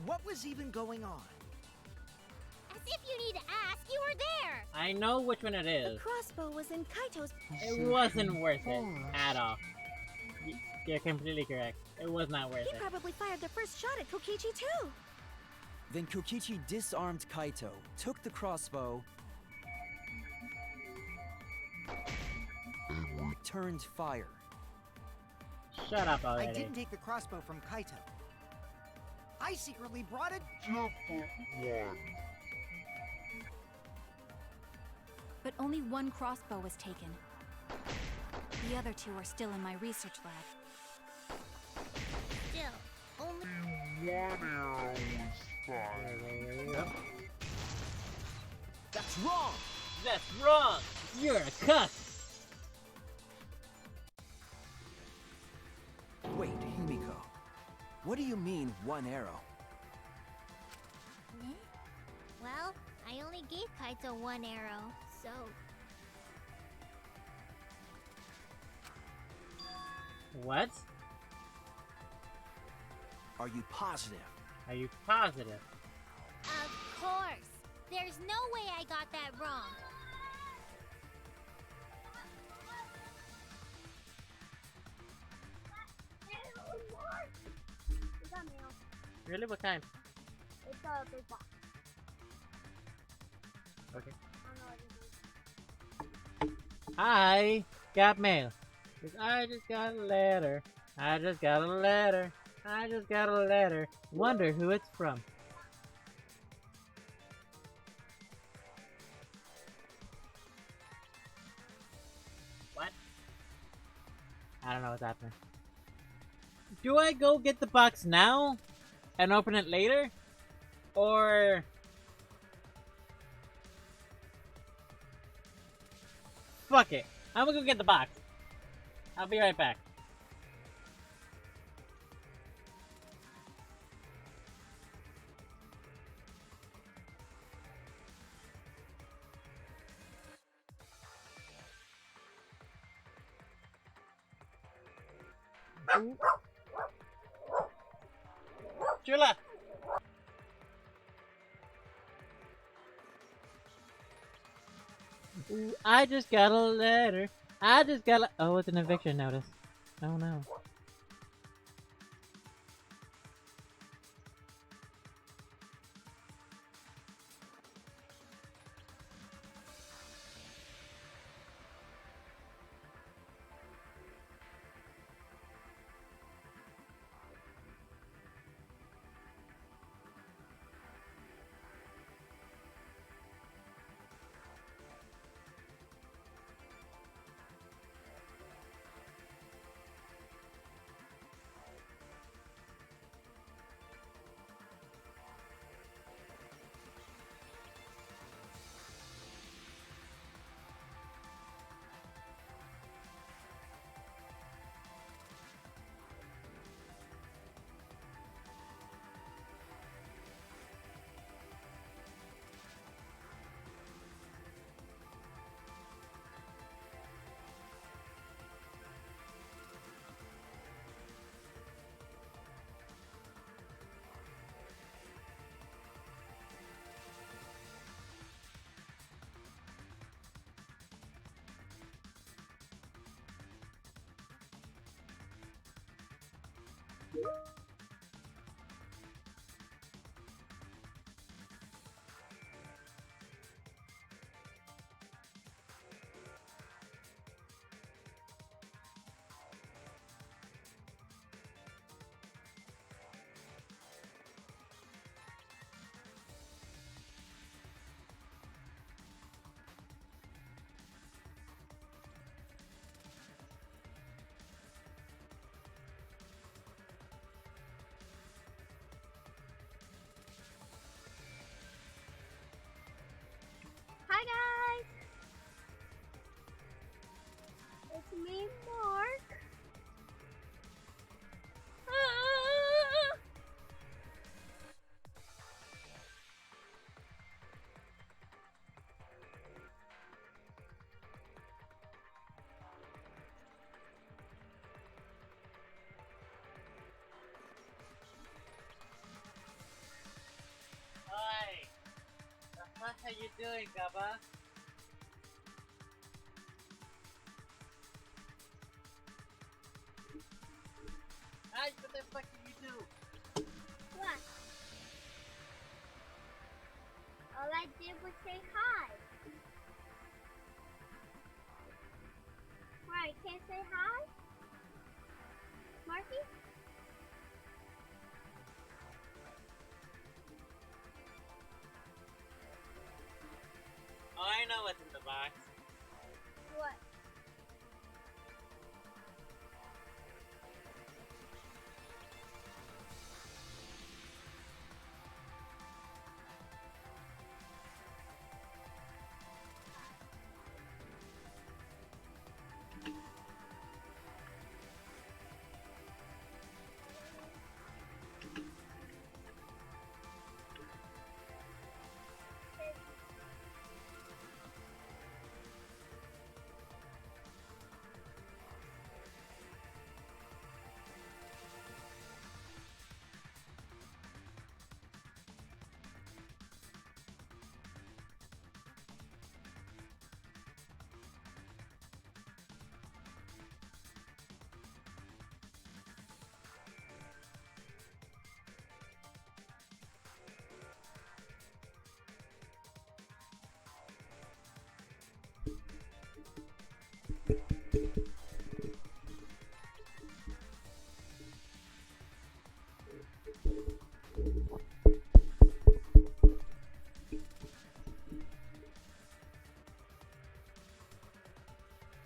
What was even going on? As if you need to ask, you were there! I know which one it The is. crossbow was in Kaito's. It wasn't worth it at all. You're completely correct. It was not worth He it. probably fired the first shot at Kokichi too. Then Kokichi disarmed Kaito, took the crossbow, returned fire. Shut up I already. didn't take the crossbow from Kaito. I secretly brought it. Different one. But only one crossbow was taken. The other two are still in my research lab. Still, only One arrow was fired. That's wrong! That's wrong! You're a cuss! Wait, Himiko. What do you mean, one arrow? well, I only gave Kaito one arrow, so What? Are you positive? Are you positive? of course. There's no way I got that wrong. Really? What kind? It's a big box. Okay. I got mail. 'Cause I just got a letter. I just got a letter. I just got a letter. Wonder who it's from. What? I don't know what's happening. Do I go get the box now and open it later? Or... fuck it. I'm gonna go get the box. I'll be right back. Chula! Ooh, I just got a letter. I just got a... oh, it's an eviction notice. Oh no. how you doing, Gabba? Hi, what the fuck did you do? What? All I did was say hi. Why, can't say hi? Marky? Oh, I know what's in the box. What?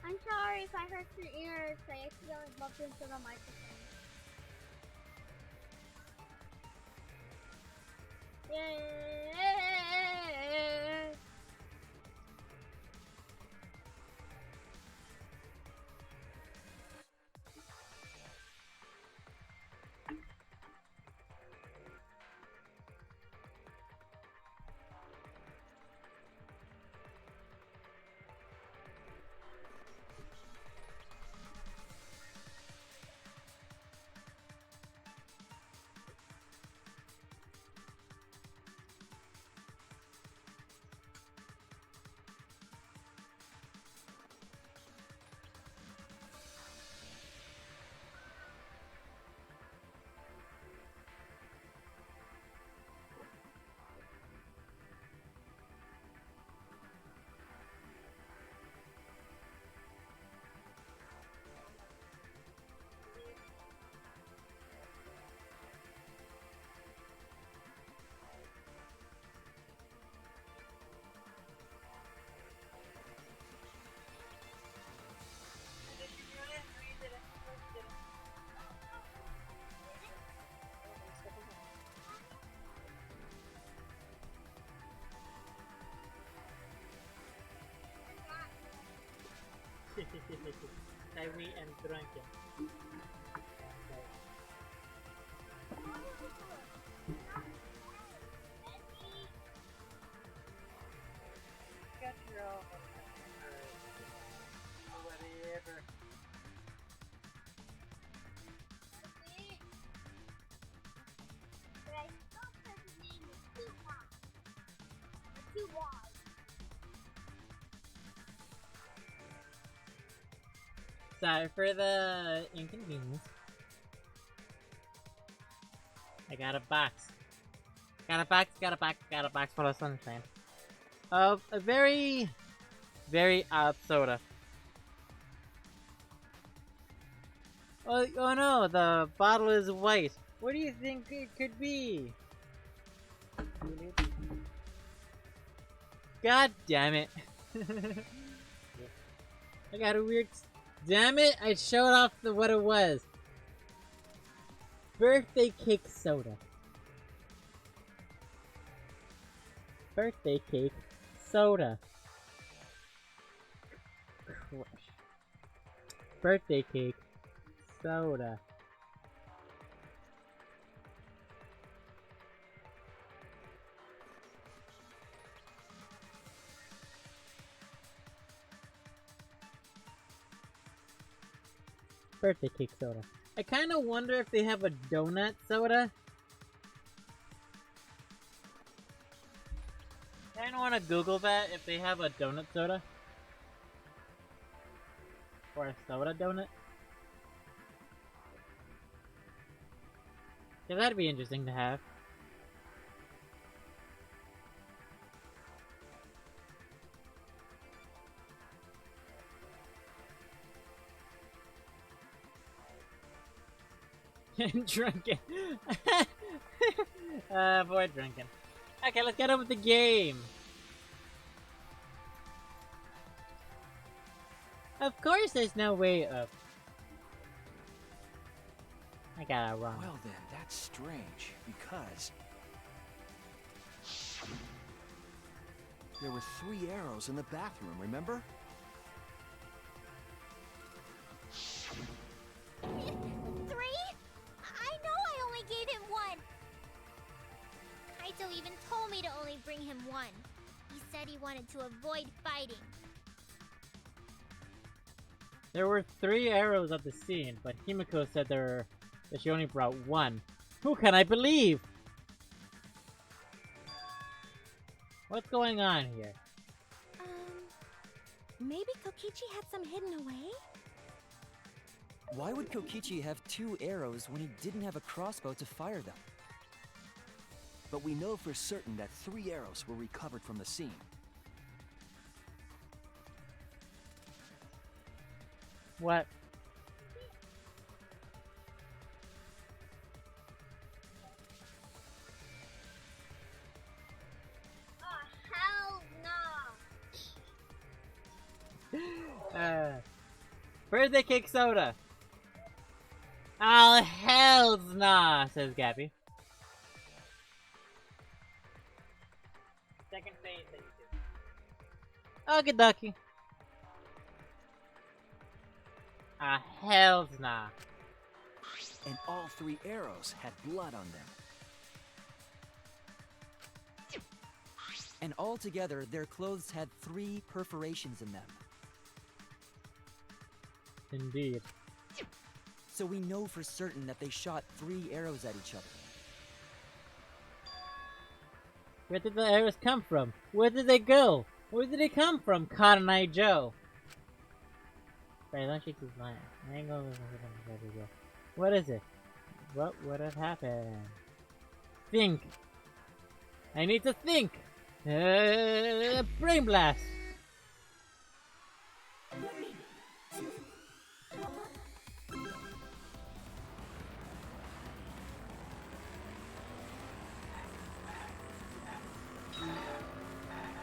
I'm sorry if I hurt your ears. I accidentally bumped into the microphone. Yay! Tyree and Drunken. Got your own or whatever. But I thought that the name was too high. Or too wide. Sorry for the inconvenience. I got a box. Got a box full of sunshine. Of a very, very odd soda. Oh no, the bottle is white. What do you think it could be? God damn it. I got a weird... Damn it, I showed off what it was. Birthday cake soda. Birthday cake soda. Crush. Birthday cake soda. Birthday cake soda. I kind of wonder if they have a donut soda. kind of want to Google that if they have a donut soda. Or a soda donut. Yeah, that'd be interesting to have. Drunken. Avoid drinking. Okay, let's get on with the game. Of course there's no way up. I got it wrong. Well then, that's strange, because there were 3 arrows in the bathroom, remember? 3? I know I only gave him 1. Kaito even told me to only bring him 1. He said he wanted to avoid fighting. There were 3 arrows at the scene, but Himiko said that she only brought 1. Who can I believe? What's going on here? Maybe Kokichi had some hidden away? Why would Kokichi have 2 arrows when he didn't have a crossbow to fire them? But we know for certain that 3 arrows were recovered from the scene. What? Hell no! Birthday cake soda. Oh, hells nah, says Gabby. Second phase that you do. Okie dokie. Ah, hells nah. And all 3 arrows had blood on them. And altogether, their clothes had 3 perforations in them. Indeed. So we know for certain that they shot 3 arrows at each other. Where did the arrows come from? Where did they go? Where did they come from, Cotton Eye Joe? Wait, don't shake his line. What is it? What would have happened? Think. I need to think. Brain blast.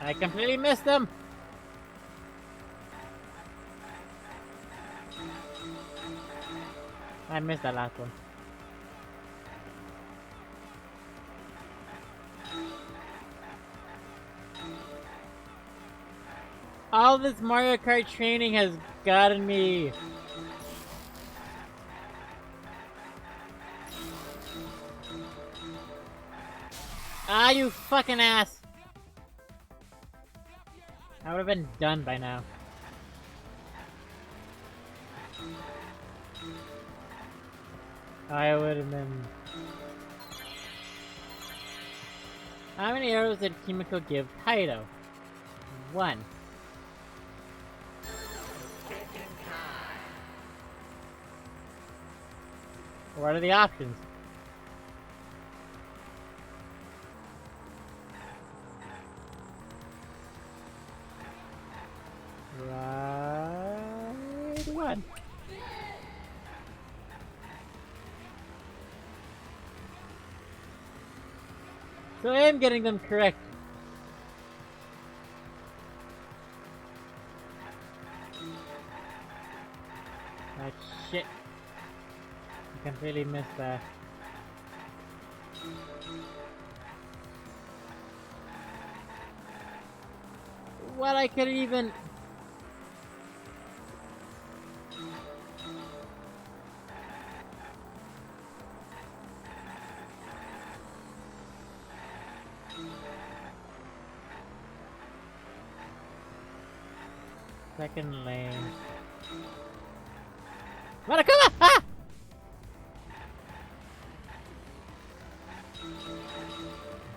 I completely missed them. I missed that last one. All this Mario Kart training has gotten me. Ah, you fucking ass! I would have been done by now. I would have been. How many arrows did Kimiko give Kaido? 1. What are the options? Right 1. So I am getting them correct. Ah, shit. I completely missed that. What I could even... Second lane. Marakuma! Ah!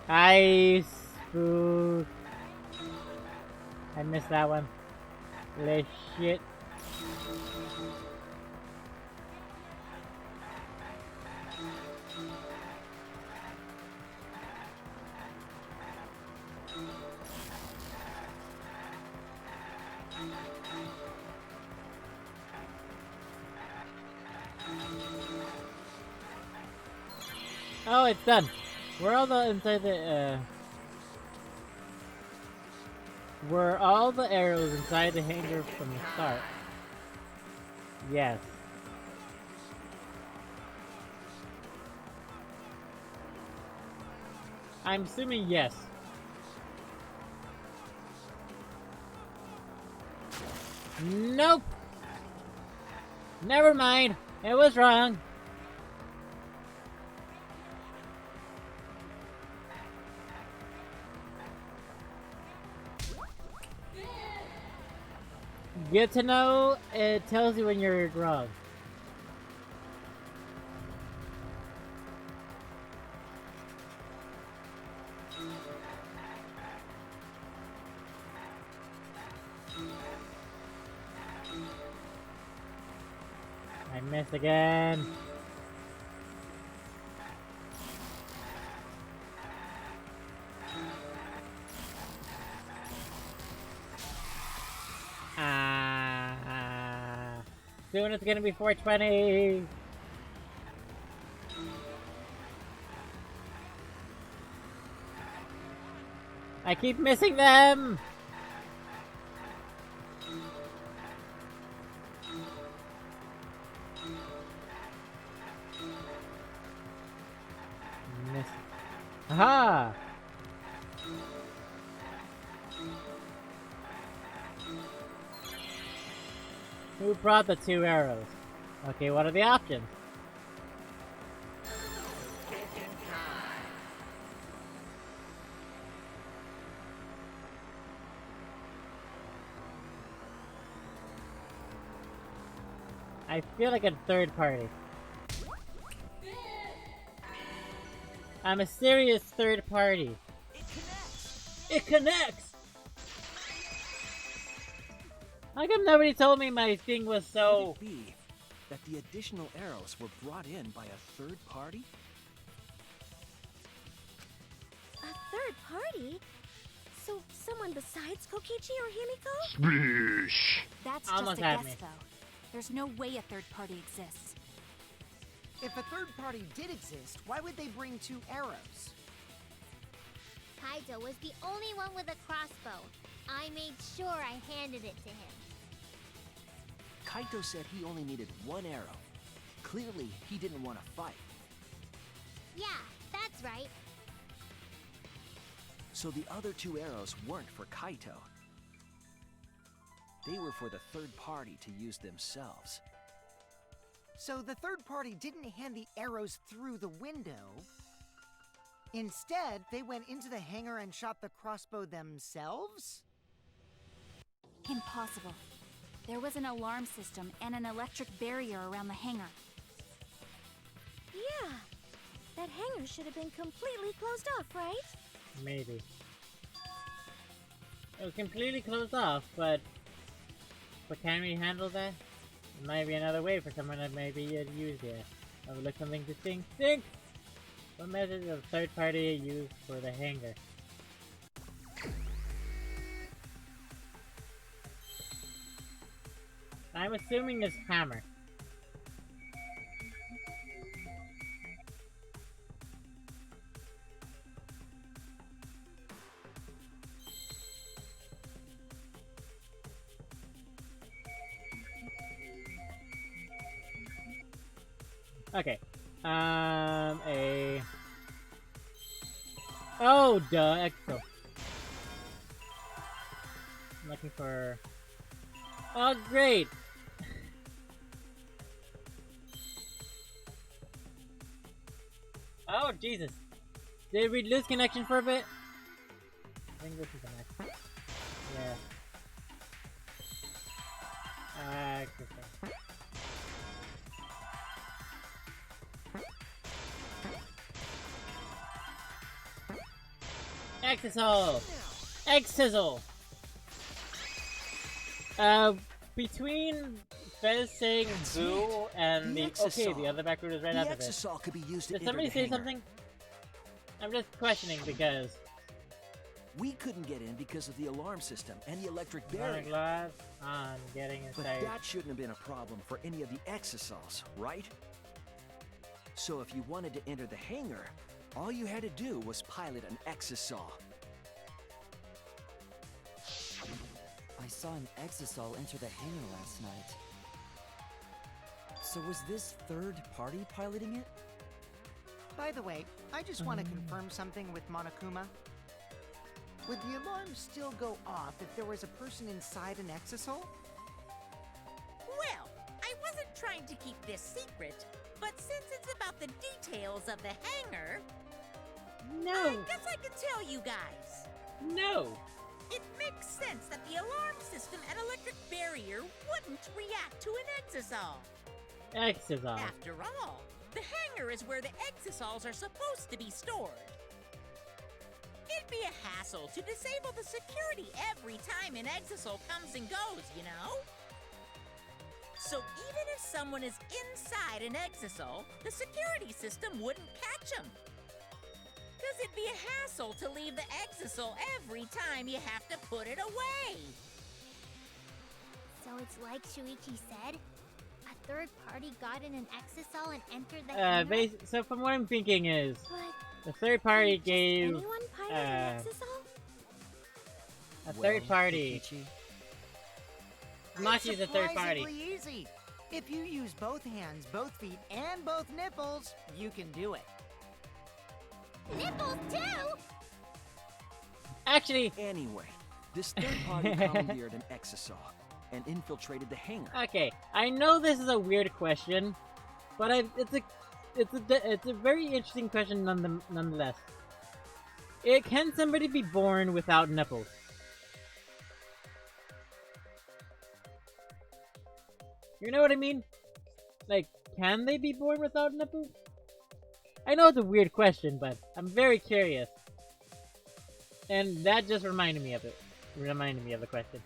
I spook. I missed that one. Le shit. Oh, it's done. We're all the inside the were all the arrows inside the hangar from the start? Yes. I'm assuming yes. Nope. Never mind. It was wrong. Good to know, it tells you when you're wrong. I missed again. Soon it's gonna be 420. I keep missing them. Miss. Aha! Who brought the 2 arrows? Okay, what are the options? I feel like a third party. I'm a serious third party. It connects! How come nobody told me my thing was so... Could it be that the additional arrows were brought in by a third party? A third party? So someone besides Kokichi or Himiko? Sbish! That's Almost just a had guess, me. though. There's no way a third party exists. If a third party did exist, why would they bring 2 arrows? Kaito was the only one with a crossbow. I made sure I handed it to him. Kaito said he only needed 1 arrow. Clearly, he didn't want to fight. Yeah, that's right. So the other 2 arrows weren't for Kaito. They were for the third party to use themselves. So the third party didn't hand the arrows through the window. Instead, they went into the hangar and shot the crossbow themselves? Impossible. There was an alarm system and an electric barrier around the hangar. Yeah. That hangar should have been completely closed off, right? Maybe. It was completely closed off, but can we handle that? There might be another way for someone that maybe used it. Overlook something to think. What method of third party used for the hangar? I'm assuming it's hammer. Okay. Oh, duh, Exo. I'm looking for... Oh, great! Oh, Jesus. Did we lose connection for a bit? I think this is the next. Yeah. Exisal! Exisal! Between Fez saying boo and the okay, the other back route is right The after this. exisal could be used to Did enter somebody the say hangar. something? I'm just questioning because. We couldn't get in because of the alarm system and the electric barrier. Glass on getting But inside. that shouldn't have been a problem for any of the exisals, right? So if you wanted to enter the hangar, all you had to do was pilot an exisal. I saw an exisal enter the hangar last night. So was this third party piloting it? By the way, I just want to confirm something with Monokuma. Would the alarm still go off if there was a person inside an exisal? Well, I wasn't trying to keep this secret, but since it's about the details of the hangar, I No! guess I can tell you guys. No! It makes sense that the alarm system and electric barrier wouldn't react to an exisal. Exisal. After all, the hangar is where the exisals are supposed to be stored. It'd be a hassle to disable the security every time an exisal comes and goes, you know? So even if someone is inside an exisal, the security system wouldn't catch them. Because it'd be a hassle to leave the exisal every time you have to put it away. So it's like Shuichi said? A third party got in an exisal and entered the hangar? So from what I'm thinking is, But the third party can just gave anyone pilot an exisal? a third party. Kokichi, Machi's a third party. Surprisingly easy. If you use both hands, both feet, and both nipples, you can do it. Nipples too? Actually, Anyway, this third party commandeered an exisal and infiltrated the hangar. okay, I know this is a weird question, but it's a very interesting question nonetheless. Can somebody be born without nipples? You know what I mean? Like, can they be born without nipples? I know it's a weird question, but I'm very curious. And that just reminded me of it. Reminded me of the question.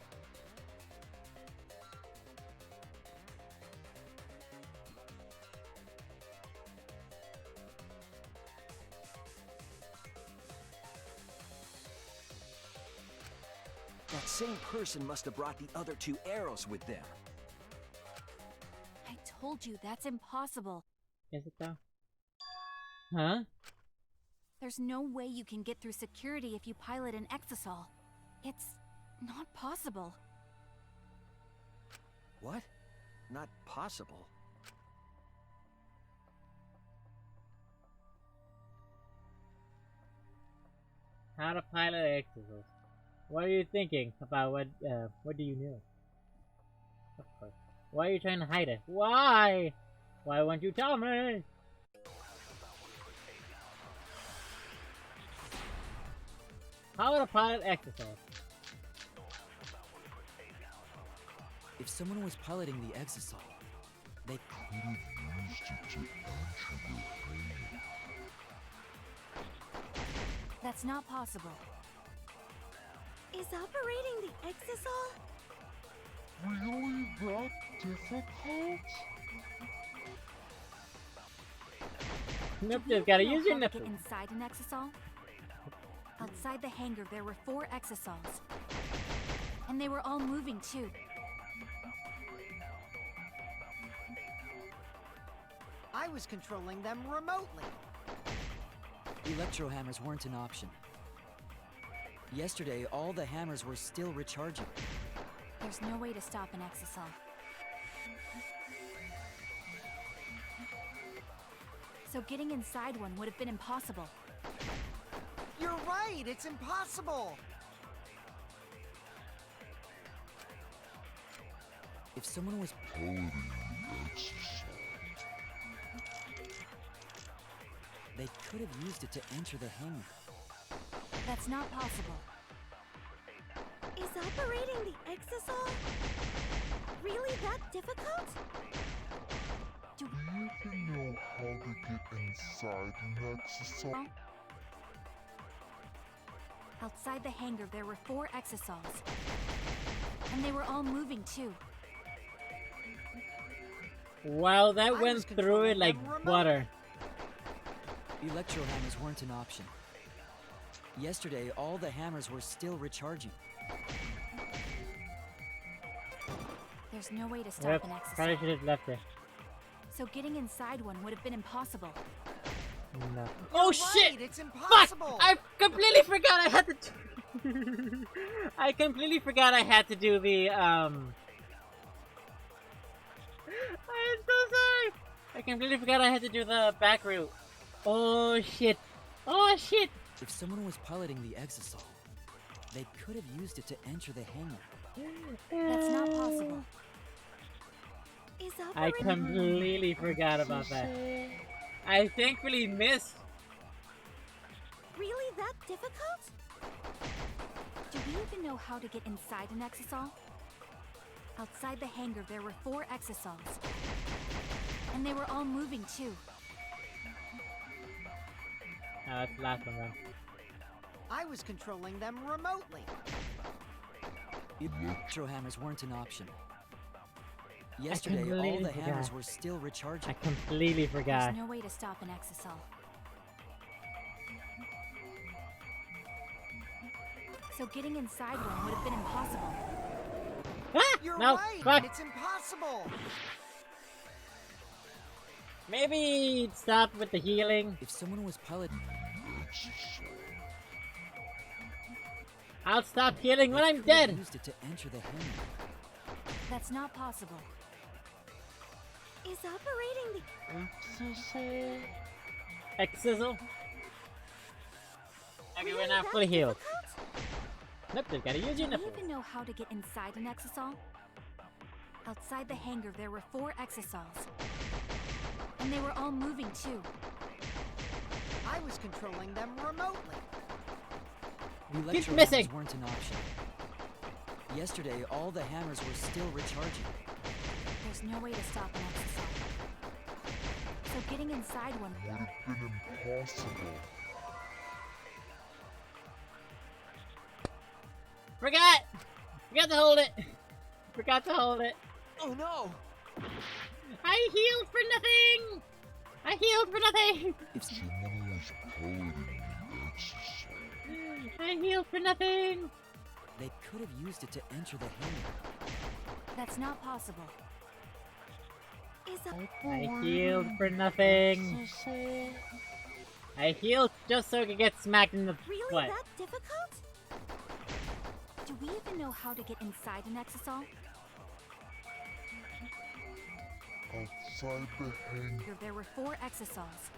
That same person must have brought the other two arrows with them. I told you that's impossible. Is it though? Huh? There's no way you can get through security if you pilot an exisal. It's not possible. What? Not possible. How to pilot exisals. What are you thinking about what do you know? Of course. Why are you trying to hide it? Why? Why won't you tell me? How to pilot exisals. if someone was piloting the exisal, they Could have used it to enter the hangar. That's not possible. Is operating the exisal? Really that difficult? Nope, Do you just gotta know use your how to nipples. get inside an exisal? Outside the hangar, there were 4 exisals. And they were all moving too. I was controlling them remotely. electro hammers weren't an option. Yesterday, all the hammers were still recharging. There's no way to stop an exisal. So getting inside one would have been impossible. You're right, it's impossible. If someone was Piloting the exercise. they could have used it to enter the hangar. That's not possible. Is operating the exisal really that difficult? Do Do you even know how to get inside an exercise? Outside the hangar, there were 4 exisals. And they were all moving too. Wow, that I went was through it controlling like them remotely. butter. Electro hammers weren't an option. Yesterday, all the hammers were still recharging. There's no way to stop Yep, an probably exisal. should have left it. So getting inside one would have been impossible. No. You're Oh right, shit! It's Fuck! impossible. I completely forgot I had to. I completely forgot I had to do the I'm so sorry. I completely forgot I had to do the back route. Oh shit! Oh shit! If someone was piloting the exisal, they could have used it to enter the hangar. That's not possible. Is I operating completely forgot about that. I thankfully missed. really that difficult? Do we even know how to get inside an exisal? Outside the hangar, there were 4 exisals. And they were all moving too. That's the last one then. I was controlling them remotely. Electro hammers weren't an option. Yesterday, all completely the hammers forgot. were still recharging. I completely forgot. There's no way to stop an exisal. So getting inside one would have been impossible. Ah! You're No, right. fuck. It's impossible. Maybe stop with the healing. If someone was piloting, I'll stop healing when they I'm could have dead. used it to enter the hangar. That's not possible. Is operating the Exizzle. Okay, really we're not that fully healed. difficult? Nope, just gotta use your Do we nipples. even know how to get inside an exisal? Outside the hangar, there were 4 exisals. And they were all moving too. I was controlling them remotely. The electro missing. hammers weren't an option. Yesterday, all the hammers were still recharging. There's no way to stop an exisal. So getting inside one Would have been impossible. Forgot! Forgot to hold it! Forgot to hold it. Oh no! I healed for nothing! I healed for nothing! If Someone was piloting the exercise. I healed for nothing! they could have used it to enter the hangar. That's not possible. Is I healed for nothing. I healed just so I could get smacked in the really butt. that difficult? Do we even know how to get inside an exisal? Outside the hangar. There were 4 exisals.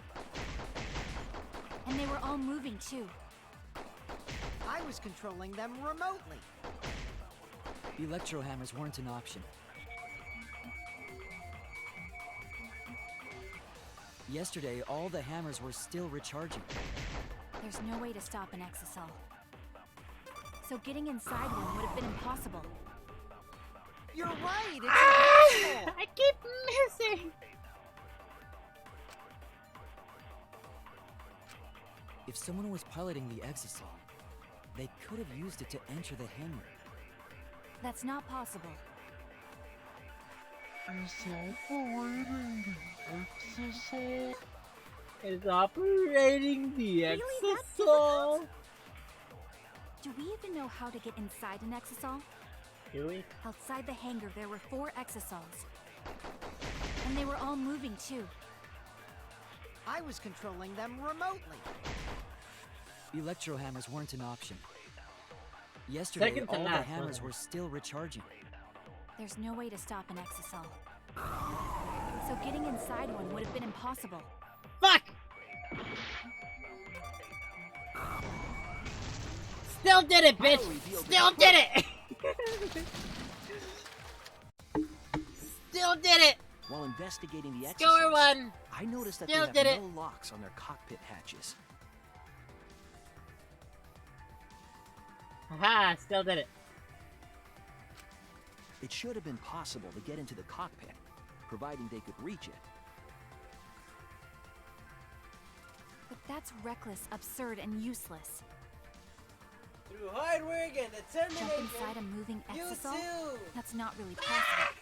And they were all moving too. I was controlling them remotely. Electro hammers weren't an option. Yesterday, all the hammers were still recharging. There's no way to stop an exisal. So getting inside one would have been impossible. You're right. It's impossible. I keep missing! If someone was piloting the exisal, they could have used it to enter the hangar. That's not possible. Is operating the exercise. Is operating the Really that exisal. Do we even know how to get inside an exisal? Do we? Outside the hangar, there were 4 exisals. And they were all moving too. I was controlling them remotely. Electro hammers weren't an option. Yesterday, Second to all the last, hammers wasn't it? were still recharging. There's no way to stop an exisal. So getting inside one would have been impossible. Fuck! Still did it, bitch! Still did it! Still did it! While investigating the Score exercise, one! I noticed that Still they did have it. no locks on their cockpit hatches. Haha, still did it. It should have been possible to get into the cockpit, providing they could reach it. But that's reckless, absurd, and useless. Through hard work and Jump determination, inside a moving you exisal? too! That's not really possible.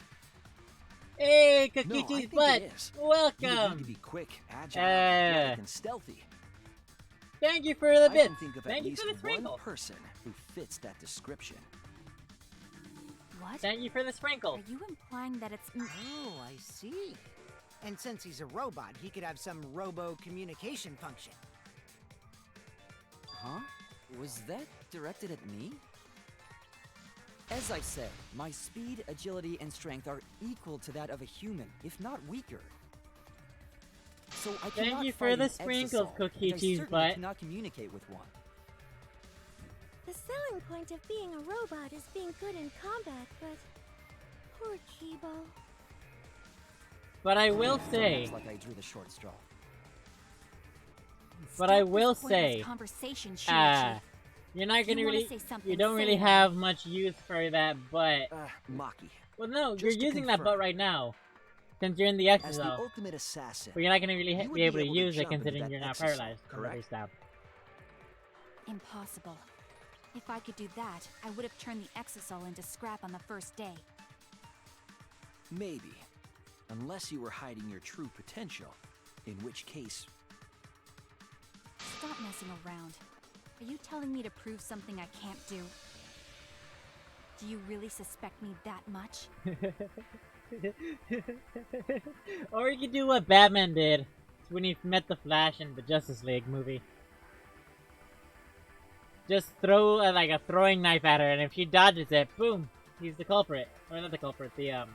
Hey, No, I Kokichi's think butt! it is. You Welcome! need to be quick, agile, athletic, and stealthy. Thank you for the I bit! can think of Thank at you least for the one sprinkle! person who fits that description. What? Thank you for the sprinkle! Are you implying that it's... Oh, I see. And since he's a robot, he could have some robo-communication function. Huh? Was that directed at me? As I said, my speed, agility, and strength are equal to that of a human, if not weaker. So I Thank cannot you fight for an the sprinkles, exisal, and I Kokichi's certainly butt. cannot communicate with one. The selling point of being a robot is being good in combat, but poor Kibo. But I will say, Looks like I drew the short straw. but I Stop this will pointless say, conversation, Shinichi. you're not gonna You wanna really, say something, you don't say really it. have much use for that butt. Maki, Well, no, just you're to using that butt confirm. right now, since you're in the as the exile. ultimate assassin, But you're not gonna really you would be able to to use it jump into considering that you're not exisal, paralyzed. correct? Stab. Impossible. If I could do that, I would have turned the exisal into scrap on the first day. Maybe. Unless you were hiding your true potential. In which case, Stop messing around. Are you telling me to prove something I can't do? Do you really suspect me that much? Or you could do what Batman did when he met the Flash in the Justice League movie. Just throw like a throwing knife at her, and if she dodges it, boom, he's the culprit. Or not the culprit, the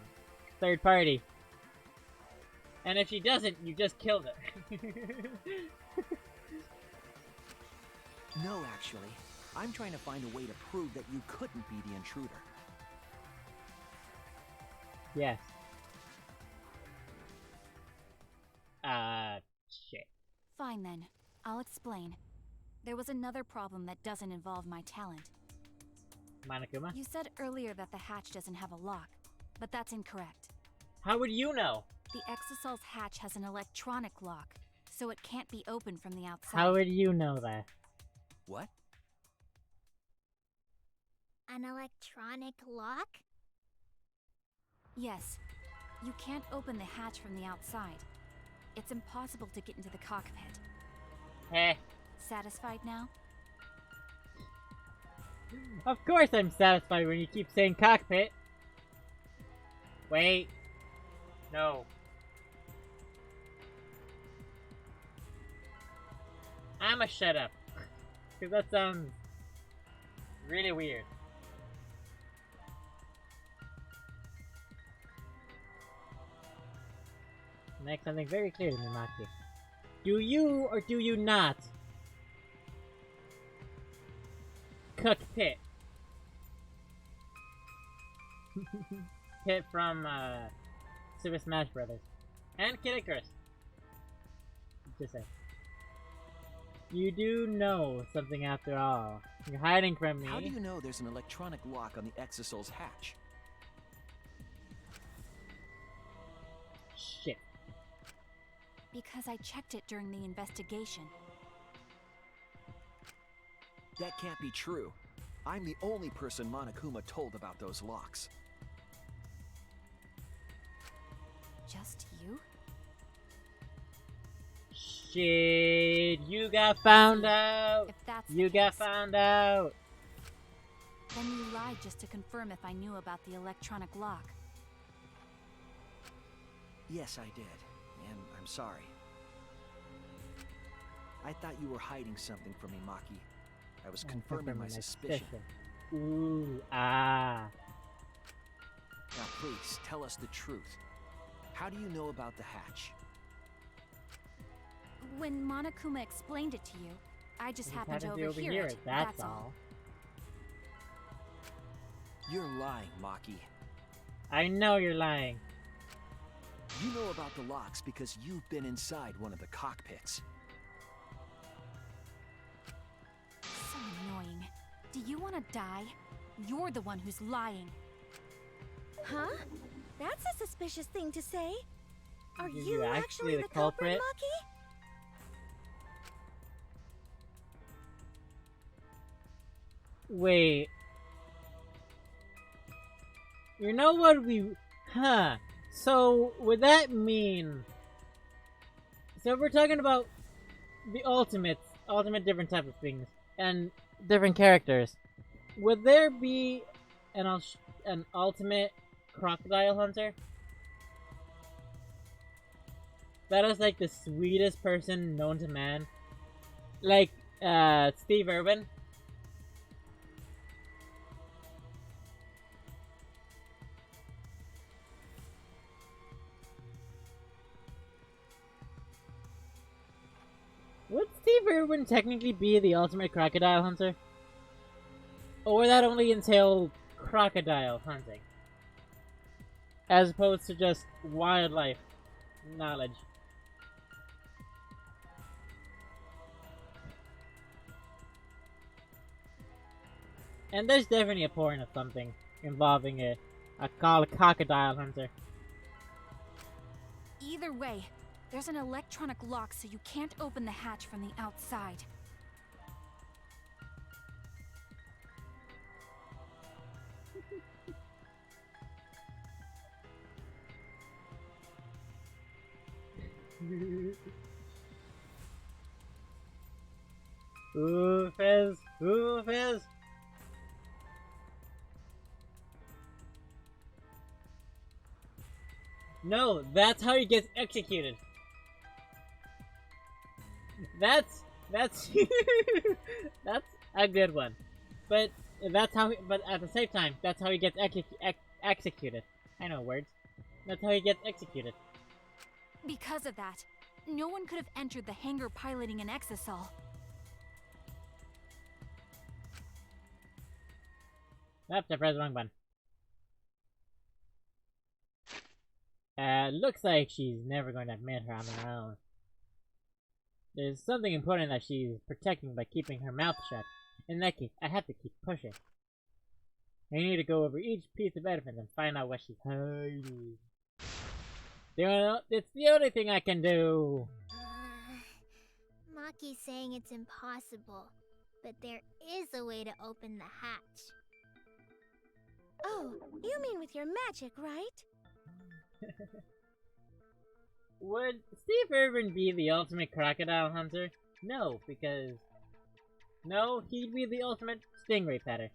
third party. And if she doesn't, you just killed her. no, actually. I'm trying to find a way to prove that you couldn't be the intruder. Yes. Shit. Fine then. I'll explain. There was another problem that doesn't involve my talent. Monokuma? You said earlier that the hatch doesn't have a lock, but that's incorrect. How would you know? The Exisal's hatch has an electronic lock, so it can't be opened from the outside. How would you know that? What? An electronic lock? Yes. You can't open the hatch from the outside. It's impossible to get into the cockpit. Heh. Satisfied now? Of course I'm satisfied when you keep saying cockpit. Wait. No. I'ma shut up. Because that sounds really weird. Make something very clear to me, Maki. Do you or do you not cook Pit? Pit from Super Smash Brothers. And Kid Icarus. Just say. You do know something after all. You're hiding from me. How do you know there's an electronic lock on the Exisal's hatch? Shit. Because I checked it during the investigation. That can't be true. I'm the only person Monokuma told about those locks. Just you? Shit. You got found out. If that's You the got case, found out. then you lied just to confirm if I knew about the electronic lock. Yes, I did. And I'm sorry. I thought you were hiding something from me, Maki. I was confirming my suspicion. Ooh, ah. Now please, tell us the truth. How do you know about the hatch? When Monokuma explained it to you, I just happened to Happened to overhear it. That's all. You're lying, Maki. I know you're lying. You know about the locks because you've been inside one of the cockpits. So annoying. Do you want to die? You're the one who's lying. Huh? That's a suspicious thing to say. Are You you actually actually the the culprit, culprit? Maki? Wait. You know what we... Huh. So, would that mean... So we're talking about the ultimate different type of things, and different characters. Would there be an ultimate crocodile hunter? That is like the sweetest person known to man. Like, Steve Irwin. Would Steve Irwin technically be the ultimate crocodile hunter? Or would that only entail crocodile hunting? As opposed to just wildlife knowledge. And there's definitely a point of something involving a crocodile hunter. Either way, there's an electronic lock so you can't open the hatch from the outside. Ooh, Fizz! Ooh, Fizz! No, that's how he gets executed. That's that's a good one. But that's how. But at the same time, that's how he gets executed. I know words. That's how he gets executed. Because of that, no one could have entered the hangar piloting an exisal. Nope, I pressed the wrong button. Looks like she's never going to admit her on her own. There's something important that she's protecting by keeping her mouth shut. In that case, I have to keep pushing. I need to go over each piece of evidence and find out what she's hiding. It's the only thing I can do. Maki's saying it's impossible, but there is a way to open the hatch. Oh, you mean with your magic, right? Would Steve Irwin be the ultimate crocodile hunter? No, because... No, he'd be the ultimate stingray petter.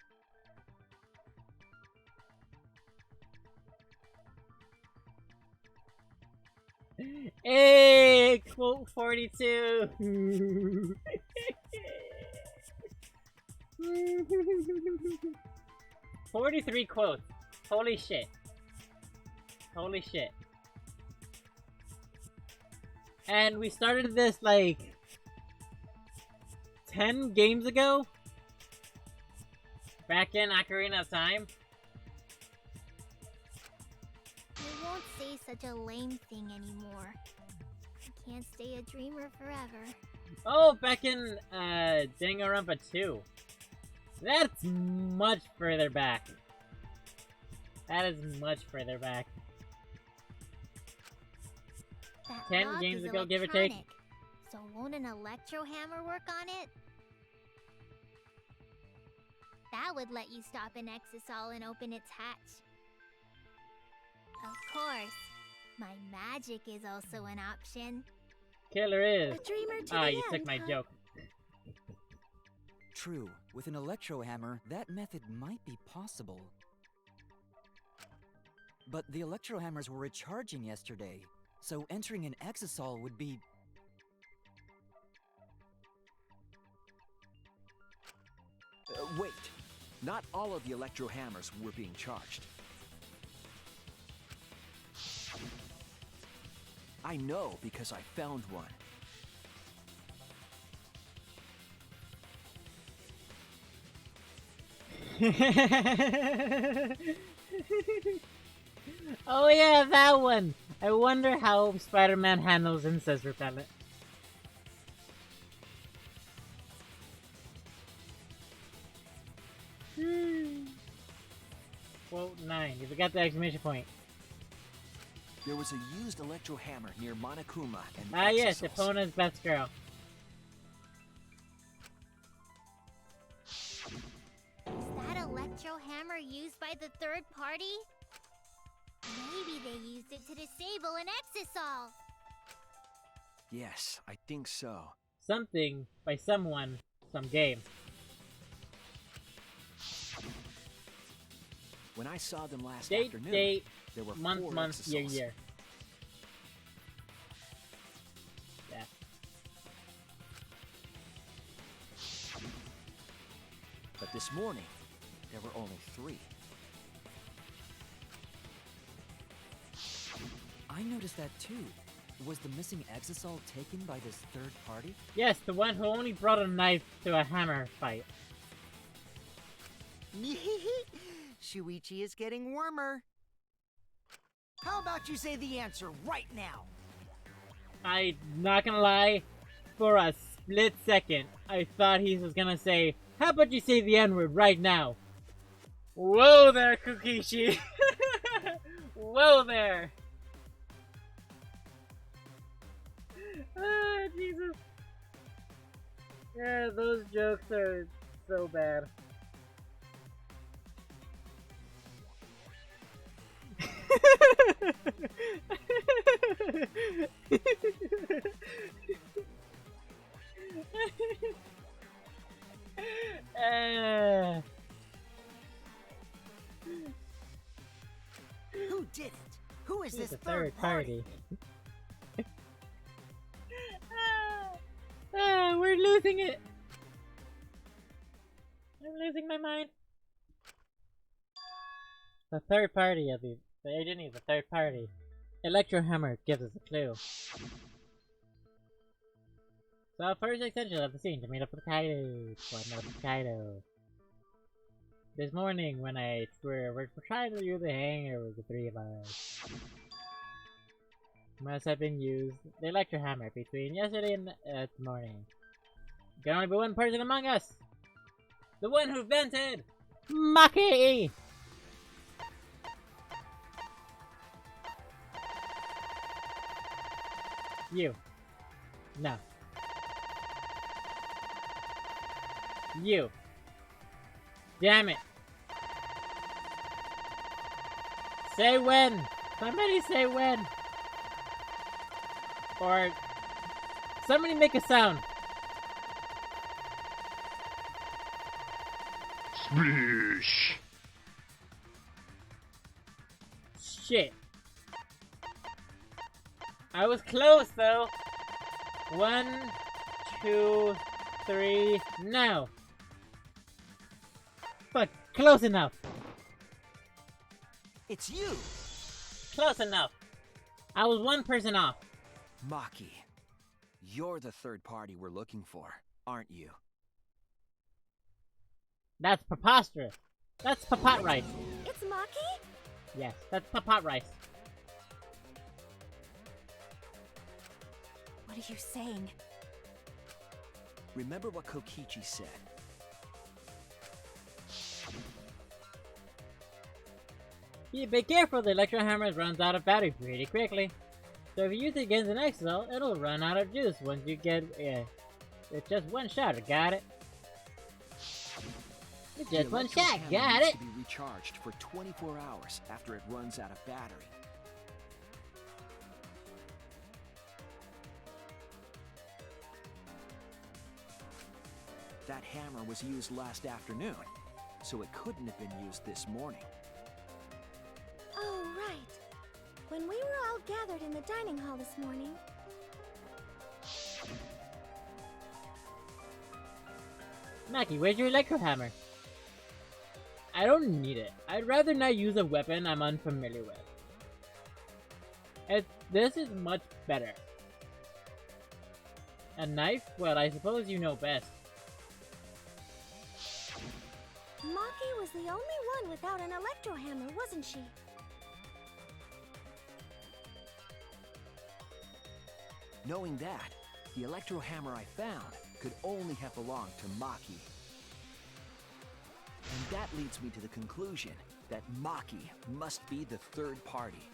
Hey, quote 42! 43 quotes. Holy shit. Holy shit. And we started this like 10 games ago? Back in Ocarina of Time? You won't say such a lame thing anymore. You can't stay a dreamer forever. Oh, back in Danganronpa 2. That's much further back. That is much further back. That 10 lock games is ago, give or take. electronic, so won't an electro hammer work on it? That would let you stop an exisal and open its hatch. Of course, my magic is also an option. Killer is. A dreamer to Ah, the you took end, my huh? joke. True, with an electro hammer, that method might be possible. But the electro hammers were recharging yesterday, so entering an exisal would be... Wait. Not all of the electro hammers were being charged. I know because I found one. Oh yeah, that one! I wonder how Spider-Man handles incest repellent. Quote 9. You forgot the exclamation point. There was a used electro hammer near Monokuma and the Ah yes, exisals. Epona's best girl. electro hammer used by the third party? Maybe they used it to disable an exisol. Yes, I think so. Something by someone, some game. When I saw them last Date, afternoon, date, there were month, 4 month, year, exosols. year. Yeah. But this morning, there were only 3. I noticed that too. Was the missing exisol taken by this third party? Yes, the one who only brought a knife to a hammer fight. Shuichi is getting warmer. How about you say the answer right now? I'm not gonna lie, for a split second, I thought he was gonna say, how about you say the N-word right now? Whoa there, Kukishi! Whoa there! Ah, Jesus. Yeah, those jokes are so bad. Who did it? Who is He's this a third party? We're losing it. I'm losing my mind. The third party of the agent is the third party. Electro Hammer gives us a clue. So first essential of the scene to meet up with Kaido. This morning when we're trying to use the hangar with the 3 of us. Must have been used the Electro Hammer between yesterday and this morning. Can only be one person among us. The one who vented Maki! You. No. You. Damn it. Say when. Somebody say when. Or somebody make a sound. Splish! Shit. I was close though. 1, 2, 3, now. But close enough. It's you! Close enough. I was 1 person off. Maki, you're the third party we're looking for, aren't you? That's preposterous. That's papat rice. It's Maki? Yes, that's papat rice. What are you saying? Remember what Kokichi said. Be careful, the Electro Hammer runs out of battery pretty quickly. So if you use it against an Exo, it'll run out of juice once you get it's just 1 shot, got it? It's just 1 shot, got it? To be recharged for 24 hours after it runs out of battery. That hammer was used last afternoon, so it couldn't have been used this morning. Oh, right. When we were all gathered in the dining hall this morning. Maki, where's your Electro Hammer? I don't need it. I'd rather not use a weapon I'm unfamiliar with. This is much better. A knife? Well, I suppose you know best. Maki was the only one without an electro hammer, wasn't she? Knowing that, the electro hammer I found could only have belonged to Maki. And that leads me to the conclusion that Maki must be the third party.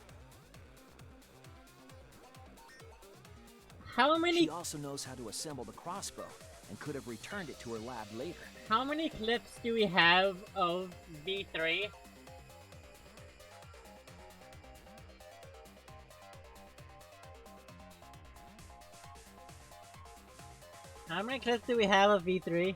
How many? She also knows how to assemble the crossbow and could have returned it to her lab later. How many clips do we have of V3? How many clips do we have of V3?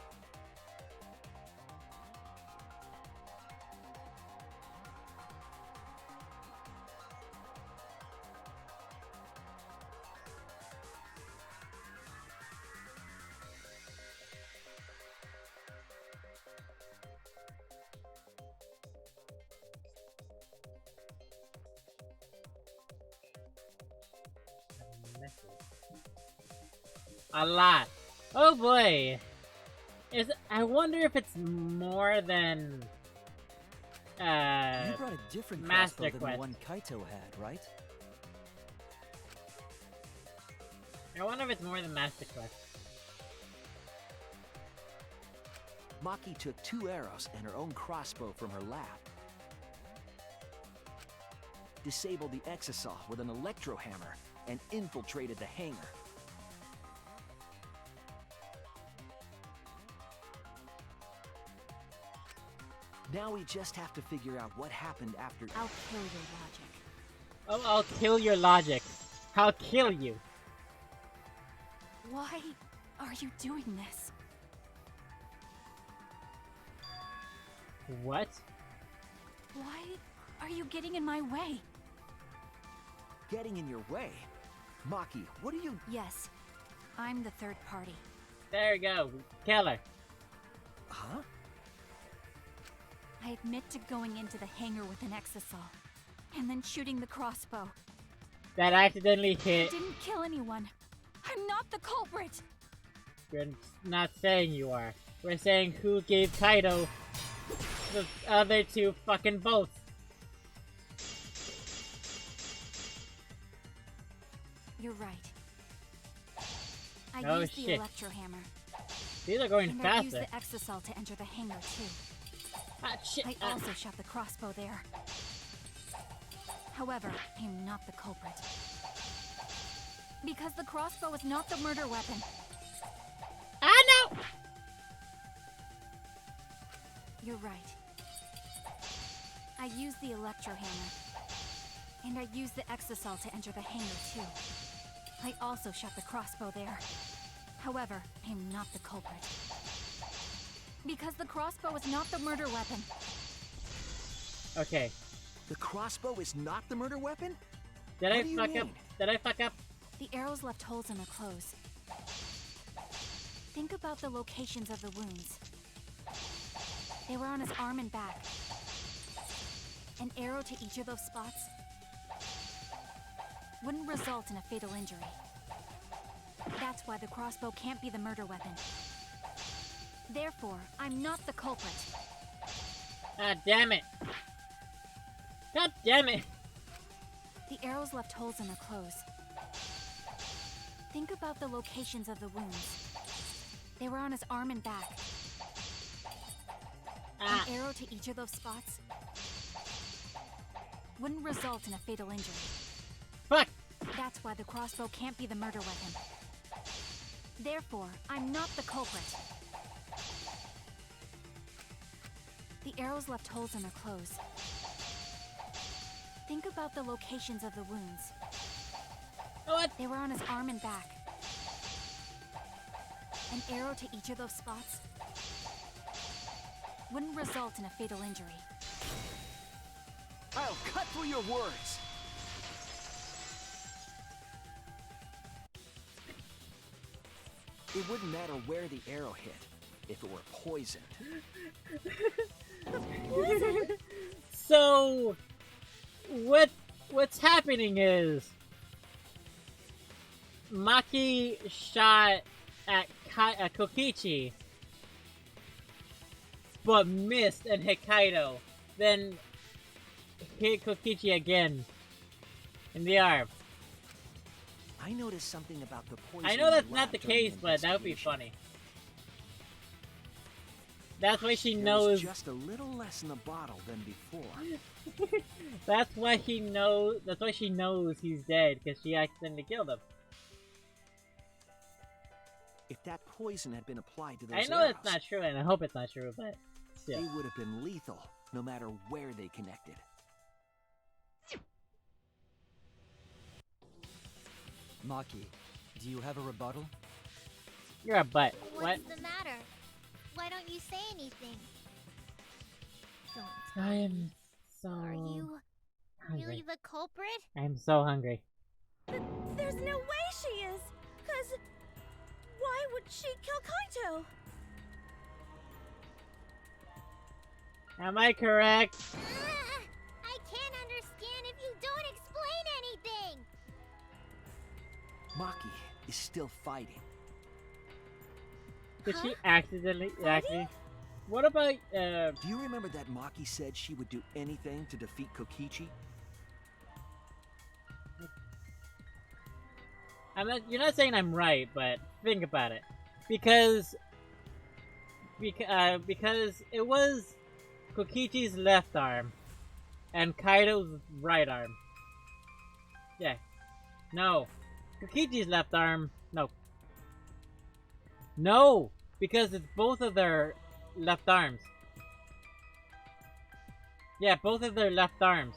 A lot. Oh boy. I wonder if it's more than You brought a different Master crossbow than Quest. the one Kaito had, right? I wonder if it's more than Master Quest. Maki took 2 arrows and her own crossbow from her lap. Disabled the exosaw with an electro hammer and infiltrated the hangar. Now we just have to figure out what happened after. I'll kill your logic. Oh, I'll kill your logic. I'll kill you. Why are you doing this? What? Why are you getting in my way? Getting in your way? Maki, what are you... Yes, I'm the third party. There you go. Kill her. Huh? I admit to going into the hangar with an exosaw, and then shooting the crossbow. That accidentally I hit. didn't kill anyone. I'm not the culprit. We're not saying you are. We're saying who gave Kaito the other 2 fucking bolts. You're right. I Oh, used the shit. electro hammer, These are going and I used faster. the exosaw to enter the hangar too. Ah, shit. I also shot the crossbow there. However, I'm not the culprit. Because the crossbow is not the murder weapon. Ah, no! You're right. I used the electro hammer. And I used the exosaw to enter the hangar too. I also shot the crossbow there. However, I'm not the culprit. Because the crossbow is not the murder weapon. Okay. The crossbow is not the murder weapon? Did What I do you fuck up? mean? Did I fuck up? The arrows left holes in her clothes. Think about the locations of the wounds. They were on his arm and back. An arrow to each of those spots wouldn't result in a fatal injury. That's why the crossbow can't be the murder weapon. Therefore, I'm not the culprit. Ah, damn it. God damn it. The arrows left holes in her clothes. Think about the locations of the wounds. They were on his arm and back. Ah. An arrow to each of those spots wouldn't result in a fatal injury. Fuck. That's why the crossbow can't be the murder weapon. Therefore, I'm not the culprit. The arrows left holes in her clothes. Think about the locations of the wounds. What? They were on his arm and back. An arrow to each of those spots wouldn't result in a fatal injury. I'll cut through your words! It wouldn't matter where the arrow hit, if it were poisoned. So, what's happening is Maki shot at Kokichi, but missed and hit Kaito, then hit Kokichi again in the arm. I noticed something about the poison. I know in that's lab not the during case, but that would be investigation. funny. That's why she There knows. was just a little less in the bottle than before. That's why he knows. That's why she knows he's dead, because she accidentally killed him. If that poison had been applied to those I know arrows, it's not true, and I hope it's not true, but still. they would have been lethal, no matter where they connected. Maki, do you have a rebuttal? You're a butt. What? What's the matter? Why don't you say anything? Don't. I am so Are you hungry. really the culprit? I am so hungry. There's no way she is! Cause why would she kill Kaito? Am I correct? I can't understand if you don't explain anything! Maki is still fighting. Did she Huh? accidentally Fighting? What about Do you remember that Maki said she would do anything to defeat Kokichi? you're not saying I'm right, but think about it. Because it was Kokichi's left arm and Kaido's right arm. Yeah. No. Kokichi's left arm. No. No! Because it's both of their left arms. Yeah, both of their left arms.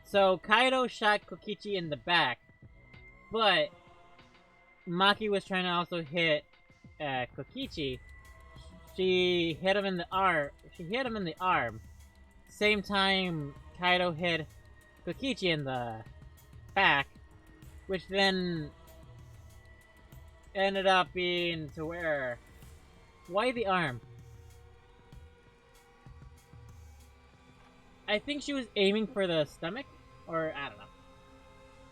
So Kaido shot Kokichi in the back, but Maki was trying to also hit Kokichi. She hit him in the arm. Same time Kaido hit Kokichi in the back, which then ended up being to where. Why the arm? I think she was aiming for the stomach, or I don't know.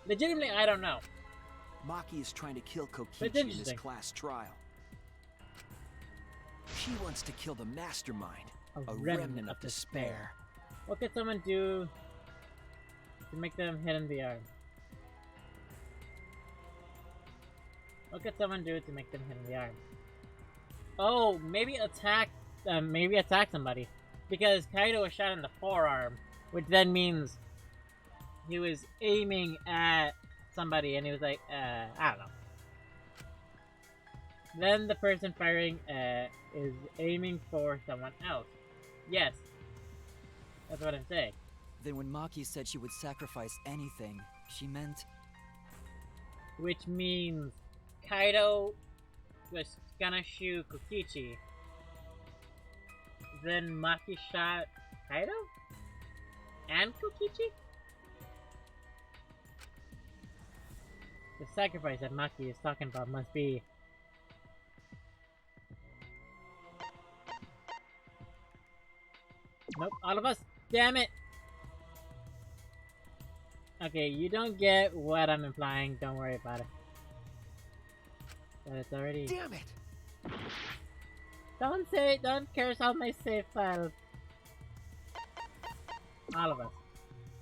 Legitimately, I don't know. Maki is trying to kill That's Kokichi in this interesting. class trial. She wants to kill the mastermind, A a remnant remnant of of despair. What could someone do to make them hit in the arm? What could someone do to make them hit in the arm? Oh, maybe attack somebody. Because Kaido was shot in the forearm, which then means he was aiming at somebody and he was like, I don't know. Then the person firing is aiming for someone else. Yes. That's what I'm saying. Then when Maki said she would sacrifice anything, she meant... Which means Kaido was gonna shoot Kokichi. Then Maki shot Kaido? And Kokichi? The sacrifice that Maki is talking about must be... Nope, all of us! Damn it! Okay, you don't get what I'm implying, don't worry about it. But it's already... Damn it! Don't curse out my save files. All of us.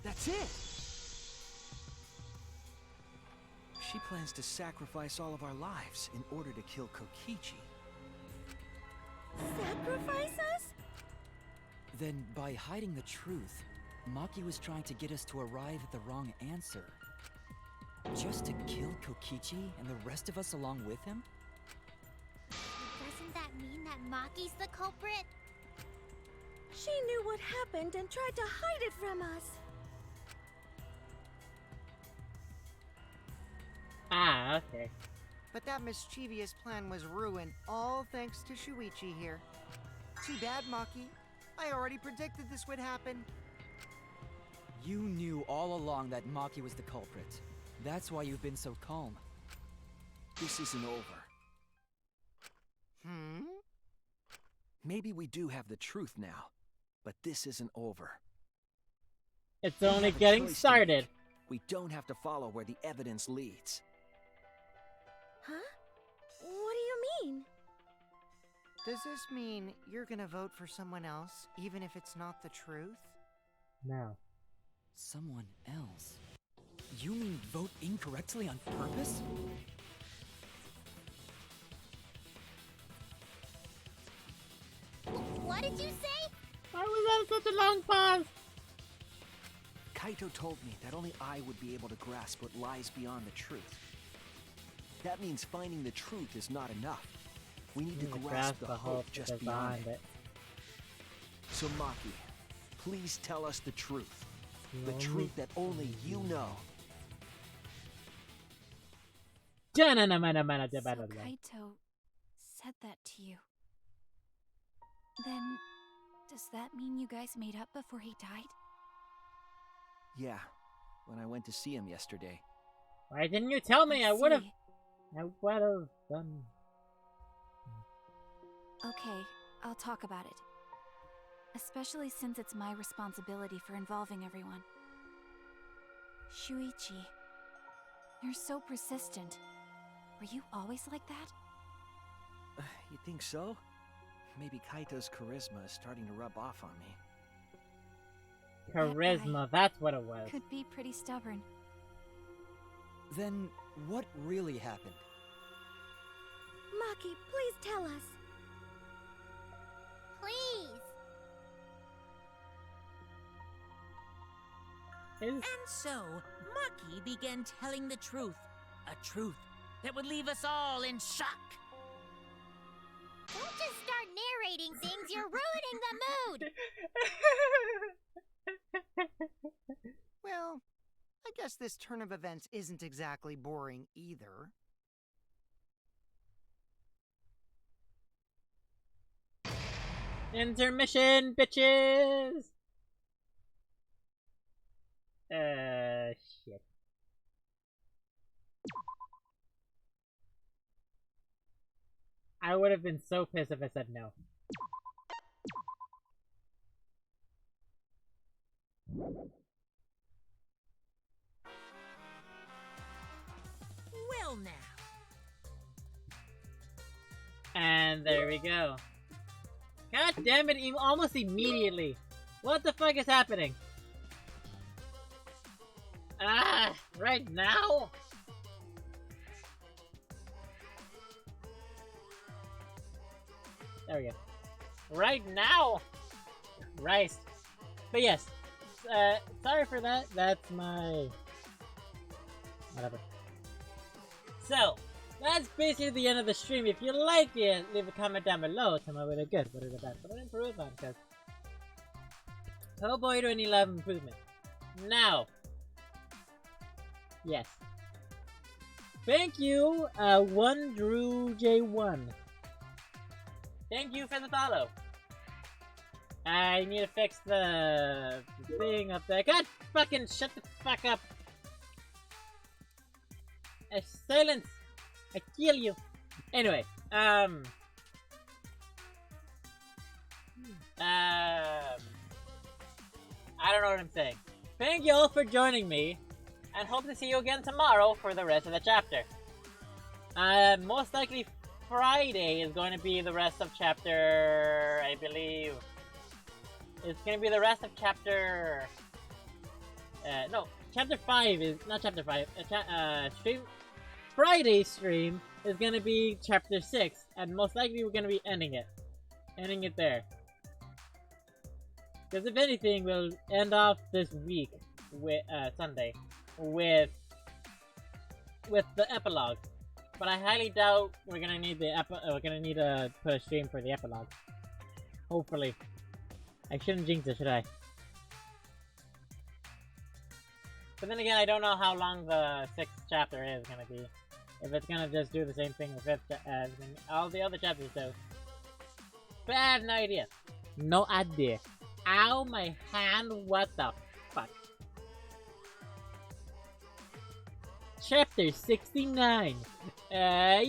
That's it! She plans to sacrifice all of our lives in order to kill Kokichi. Sacrifice us? Then, by hiding the truth, Maki was trying to get us to arrive at the wrong answer. Just to kill Kokichi and the rest of us along with him? Doesn't that mean that Maki's the culprit? She knew what happened and tried to hide it from us. Ah, okay. But that mischievous plan was ruined, all thanks to Shuichi here. Too bad, Maki. I already predicted this would happen. You knew all along that Maki was the culprit. That's why you've been so calm. This isn't over. Maybe we do have the truth now, but this isn't over. It's We only have a getting choice to started. make. We don't have to follow where the evidence leads. Huh? What do you mean? Does this mean you're gonna vote for someone else, even if it's not the truth? No. Someone else? You mean vote incorrectly on purpose? What did you say? Why was that such a long pause? Kaito told me that only I would be able to grasp what lies beyond the truth. That means finding the truth is not enough. We need to grasp the hope just beyond it. So Maki, please tell us the truth. The truth that only you know. So Kaito said that to you. Then, does that mean you guys made up before he died? Yeah, when I went to see him yesterday. Why didn't you tell me? I would have done. Okay, I'll talk about it. Especially since it's my responsibility for involving everyone. Shuichi, you're so persistent. Were you always like that? You think so? Maybe Kaito's charisma is starting to rub off on me. Charisma, that's what it was. Could be pretty stubborn. Then, what really happened? Maki, please tell us. Please. And so, Maki began telling the truth. A truth that would leave us all in shock. Don't just start narrating things, you're ruining the mood! Well, I guess this turn of events isn't exactly boring either. Intermission, bitches! Shit. I would have been so pissed if I said no. Well now. And there we go. God damn it, almost immediately. What the fuck is happening? Ah, right now? There we go. Right now? Christ. But yes, sorry for that. That's my... whatever. So, that's basically the end of the stream. If you like it, leave a comment down below. Tell me what it good, what it bad, what it improve on, because... Hellboy 2011 improvement. Now... yes. Thank you, One Drew J1. Thank you for the follow. I need to fix the thing up there. God fucking shut the fuck up. Silence. I kill you. Anyway, I don't know what I'm saying. Thank you all for joining me, and hope to see you again tomorrow for the rest of the chapter. Most likely Friday is going to be the rest of chapter, I believe. It's going to be the rest of chapter... no, chapter 5 is... not chapter 5. Friday's stream is going to be chapter 6. And most likely we're going to be ending it. Ending it there. Because if anything, we'll end off this week, with Sunday, with the epilogue. But I highly doubt we're gonna need to put a stream for the epilogue. Hopefully. I shouldn't jinx it, should I? But then again, I don't know how long the 6th chapter is gonna be. If it's gonna just do the same thing the 5th, all the other chapters do. But I have no idea. No idea. Ow, my hand, what the fuck? Chapter 69. Yeah.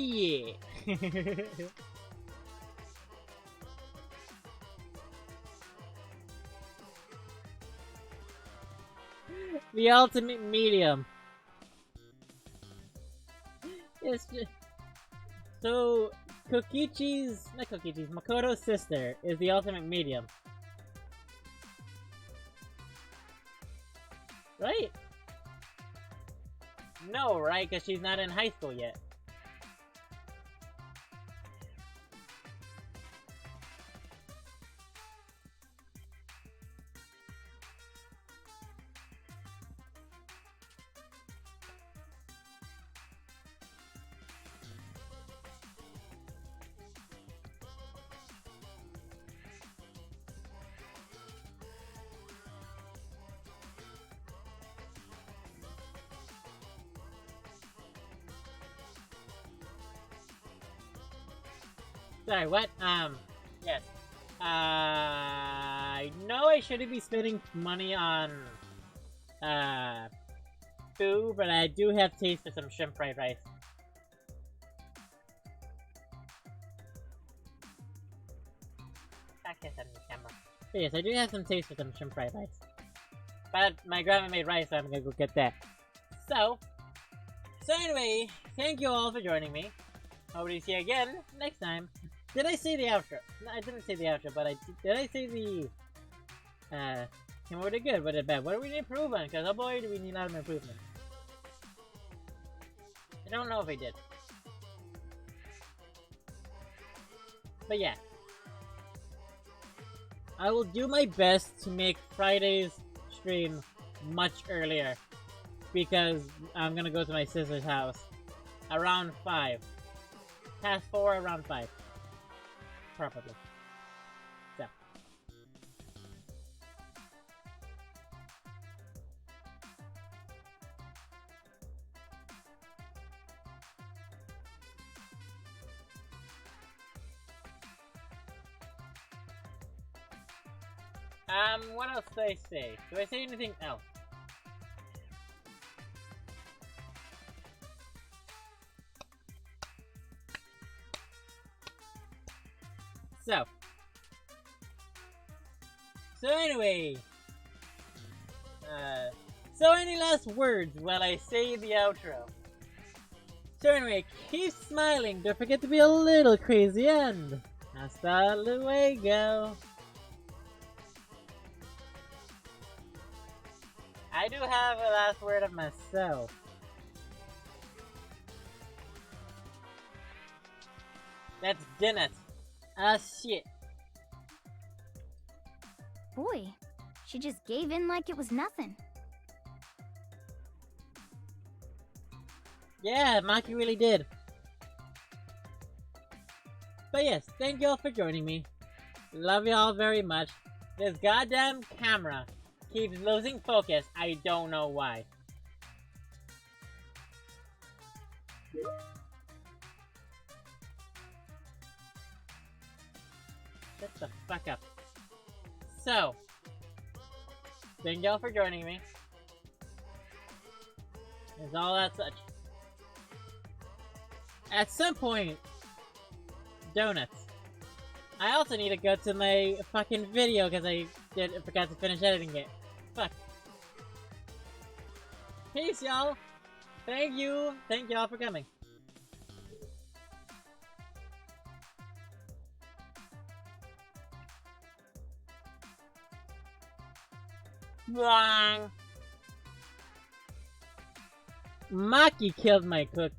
The ultimate medium. Yes. So, Makoto's sister is the ultimate medium. Right? No, right? Because she's not in high school yet. Sorry, what? Yes. I know I shouldn't be spending money on, food, but I do have taste for some shrimp fried rice. I can't on the camera. But yes, I do have some taste for some shrimp fried rice. But my grandma made rice, so I'm gonna go get that. So anyway, thank you all for joining me. Hope to see you again next time. Did I say the outro? No, I didn't say the outro, but did I say the, what did good, what did bad? What do we need to improve on? Because, oh boy, do we need a lot of improvement. I don't know if I did. But yeah. I will do my best to make Friday's stream much earlier. Because I'm gonna go to my sister's house around 5. Past 4, around 5. Probably. So. What else do I say? Do I say anything else? So anyway, so any last words while I say the outro? So anyway, keep smiling, don't forget to be a little crazy, and hasta luego. I do have a last word of myself. That's dinner. Ah, shit. Boy, she just gave in like it was nothing. Yeah, Maki really did. But yes, thank y'all for joining me. Love y'all very much. This goddamn camera keeps losing focus. I don't know why. Shut the fuck up. So, thank y'all for joining me. It's all that such. At some point, donuts. I also need to go to my fucking video because I forgot to finish editing it. Fuck. Peace, y'all. Thank you. Thank y'all for coming. Wrong. Maki killed my cook.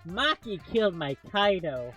Maki killed my Kaido.